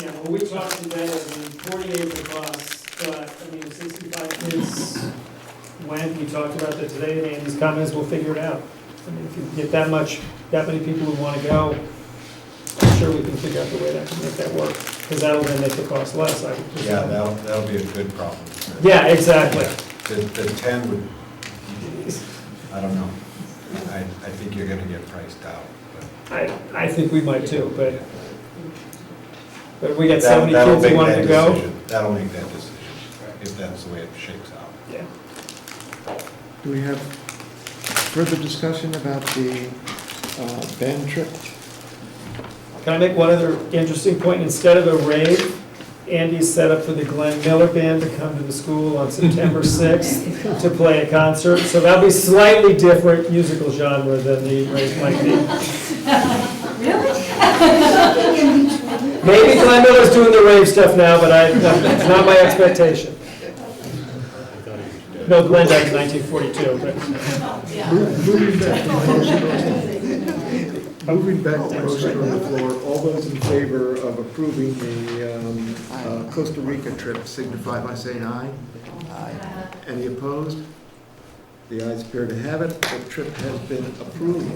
Yeah, well, we talked today, I mean, 48 of us, but, I mean, 65 kids went, we talked about that today, and Andy's comments, we'll figure it out. I mean, if you get that many people who want to go, I'm sure we can figure out the way that can make that work, because that'll then make the cost less, I would presume.
Yeah, that'll be a good problem.
Yeah, exactly.
The 10 would, I don't know. I think you're gonna get priced out.
I think we might too, but we got 70
That'll
kids who
make
wanted
that
to go.
decision. That'll make that decision, if that's the way it shakes out.
Yeah.
Do we have further discussion about the band trip?
Can I make one other interesting point? Instead of a rave, Andy's set up for the Glenn Miller Band to come to the school on September 6th to play a concert. So that'll be slightly different musical genre than the rave might be. Maybe Glenn Miller's doing the rave stuff now, but it's not my expectation. No, Glenn died in 1942, but.
Moving back to motion on the floor, all those in favor of approving the Costa Rica trip signify by saying aye. Aye. Any opposed? The ayes appear to have it. The trip has been approved.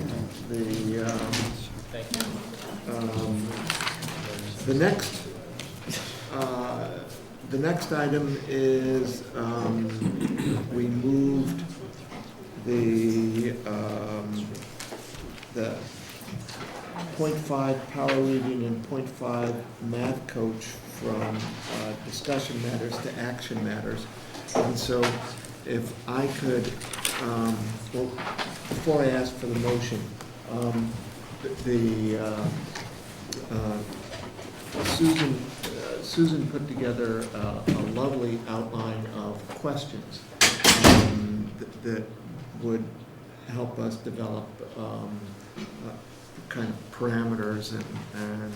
The next item is we moved the .5 power reading and .5 math coach from discussion matters to action matters. And so if I could, well, before I ask for the motion, Susan put together a lovely outline of questions that would help us develop kind of parameters and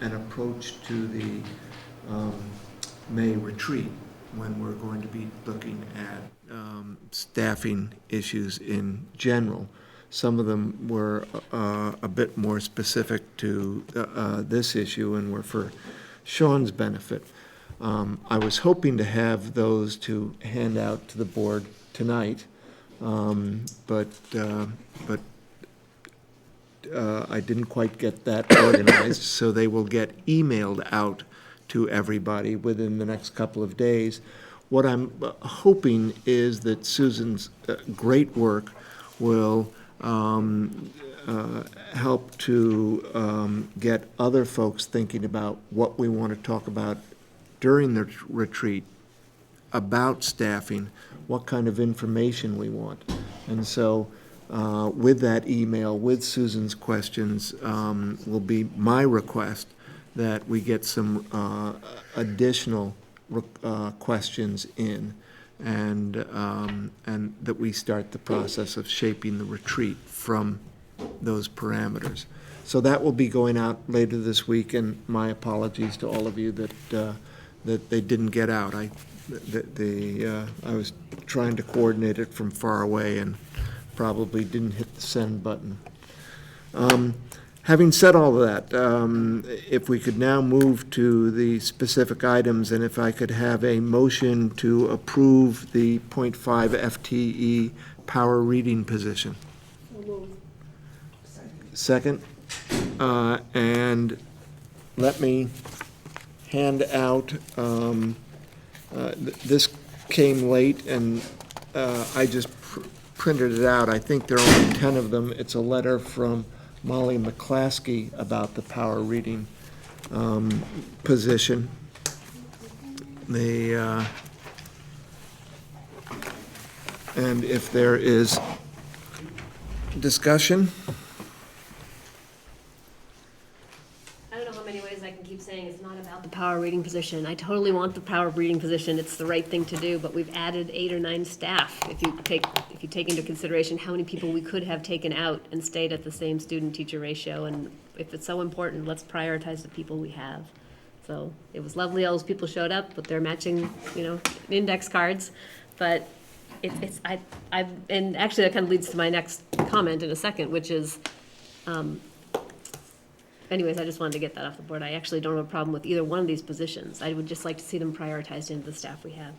an approach to the May retreat when we're going to be looking at staffing issues in general. Some of them were a bit more specific to this issue and were for Sean's benefit. I was hoping to have those to hand out to the board tonight, but I didn't quite get that organized, so they will get emailed out to everybody within the next couple of days. What I'm hoping is that Susan's great work will help to get other folks thinking about what we want to talk about during the retreat about staffing, what kind of information we want. And so with that email, with Susan's questions, will be my request that we get some additional questions in, and that we start the process of shaping the retreat from those parameters. So that will be going out later this week, and my apologies to all of you that that they didn't get out. I was trying to coordinate it from far away and probably didn't hit the send button. Having said all of that, if we could now move to the specific items, and if I could have a motion to approve the .5 FTE power reading position. Second. And let me hand out, this came late, and I just printed it out. I think there are only 10 of them. It's a letter from Molly McClaskey about the power reading position. And if there is discussion.
I don't know how many ways I can keep saying it's not about the power reading position. I totally want the power reading position. It's the right thing to do, but we've added 8 or 9 staff. If you take into consideration how many people we could have taken out and stayed at the same student-teacher ratio, and if it's so important, let's prioritize the people we have. So it was lovely all those people showed up with their matching, index cards, but and actually that kind of leads to my next comment in a second, which is, anyways, I just wanted to get that off the board. I actually don't have a problem with either one of these positions. I would just like to see them prioritized into the staff we have.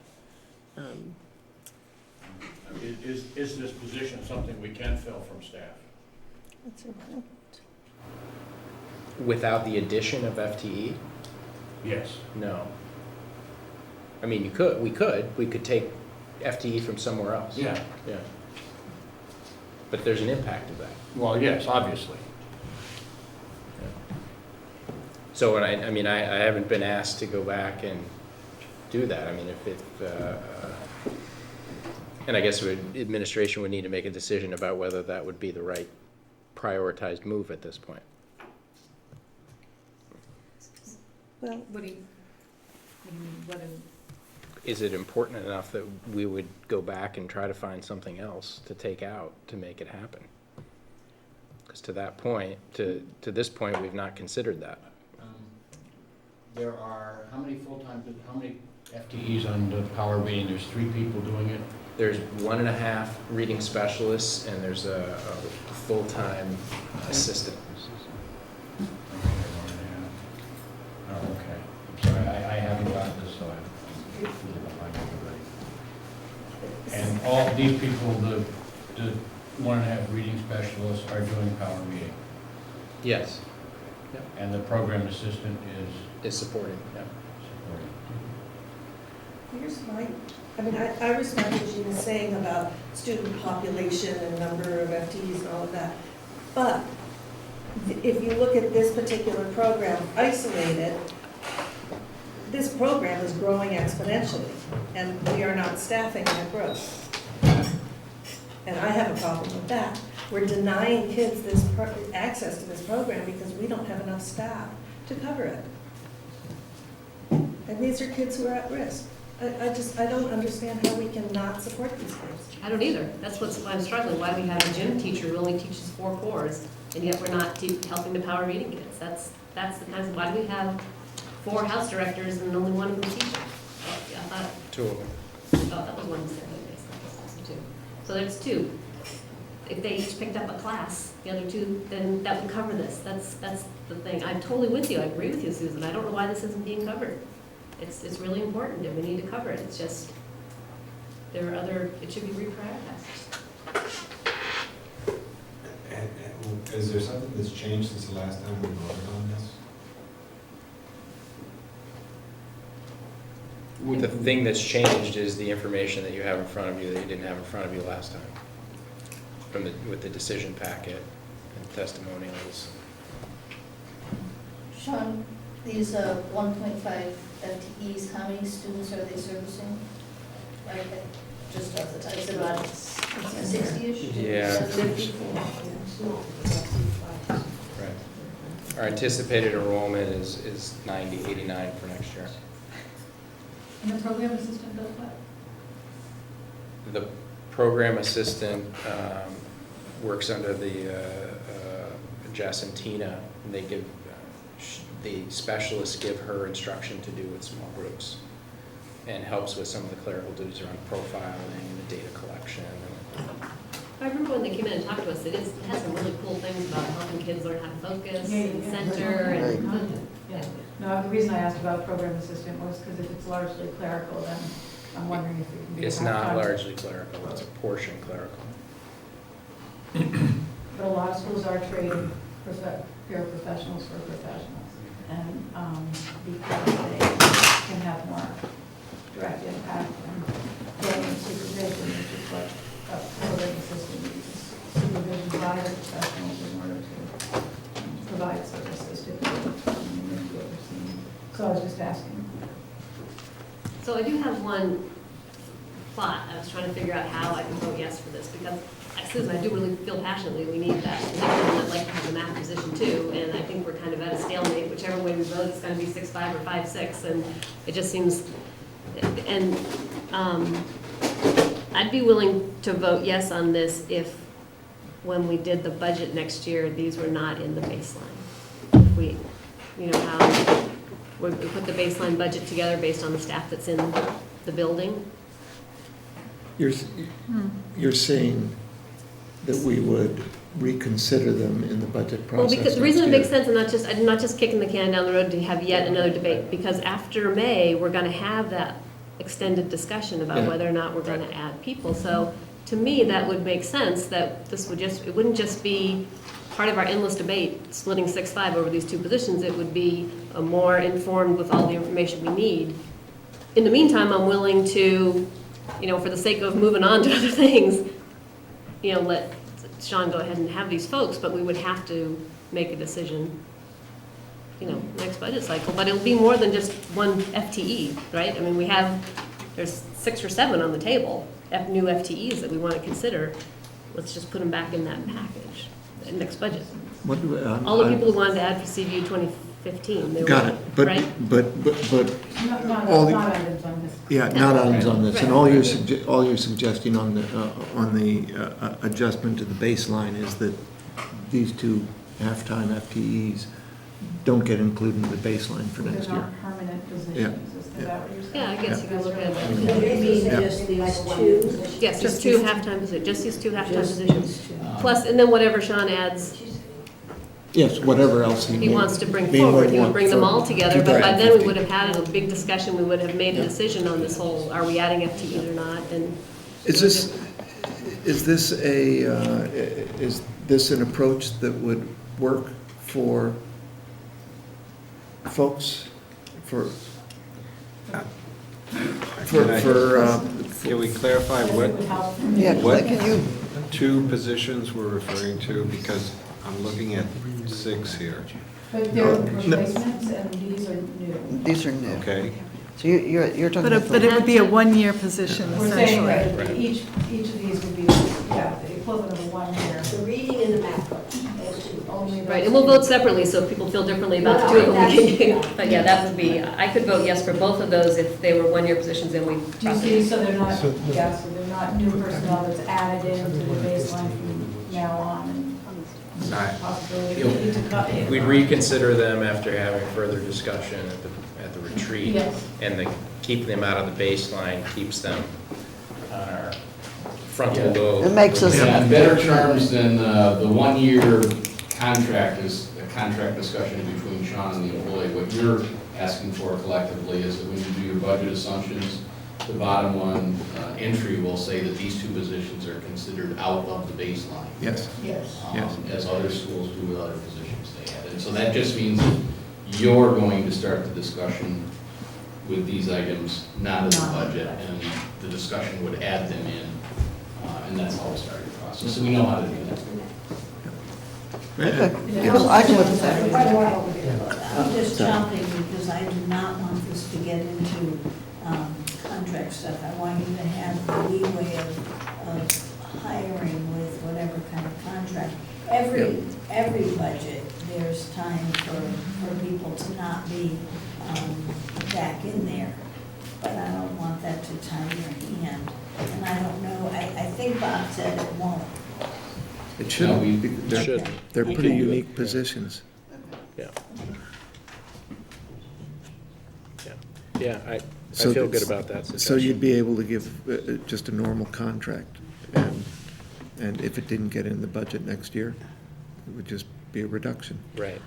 Is this position something we can fill from staff?
That's important.
Without the addition of FTE?
Yes.
No. I mean, we could take FTE from somewhere else.
Yeah.
Yeah. But there's an impact of that.
Well, yes, obviously.
So when I haven't been asked to go back and do that. I mean, and I guess administration would need to make a decision about whether that would be the right prioritized move at this point.
Well,
Is it important enough that we would go back and try to find something else to take out to make it happen? Because to that point, to this point, we've not considered that.
There are, how many FTEs on the power reading? There's 3 people doing it?
There's 1.5 reading specialists, and there's a full-time assistant.
Oh, okay. I'm sorry, I haven't got this, so and all these people, the 1.5 reading specialists are doing power reading?
Yes.
Yep. And the program assistant
is supporting, yeah.
Supporting.
I respect what she was saying about student population and number of FTEs and all of that. But if you look at this particular program isolated, this program is growing exponentially, and we are not staffing that growth. And I have a problem with that. We're denying kids access to this program because we don't have enough staff to cover it. And these are kids who are at risk. I don't understand how we can not support these kids.
I don't either. That's why I'm struggling. Why we have a gym teacher who only teaches 4 cores, and yet we're not helping the power reading kids. That's the kind of, why do we have 4 house directors and only 1 of them teaching? I thought
2 of them.
Oh, that was 1 who said that. 2. So there's 2. If they each picked up a class, the other 2, then that would cover this. That's the thing. I'm totally with you. I agree with you, Susan. I don't know why this isn't being covered. It's really important, and we need to cover it. It's just, it should be reprioritized.
And is there something that's changed since the last time we voted on this?
The thing that's changed is the information that you have in front of you that you didn't have in front of you last time, with the decision packet and testimonials.
Sean, these 1.5 FTEs, how many students are they servicing? Like, just off the top, is it about 60-ish?
Yeah. Right. Our anticipated enrollment is 90, 89 for next year.
And the program assistant does what?
The program assistant works under the Jess and Tina, and they give, the specialists give her instruction to do with small groups and helps with some of the clerical duties around profiling and the data collection.
I remember when they came in and talked to us, it has some really cool things about helping kids learn how to focus and center and.
Yeah. No, the reason I asked about program assistant was because if it's largely clerical, then I'm wondering if it can be.
It's
a
not
half-time.
largely clerical, it's a portion clerical.
But a lot of schools are trading paraprofessionals for professionals. And because they can have more direct impact and building supervision, which is what a program assistant needs, supervision by the professionals in order to provide services to people and be overseen. So I was just asking.
So I do have one thought. I was trying to figure out how I can vote yes for this, because Susan, I do really feel passionately we need that position, and I'd like to have the math position too, and I think we're kind of at a stalemate. Whichever way we vote, it's gonna be 6-5 or 5-6, and it just seems, and I'd be willing to vote yes on this if, when we did the budget next year, these were not in the baseline. If we, you know, how we put the baseline budget together based on the staff that's in the building.
You're saying that we would reconsider them in the budget process?
Well, because the reason it makes sense, and I'm not just kicking the can down the road to have yet another debate, because after May, we're gonna have that extended discussion about
Yeah.
whether or not we're gonna add people. So to me, that would make sense, that this would just, it wouldn't just be part of our endless debate, splitting 6-5 over these two positions. It would be a more informed with all the information we need. In the meantime, I'm willing to, you know, for the sake of moving on to other things, you know, let Sean go ahead and have these folks, but we would have to make a decision, you know, next budget cycle. But it'll be more than just one FTE, right? I mean, there's 6 or 7 on the table, new FTEs that we want to consider. Let's just put them back in that package, the next budget.
What do we,
All the people who wanted to add for CVU 2015, they were,
got it, but,
right?
but
Not
all the,
items on this.
yeah, not items on this, and
Right.
all you're suggesting on the adjustment to the baseline is that these 2 half-time FTEs don't get included in the baseline for next
They're
year.
not permanent positions,
Yeah.
is that what you're saying?
Yeah, I guess you could look at
You
it.
mean
Yeah.
just these two?
Yes, just 2 half-time positions, just these 2 half-time
Just
positions.
these two.
Plus, and then whatever Sean adds,
Yes, whatever else
he
may-
wants to bring
may
forward, he would
want
bring them
for
all together, but by then we
2015.
would have had a big discussion, we would have made a decision on this whole, are we adding FTEs or not, and.
Is this an approach that would work for folks, for
Can we clarify what,
Yeah,
what
can you,
2 positions we're referring to? Because I'm looking at 6 here.
But they're replacements and these are new.
these are new.
Okay.
So you're talking about.
But it would be a one-year position
We're saying
essentially.
that each of these would be, yeah, the equivalent of a 1 year. The reading and the math coach. Only
Right, and we'll vote separately, so if people feel differently about the 2 of them, we can, but yeah, that would be, I could vote yes for both of those if they were 1-year positions, and we.
Do you see, so they're not, yeah, so they're not new personnel that's added into the baseline from now on, and possibility
You'll-
to cut it.
We'd reconsider them after having further discussion at the retreat.
Yes.
And keeping them out of the baseline keeps them on our frontal lobe.
It makes us.
Yeah, in better terms than the 1-year contract is a contract discussion between Sean and the employee. What you're asking for collectively is that when you do your budget assumptions, the bottom one entry will say that these 2 positions are considered out of the baseline.
Yes.
Yes.
As other schools do with other positions they have. And so that just means that you're going to start the discussion with these items, not in the budget, and the discussion would add them in, and that's how we started the process. So we know how to do that.
I can look at that.
I'm just jumping because I do not want this to get into contract stuff. I want you to have the leeway of hiring with whatever kind of contract. Every budget, there's time for people to not be back in there. But I don't want that to tie your hand. And I don't know, I think Bob said it won't.
It shouldn't be,
should.
they're pretty unique positions.
Yeah. Yeah, I
So
feel
that's-
good about that
So
suggestion.
you'd be able to give just a normal contract and And if it didn't get in the budget next year, it would just be a reduction.
Right.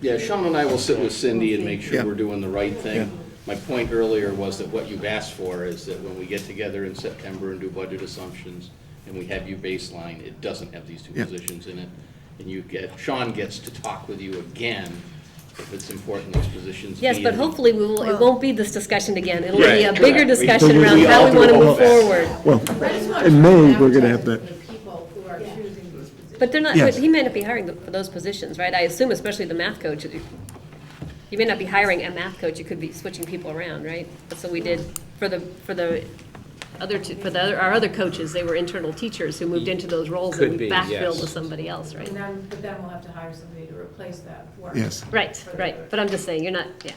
Yeah, Sean and I will sit with Cindy and make sure
Yeah.
we're doing the right
Yeah.
thing. My point earlier was that what you've asked for is that when we get together in September and do budget assumptions, and we have you baseline, it doesn't have these two
Yeah.
positions in it. And Sean gets to talk with you again if it's important those positions be.
Yes, but
in-
hopefully it won't be this discussion again. It'll be a
Right,
bigger
correct.
discussion
We-
around
we
how
all
we want to
do
move
that.
forward.
Well, in May, we're going to have that.
The people who are choosing these positions.
But they're not,
Yes.
but he may not be hiring for those positions, right? I assume especially the math coach. You may not be hiring a math coach, you could be switching people around, right? That's what we did for the our other coaches, they were internal teachers who moved into those roles and
Could
we
be,
backfilled
yes.
with somebody else, right?
But then we'll have to hire somebody to replace that work.
Yes.
Right, right, but I'm just saying, you're not, yeah.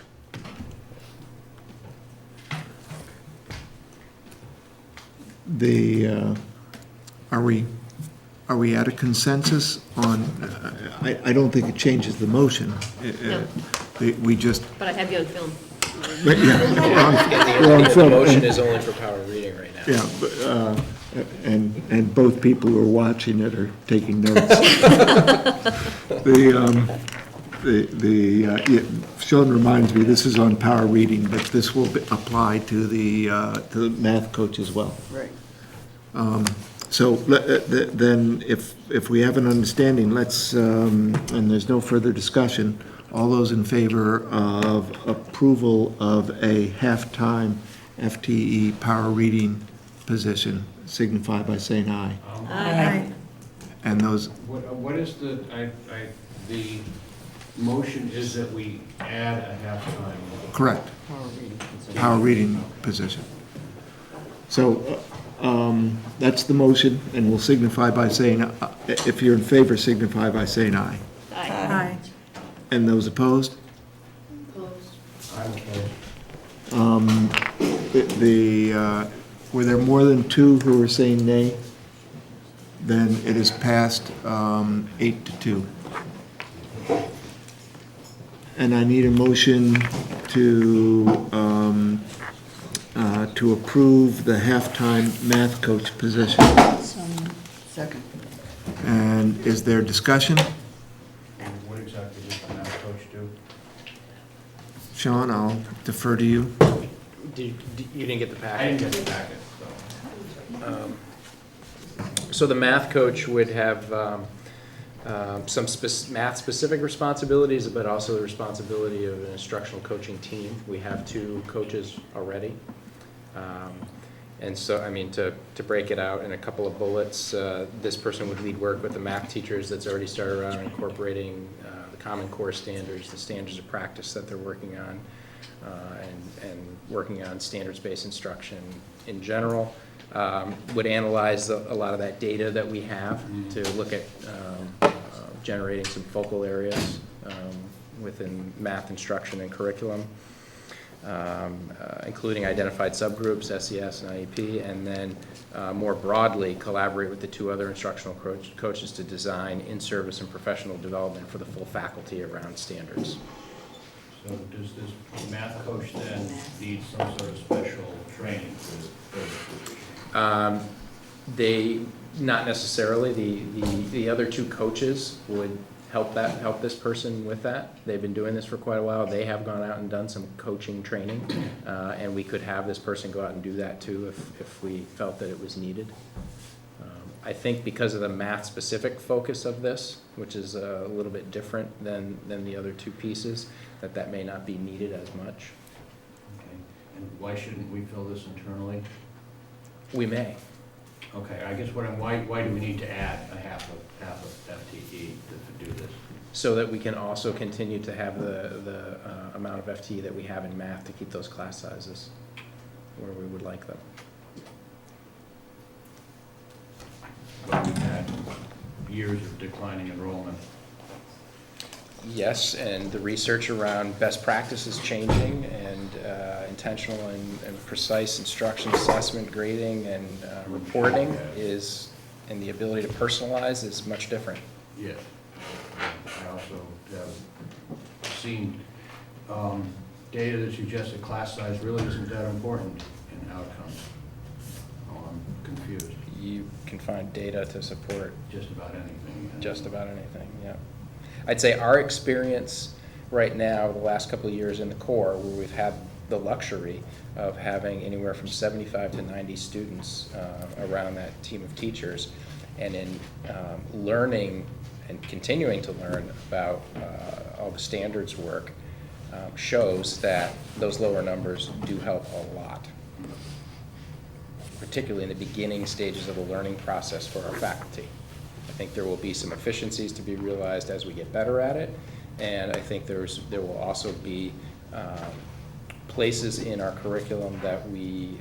Are we at a consensus on, I don't think it changes the motion.
No.
We just,
But I have you on film.
we're on
The
film.
motion is only for power reading right now.
Yeah, but, and both people who are watching it are taking notes. Sean reminds me, this is on power reading, but this will apply to the math coach as well.
Right.
So then, if we have an understanding, let's, and there's no further discussion, all those in favor of approval of a half-time FTE power reading position signify by saying aye.
Aye.
And those,
What is the motion is that we add a half-time.
correct, power reading position. So that's the motion, and we'll signify by saying, if you're in favor, signify by saying aye.
Aye.
And those opposed?
I'm opposed.
Were there more than two who were saying nay? Then it is passed 8-2. And I need a motion to approve the halftime math coach position.
Second.
And is there discussion?
And what exactly does the math coach do?
Sean, I'll defer to you.
You didn't get the packet?
I didn't get the packet, so.
So the math coach would have some math-specific responsibilities, but also the responsibility of an instructional coaching team. We have 2 coaches already. And so, I mean, to break it out in a couple of bullets, this person would lead work with the math teachers that's already started around incorporating the Common Core standards, the standards of practice that they're working on, and working on standards-based instruction in general. Would analyze a lot of that data that we have to look at generating some focal areas within math instruction and curriculum, including identified subgroups, SES and IEP, and then more broadly collaborate with the 2 other instructional coaches to design in-service and professional development for the full faculty around standards.
So does this math coach then need some sort of special training for
They, not necessarily, the other 2 coaches would help this person with that. They've been doing this for quite a while. They have gone out and done some coaching training, and we could have this person go out and do that too if we felt that it was needed. I think because of the math-specific focus of this, which is a little bit different than the other 2 pieces, that may not be needed as much.
Okay, and why shouldn't we fill this internally?
We may.
Okay, I guess why do we need to add a half of FTE to do this?
So that we can also continue to have the amount of FTE that we have in math to keep those class sizes where we would like them.
But we've had years of declining enrollment.
Yes, and the research around best practices changing, and intentional and precise instruction, assessment, grading, and reporting is, and the ability to personalize is much different.
Yes. I also have seen data that suggests that class size really isn't that important in outcomes. Oh, I'm confused.
you can find data to support
Just about anything.
just about anything, yeah. I'd say our experience right now, the last couple of years in the core, where we've had the luxury of having anywhere from 75 to 90 students around that team of teachers, and in learning and continuing to learn about all the standards work, shows that those lower numbers do help a lot, particularly in the beginning stages of the learning process for our faculty. I think there will be some efficiencies to be realized as we get better at it, and I think there will also be places in our curriculum that we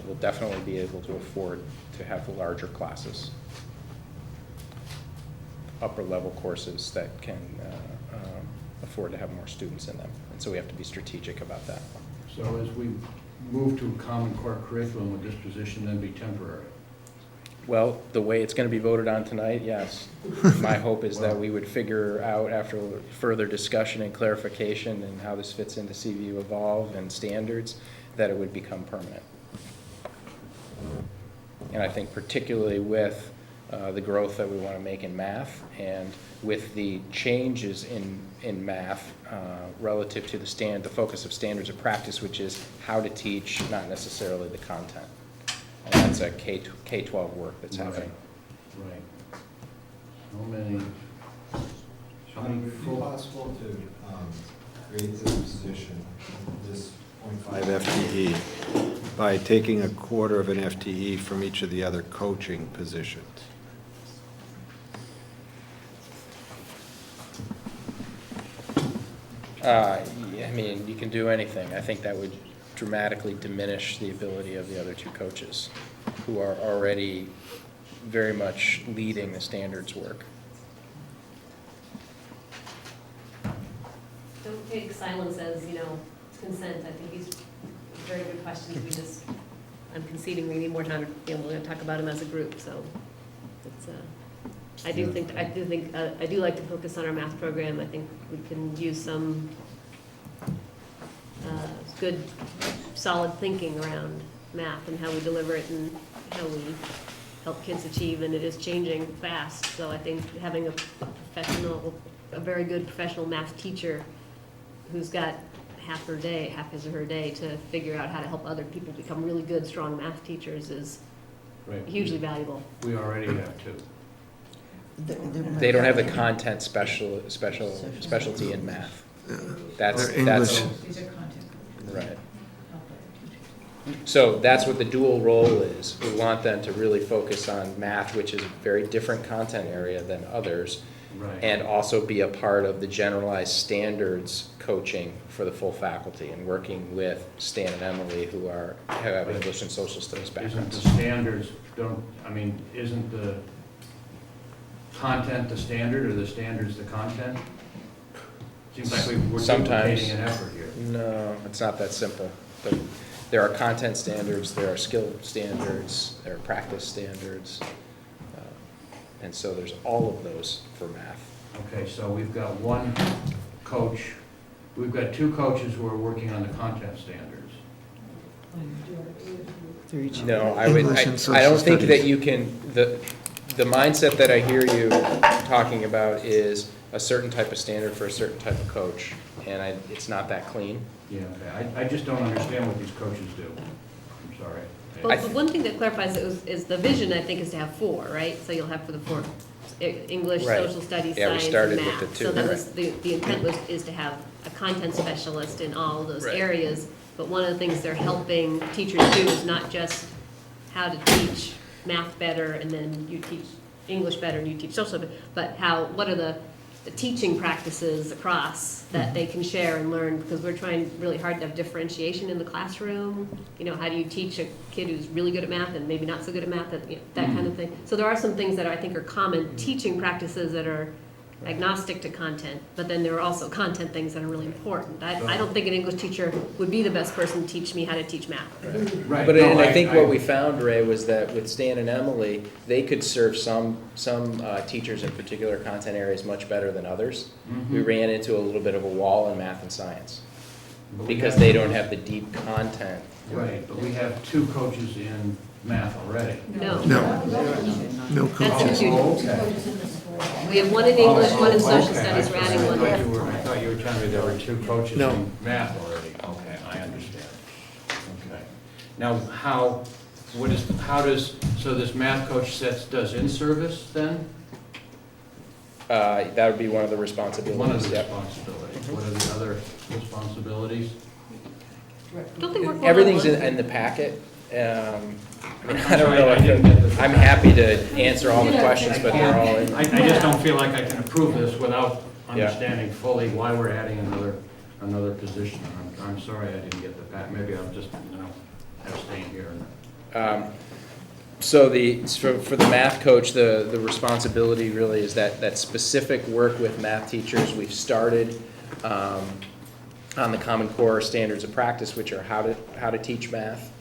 will definitely be able to afford to have larger classes, upper level courses that can afford to have more students in them, and so we have to be strategic about that.
So as we move to a common core curriculum, would this position then be temporary?
Well, the way it's going to be voted on tonight, yes. My hope is that we would figure out, after further discussion and clarification and how this fits into CVU Evolve and standards, that it would become permanent. And I think particularly with the growth that we want to make in math, and with the changes in math relative to the focus of standards of practice, which is how to teach, not necessarily the content. And that's a K-12 work that's happening.
Right. How many
Would it be possible to create this position, this 0.5 FTE, by taking a quarter of an FTE from each of the other coaching positions?
I mean, you can do anything. I think that would dramatically diminish the ability of the other two coaches, who are already very much leading the standards work.
Don't take silence as, consent. I think these are very good questions. I'm conceding we need more time to be able to talk about them as a group, so it's, I do like to focus on our math program. I think we can use some good, solid thinking around math and how we deliver it and how we help kids achieve, and it is changing fast. So I think having a very good professional math teacher who's got half his or her day to figure out how to help other people become really good, strong math teachers is hugely valuable.
We already have two.
They don't have the content specialty in math. That's
English.
These are content.
right. So that's what the dual role is. We want them to really focus on math, which is a very different content area than others,
Right.
and also be a part of the generalized standards coaching for the full faculty, and working with Stan and Emily, who have English and social studies
Isn't
backgrounds.
the standards, isn't the content the standard, or the standards the content? Seems like we're duplicating an effort here.
No, it's not that simple. There are content standards, there are skill standards, there are practice standards, and so there's all of those for math.
Okay, so we've got one coach, we've got two coaches who are working on the content standards.
No, I
English and social
don't think
studies.
that you can, the mindset that I hear you talking about is a certain type of standard for a certain type of coach, and it's not that clean.
Yeah, okay, I just don't understand what these coaches do. I'm sorry.
Well, the one thing that clarifies it is the vision, I think, is to have 4, right? So you'll have for the 4, English,
Right.
social studies,
Yeah, we
science, and
started
math.
with the 2,
So that
right.
was, the intent is to have a content specialist in all of those
Right.
areas. But one of the things they're helping teachers do is not just how to teach math better and then you teach English better and you teach social, but what are the teaching practices across that they can share and learn, because we're trying really hard to have differentiation in the classroom. How do you teach a kid who's really good at math and maybe not so good at math, that kind of thing. So there are some things that I think are common teaching practices that are agnostic to content, but then there are also content things that are really important. I don't think an English teacher would be the best person to teach me how to teach math.
Right.
But
No,
I think what we found, Ray, was that with Stan and Emily, they could serve some teachers in particular content areas much better than others.
Mhm.
We ran into a little bit of a wall in math and science, because they don't have the deep content.
Right, but we have two coaches in math already?
No.
No
That's
coaches.
two
Oh,
tutors.
okay.
We have one in English, one in social
Okay,
studies, we're adding one.
I thought you were telling me there were 2 coaches
No.
in math already. Okay, I understand. Okay. Now, so this math coach does in-service then?
That would be one of the responsibilities.
One of the
yep.
responsibilities. What are the other responsibilities?
Don't they work
Everything's
one-on-one?
in the packet. I mean, I
I'm
don't
sorry,
know.
I didn't get the-
I'm happy to answer all the questions, but they're all in.
I just don't feel like I can approve this without understanding fully why we're adding another position. I'm sorry I didn't get the fact, maybe I'll just, abstain here.
So for the math coach, the responsibility really is that specific work with math teachers. We've started on the Common Core standards of practice, which are how to teach math.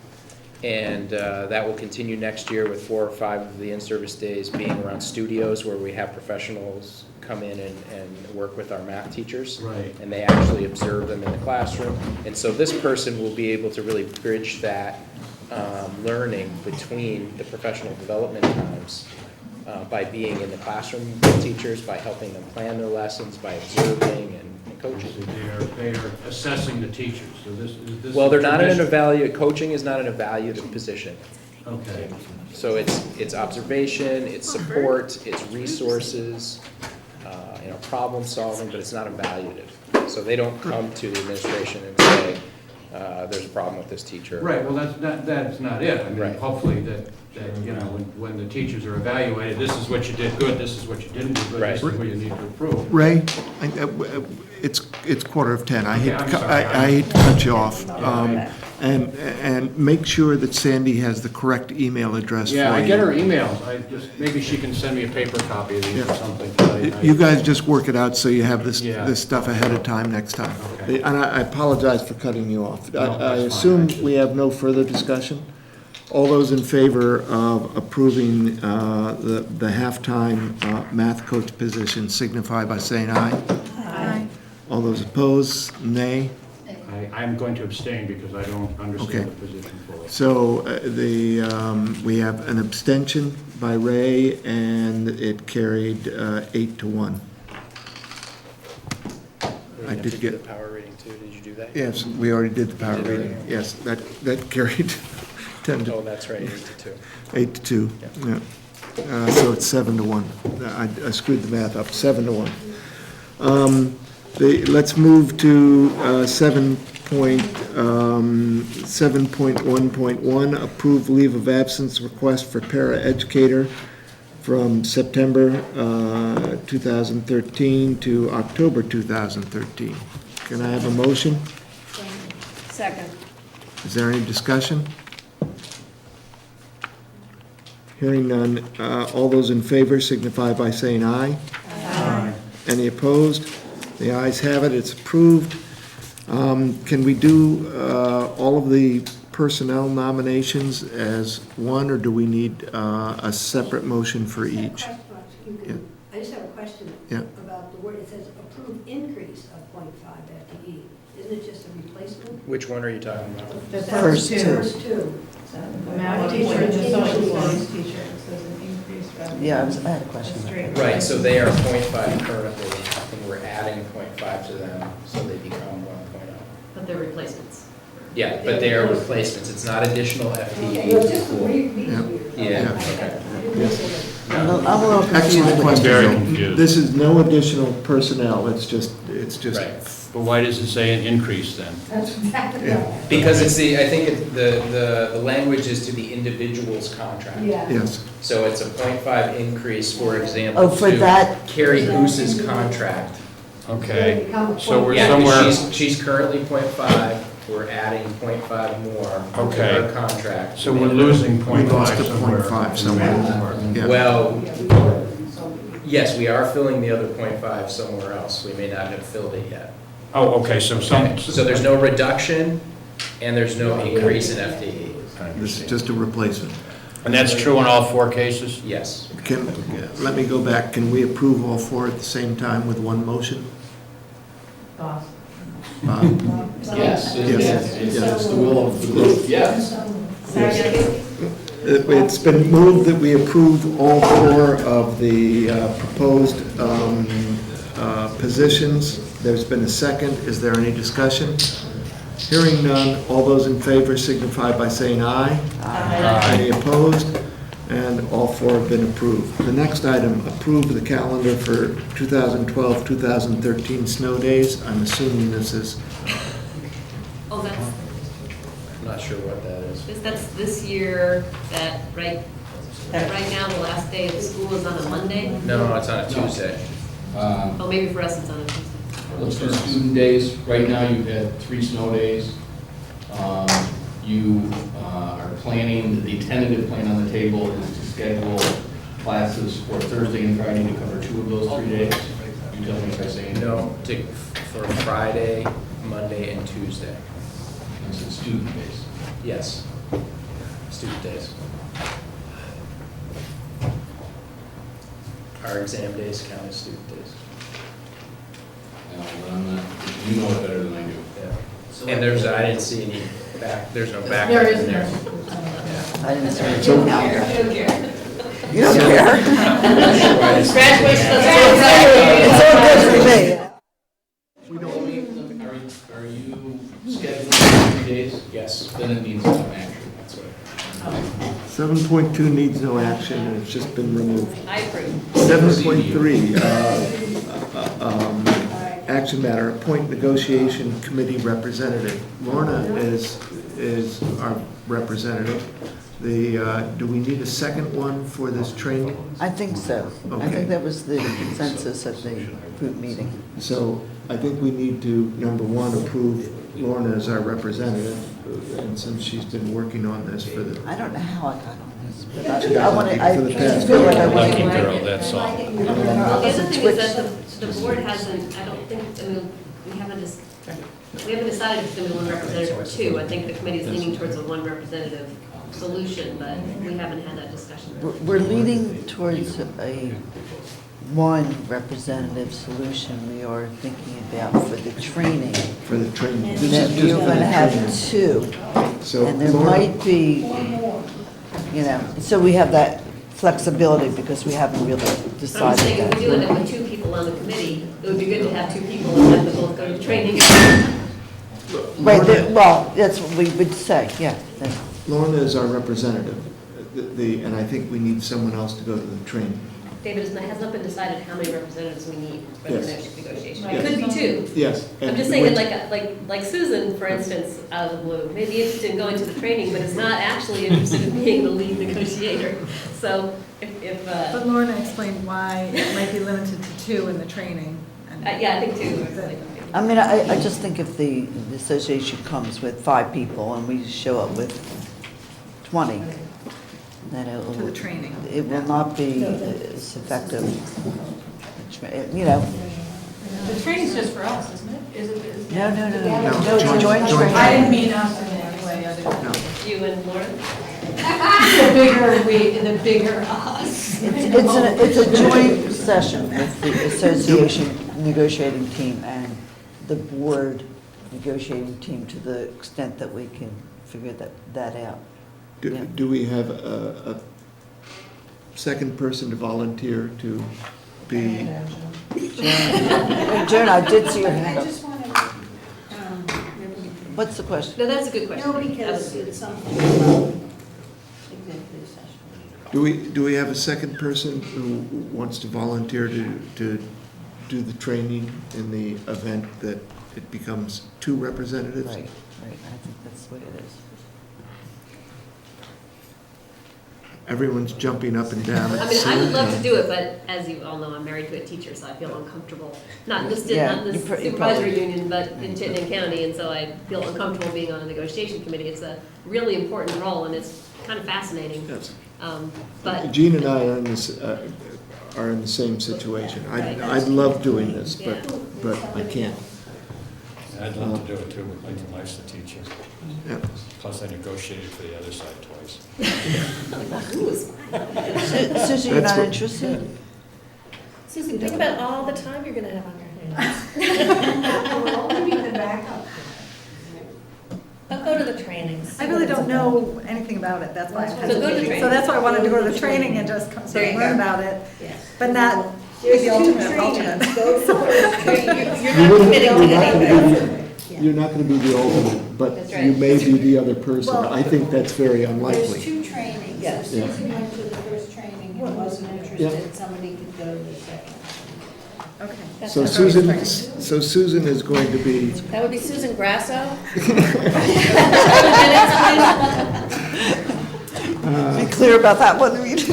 And that will continue next year with 4 or 5 of the in-service days being around studios where we have professionals come in and work with our math teachers.
Right.
And they actually observe them in the classroom. And so this person will be able to really bridge that learning between the professional development times by being in the classroom with teachers, by helping them plan their lessons, by observing and coaching.
They are assessing the teachers, so this is.
Well, they're not in an coaching is not an evaluative position.
Okay.
So it's observation, it's support, it's resources, problem solving, but it's not evaluative. So they don't come to the administration and say, there's a problem with this teacher.
Right, well, that's not it. I mean,
Right.
hopefully that when the teachers are evaluated, this is what you did good, this is what you didn't do good, this is
Right.
what you need to improve.
Ray, it's 9:45. I hate
Okay,
to
I'm
cut-
sorry.
I hate to cut you off. And make sure that Sandy has the correct email address for you.
Yeah, I get her emails, maybe she can send me a paper copy of these or
Yeah.
something.
You guys just work it out so you have this
Yeah.
stuff ahead of time next time.
Okay.
And I apologize for cutting you off.
No,
I
that's fine.
assume we have no further discussion? All those in favor of approving the halftime math coach position signify by saying aye.
Aye.
All those opposed, nay.
I'm going to abstain because I don't
Okay.
understand the position fully.
So we have an abstention by Ray, and it carried 8-1. I did get,
The power rating too, did you do that?
yes, we already did the power rating. Yes, that carried 10 to
Oh, that's right, 8-2.
8-2. Yeah. So it's 7-1. I screwed the math up, 7-1. Let's move to 7.1.1, approve leave of absence request for para-educator from September 2013 to October 2013. Can I have a motion?
Second.
Is there any discussion? Hearing none, all those in favor signify by saying aye.
Aye.
Any opposed? The ayes have it, it's approved. Can we do all of the personnel nominations as one, or do we need a separate motion for each? Yeah.
I just have a question
Yeah.
about the word. It says approved increase of 0.5 FTE. Isn't it just a replacement?
Which one are you talking about?
The
First two.
First two. So the math teacher and the social studies teacher, it says an increase rather
Yeah,
than
I had a question.
a straight
Right, so they are 0.5 currently, and we're adding 0.5 to them, so they become 1.0.
But they're replacements.
Yeah, but they are replacements, it's not additional FTE.
Well, just
Yeah.
Yeah, okay.
I'm a little confused.
Excellent
with
question.
Very
though.
confused.
This is no additional personnel, it's just,
Right.
But why does it say an increase then?
That's exactly
Yeah.
right.
Because I think the language is to the individual's contract.
Yeah.
yes.
So it's a 0.5 increase, for example,
Oh, for
to
that-
Carrie Goose's contract.
Okay, so we're
Yeah,
somewhere,
because she's currently 0.5, we're adding 0.5 more to
Okay.
her contract.
so we're losing
We
0.5
lost a
somewhere.
0.5 somewhere. Yeah.
Well, yes, we are filling the other 0.5 somewhere else. We may not have filled it yet.
Oh, okay, so some,
So there's no reduction and there's no increase in FTE.
This is just a replacement.
and that's true in all 4 cases?
Yes.
Let me go back, can we approve all 4 at the same time with one motion?
boss.
Yes.
Yes, yes, it's the will of the group.
Yes.
It's been moved that we approve all 4 of the proposed positions. There's been a second. Is there any discussion? Hearing none, all those in favor signify by saying aye. Aye. Any opposed? And all 4 have been approved. The next item, approve the calendar for 2012-2013 snow days. I'm assuming this is,
Oh,
I'm not sure what that is.
that's this year, that right now, the last day of school is on a Monday?
No, it's on a Tuesday.
Oh, maybe for us it's on a Tuesday.
Let's do student days. Right now, you've had 3 snow days. You are planning, the tentative plan on the table is to schedule classes for Thursday and Friday to cover 2 of those 3 days. You tell me if I say anything.
No, for Friday, Monday, and Tuesday.
This is student days.
Yes, student days. Our exam days count as student days.
But I'm not, you know it better than I do.
Yeah. And I didn't see any there's no back.
There is
there.
I didn't see it.
You don't care.
You don't care?
Graduation.
It's all good for me.
Are you scheduling 3 days?
Yes.
Then it needs some action, that's what.
7.2 needs no action, and it's just been removed.
I approve.
7.3, action matter, appoint negotiation committee representative. Lorna is our representative. Do we need a second one for this training?
I think so. I
Okay.
think that was the consensus at the group meeting.
So I think we need to, number 1, approve Lorna as our representative, and since she's been working on this for the...
I don't know how I got on this, but
She
I want to, I
for the
just
past-
feel like I
Lucky
wasn't.
girl, that's all.
The other thing is that the board hasn't, I don't think, I mean, we haven't decided if it's going to be 1 representative or 2. I think the committee is leaning towards a 1 representative solution, but we haven't had that discussion.
We're leaning towards a 1 representative solution. We are thinking about for the training,
For the training. This
that
is
we
just
are
for
going
the
to have
training.
2.
So
And there
Lorna-
might be, so we have that flexibility because we haven't really
But I'm
decided
saying if
that.
we do end up with 2 people on the committee, it would be good to have 2 people and have them both go to training.
Right, well, that's what we would say, yeah.
Lorna is our representative, and I think we need someone else to go to the training.
David, it has not been decided how many representatives we need for the
Yes.
next negotiation.
Yes.
It could be 2.
Yes.
I'm
and
just saying that
which-
like Susan, for instance, out of the blue, may be interested in going to the training, but is not actually interested in being the lead negotiator. So if
But Lorna explained why it might be limited to 2 in the training.
yeah, I think 2.
I mean, I just think if the association comes with 5 people and we show up with 20, then
To the training.
it will not be as effective, you know.
The training's just for us, isn't it? Is it?
No,
No,
it's a joint training.
I didn't mean us in any way other than.
You and Lauren?
The bigger we, the bigger us.
It's a joint session with the association negotiating team and the board negotiating team to the extent that we can figure that out.
Do we have a second person to volunteer to be?
Joan, I did see your hand
I
up.
just wanted,
What's the question?
No, that's a good question.
no, because it's something about executive session.
Do we have a second person who wants to volunteer to do the training in the event that it becomes 2 representatives?
Right, I think that's the way it is.
Everyone's jumping up and down.
I mean, I would love to do it, but as you all know, I'm married to a teacher, so I feel uncomfortable. Not just in
Yeah,
not in the
you probably-
supervisory union, but in Chittenden County, and so I feel uncomfortable being on a negotiation committee. It's a really important role, and it's kind of fascinating.
Yes.
But
Jean and I are in the same situation. I'd love doing this, but I can't.
I'd love to do it too, my wife's the teacher.
Yeah.
Plus I negotiated for the other side twice.
Susan, you're
That's
not
what-
interested?
Susan, think about all the time you're going to have on your hands.
We'll only be the backup.
I'll go to the trainings.
I really don't know anything about it, that's why I'm
So go to
hesitating.
training.
So that's why I wanted to go to the training and just sort
There
of
you
learn
go.
about it,
Yes.
but not be
There's
the
two
ultimate
trainings. Go to the first training. You're
You
not
wouldn't-
committing to
you're not gonna
anything.
be- You're not gonna be the ultimate, but
That's
you
right.
may be the other person.
Well-
I think that's very
There's
unlikely.
two trainings.
Yes.
If Susan went to the first training and wasn't interested, somebody could go to the second.
Okay.
So Susan, so Susan is going to be,
That would be Susan Grasso.
Be clear about that one, Reed.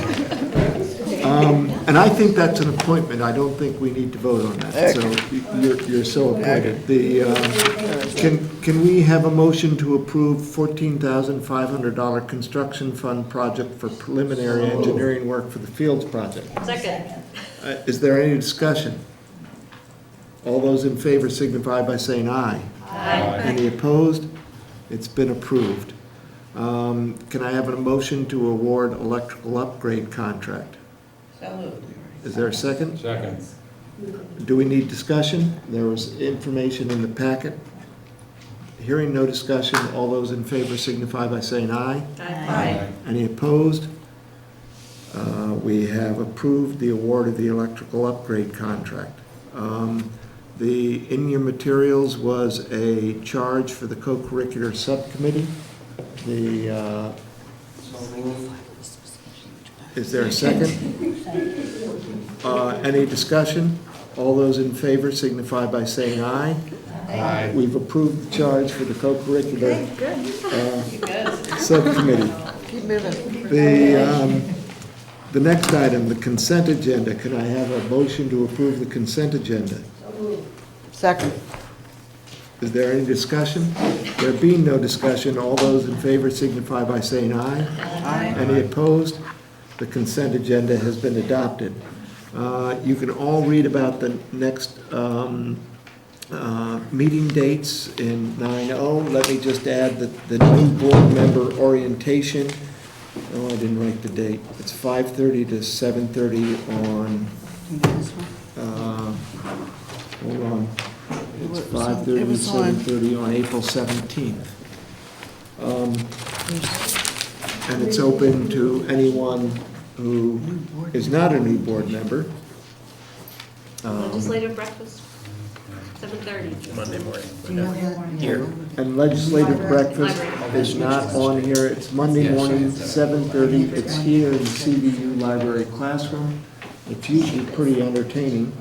and I think that's an appointment. I don't think we need to vote on that. So you're so appointed. Can we have a motion to approve $14,500 construction fund project for preliminary engineering work for the Fields project?
Second.
Is there any discussion? All those in favor signify by saying aye.
Aye.
Any opposed? It's been approved. Can I have a motion to award electrical upgrade contract?
So moved.
Is there a second?
Second.
Do we need discussion? There was information in the packet. Hearing no discussion, all those in favor signify by saying aye.
Aye.
Any opposed? We have approved the award of the electrical upgrade contract. In your materials was a charge for the co-curricular subcommittee. Is there a second? Any discussion? All those in favor signify by saying aye.
Aye.
We've approved the charge for the co-curricular subcommittee.
Keep moving.
The next item, the consent agenda. Can I have a motion to approve the consent agenda?
Second.
Is there any discussion? There being no discussion, all those in favor signify by saying aye.
Aye.
Any opposed? The consent agenda has been adopted. You can all read about the next meeting dates in 9/0. Let me just add that the new board member orientation, oh, I didn't write the date. It's 5:30 to 7:30 on, hold on. It's 5:30 to 7:30 on April 17th. And it's open to anyone who is not a new board member.
Legislative breakfast, 7:30.
Monday morning.
Here.
And legislative breakfast is not on here. It's Monday morning, 7:30. It's here in the CVU library classroom. It's usually pretty entertaining.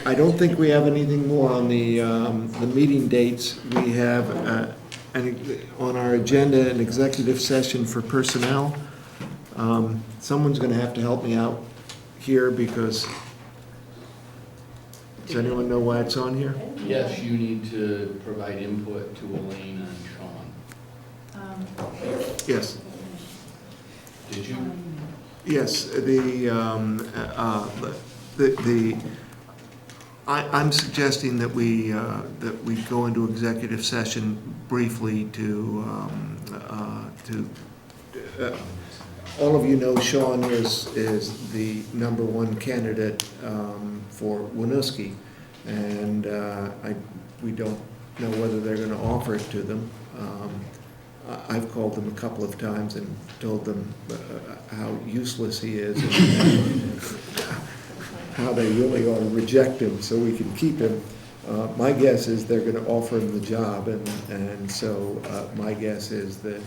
I don't think we have anything more on the meeting dates. We have on our agenda an executive session for personnel. Someone's going to have to help me out here because, does anyone know why it's on here?
Yes, you need to provide input to Elaine and Sean.
Yes.
Did you?
Yes, I'm suggesting that we go into executive session briefly to all of you know Sean is the #1 candidate for Winooski, and we don't know whether they're going to offer it to them. I've called them a couple of times and told them how useless he is and how they really ought to reject him so we can keep him. My guess is they're going to offer him the job, and so my guess is that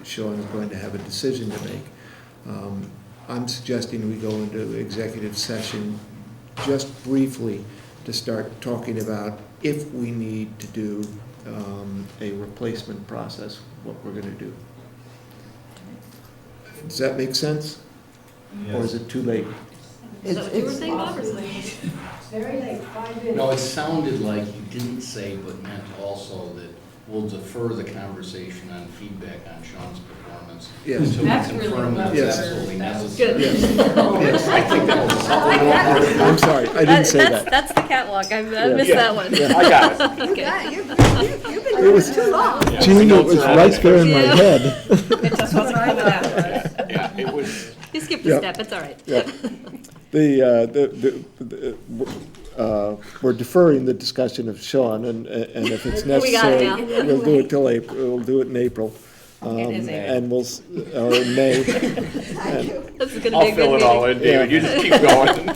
Sean is going to have a decision to make. I'm suggesting we go into executive session just briefly to start talking about if we need to do a replacement process, what we're going to do. Does that make sense?
Yes.
Or is it too late?
Is that what you were saying, Bob?
It's very late, 5 minutes.
No, it sounded like you didn't say, but meant also that we'll defer the conversation on feedback on Sean's performance.
Yes.
Until we
That's really
confirm that it's
Yes.
absolutely necessary.
Yes. Yes. I think that was I'm sorry, I didn't say that.
That's the catwalk. I missed
Yeah.
that one.
Yeah.
I got it.
Okay.
You've been doing this too long.
Gene, it was right there in my
Yeah.
head.
It just wasn't coming out.
Yeah, it was.
You skipped
Yeah.
a step, it's all right.
Yeah. we're deferring the discussion of Sean, and if it's
We got
necessary,
it now.
we'll do it till April, we'll do it in April.
It is April.
And or in May.
This is gonna be
I'll
a good
fill it all in,
meeting.
David, you just keep going.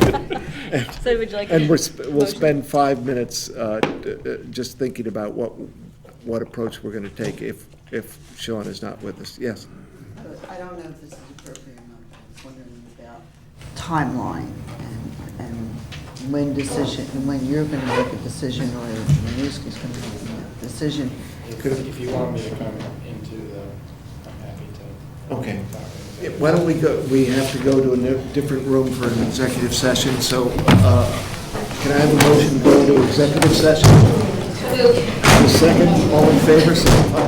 So would you like?
And
a
we'll
motion?
spend 5 minutes just thinking about what approach we're gonna take if Sean is not with us. Yes?
I don't know if this is appropriate or not, but I was wondering about timeline and when you're going to make a decision or Winooski's going to make a decision.
If you want me to come into I'm happy to.
Okay. Why don't we go, we have to go to a different room for an executive session, so can I have a motion to go to executive session? A second, all in favor, signify.